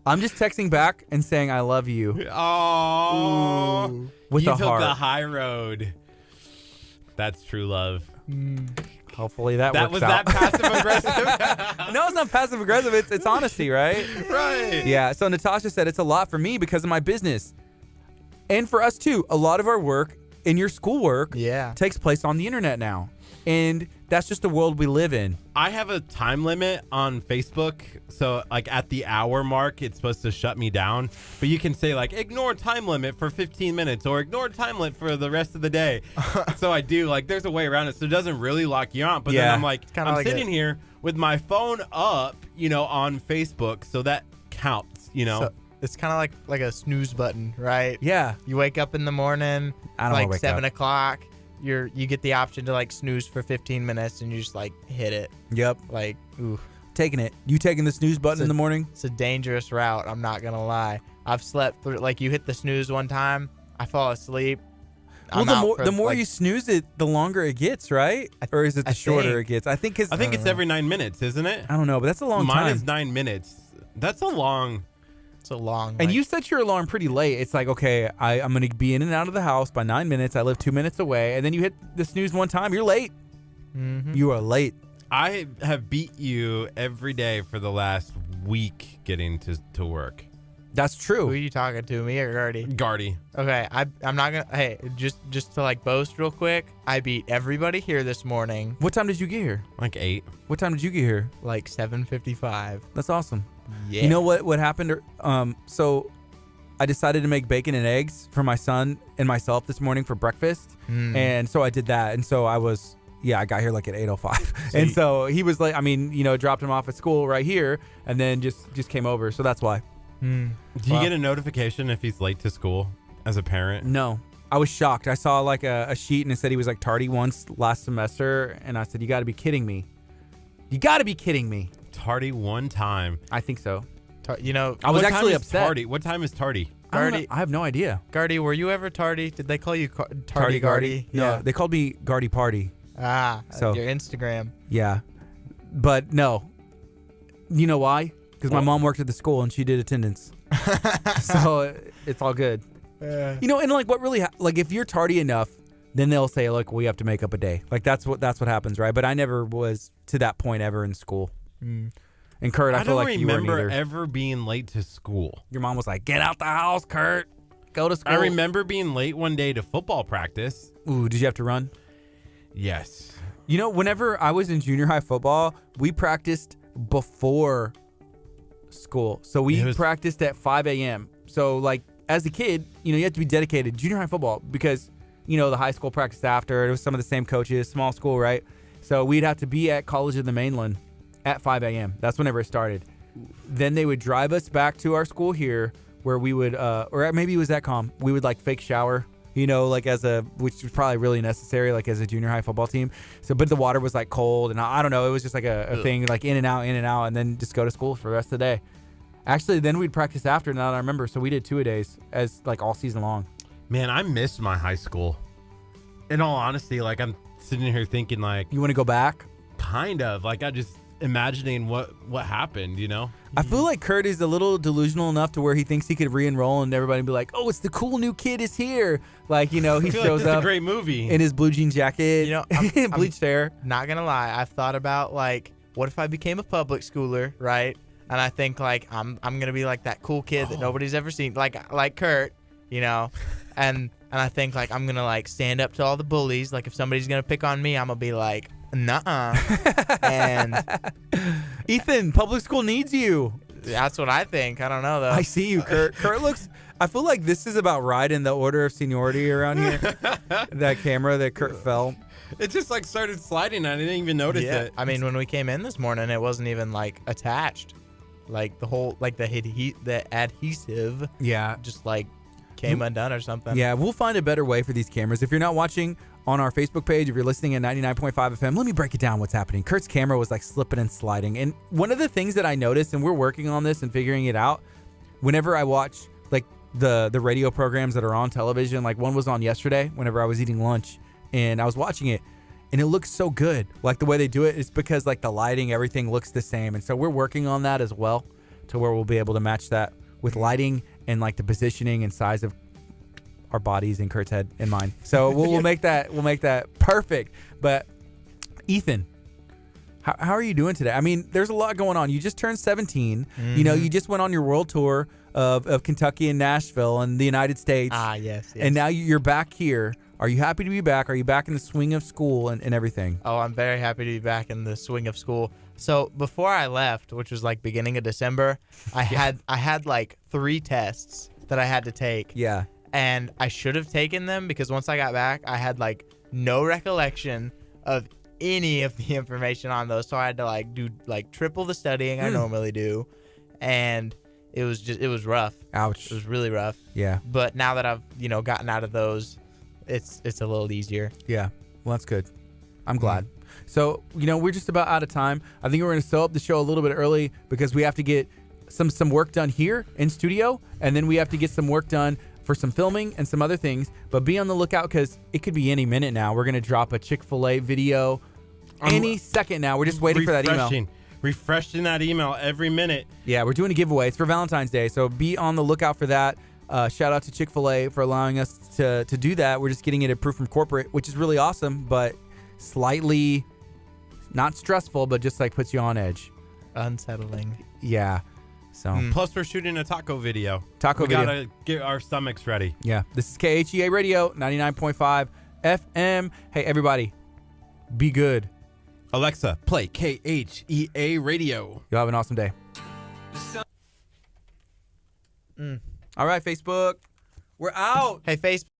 I'm just texting back and saying I love you. Oh, with you a took heart. the high road. That's true love. Hopefully that works was out. that passive aggressive? No, it's not passive aggressive. It's honesty, right? Right. Yeah. So Natasha said it's a lot for me because of my business, and for us too. A lot of our work and your schoolwork takes place on the internet now, and that's just the world we live in. I have a time limit on Facebook, so like at the hour mark, it's supposed to shut me down. But you can say like, ignore time limit for 15 minutes or ignore time limit for the rest of the day. So I do, like, there's a way around it, so it doesn't really lock you out. But then I'm like, I'm like sitting here with my phone up, you know, on Facebook, so that counts, you know. So it's kind of like a snooze button, right? Yeah. You wake up in the morning, I don't like wake 7 up. o'clock. You get the option to like snooze for 15 minutes, and you just like hit it. Yep. Like, ooh. Taking it. You taking the snooze button in the morning? It's a dangerous route. I'm not gonna lie. I've slept through. Like, you hit the snooze one time, I fall asleep. Well, the more you snooze it, the longer it gets, right? Or is it the shorter it gets? I think it's every 9 minutes, isn't it? I don't know, but that's a long time. Mine is 9 minutes. That's a long. It's a long. And you set your alarm pretty late. It's like, okay, I'm going to be in and out of the house by 9 minutes. I live 2 minutes away. And then you hit the snooze one time. You're late. Mm-hmm. You are late. I have beat you every day for the last week getting to work. That's Who are true. you talking to, me or Gardy? Gardy. Okay, I'm not gonna. Hey, just to like boast real quick, I beat everybody here this morning, What time did you get here? Like 8. What time did you get here? like 7:55. That's awesome. Yeah. You know what happened? So I decided to make bacon and eggs for my son and myself this morning for breakfast. And so I did that. And so I got here like at 8:05. And so he was like, dropped him off at school right here and then just came over. So that's why. Do you get a notification if he's late to school as a parent? No. I was shocked. I saw like a sheet and it said he was like tardy once last semester. And I said, you got to be kidding me. You got to be kidding me. Tardy one time. I think so. You know, I was What time actually is upset. Tardy? What time is tardy? Gardy, I have no idea. Gardy, were you ever tardy? Did they call you tardy Gardy? No, they called me Gardy Party. So your Instagram. Yeah. But no. You know why? Because my mom worked at the school and she did attendance. So it's all good. And like what really like if you're tardy enough, then they'll say like we have to make up a day. Like that's what happens, right? But I never was to that point ever in school. And Curt, I feel like you weren't don't remember either. ever being late to school. Your mom was like, "Get out the house, Curt. Go to school." I remember being late one day to football practice. Ooh, did you have to run? Yes. You know, whenever I was in junior high football, we practiced before school. So we practiced at 5 a.m. So, like, as a kid, you have to be dedicated to junior high football because, the high school practiced after. It was some of the same coaches, small school, right? So we'd have to be at College of the Mainland at 5 a.m. That's whenever it started. Then they would drive us back to our school here where we would, or maybe it was at Com, we would, like, fake shower. Like which was probably really necessary, like as a junior high football team. So, but the water was like cold and I don't know. It was just like a thing, like in and out, and then just go to school for the rest of the day. Actually, then we'd practice after, now that I remember. So we did 2-a-days as like all season long. Man, I missed my high school. In all honesty, like I'm sitting here thinking like. You want to go back? Kind of. Like I just imagining what happened, I feel like Curt is a little delusional enough to where he thinks he could re-enroll and everybody be like, "Oh, it's the cool new kid is here!" Like he shows up. A great movie in his blue jean jacket, bleached hair. Not gonna lie, I've thought about like, what if I became a public schooler, right? And I think like I'm gonna be like that cool kid that nobody's ever seen, like Curt, and I think like I'm gonna like stand up to all the bullies. Like if somebody's gonna pick on me, I'm gonna be like, nuh-uh. And Ethan, public school needs you. That's what I think. I don't know though. I see you, Curt. Curt looks. I feel like this is about right in the order of seniority around here. That camera that Curt fell. It just like started sliding. I didn't even notice it. I mean, when we came in this morning, it wasn't even like attached. Like the whole, like the adhesive. Yeah. Just like came undone or something. Yeah, we'll find a better way for these cameras. If you're not watching on our Facebook page, if you're listening at 99.5 FM, let me break it down what's happening. Curt's camera was like slipping and sliding. And one of the things that I noticed, and we're working on this and figuring it out, whenever I watch like the radio programs that are on television, like one was on yesterday whenever I was eating lunch and I was watching it and it looks so good. Like the way they do it is because like the lighting, everything looks the same. And so we're working on that as well to where we'll be able to match that with lighting and like the positioning and size of our bodies in Curt's head and mine. So we'll make that perfect. But Ethan, how are you doing today? I mean, there's a lot going on. You just turned 17. Mm-hmm. You just went on your world tour of Kentucky and Nashville and the United States. Yes. And now you're back here. Are you happy to be back? Are you back in the swing of school and everything? Oh, I'm very happy to be back in the swing of school. So before I left, which was like beginning of December, I had like 3 tests that I had to take. Yeah. And I should have taken them because once I got back, I had like no recollection of any of the information on those. So I had to like do like triple the studying I normally do. And it was rough. Ouch. It was really rough. Yeah. But now that I've, gotten out of those, it's a little easier. Yeah. Well, that's good. I'm glad. So, we're just about out of time. I think we're going to sew up the show a little bit early because we have to get some work done here in studio. And then we have to get some work done for some filming and some other things. But be on the lookout because it could be any minute now. We're going to drop a Chick-fil-A video any second now. We're just waiting for that email. Refreshing that email every minute. Yeah, we're doing a giveaway. It's for Valentine's Day. So be on the lookout for that. Shout out to Chick-fil-A for allowing us to do that. We're just getting it approved from corporate, which is really awesome, but slightly not stressful, but just like puts you on edge. Unsettling. Yeah. So Plus, we're shooting a taco video. Taco we video. gotta get our stomachs ready. Yeah, this is KHEA Radio 99.5 FM. Hey, everybody, be good. Alexa, play KHEA Radio. You'll have an awesome day. All right, Facebook, we're out. Hey, Facebook.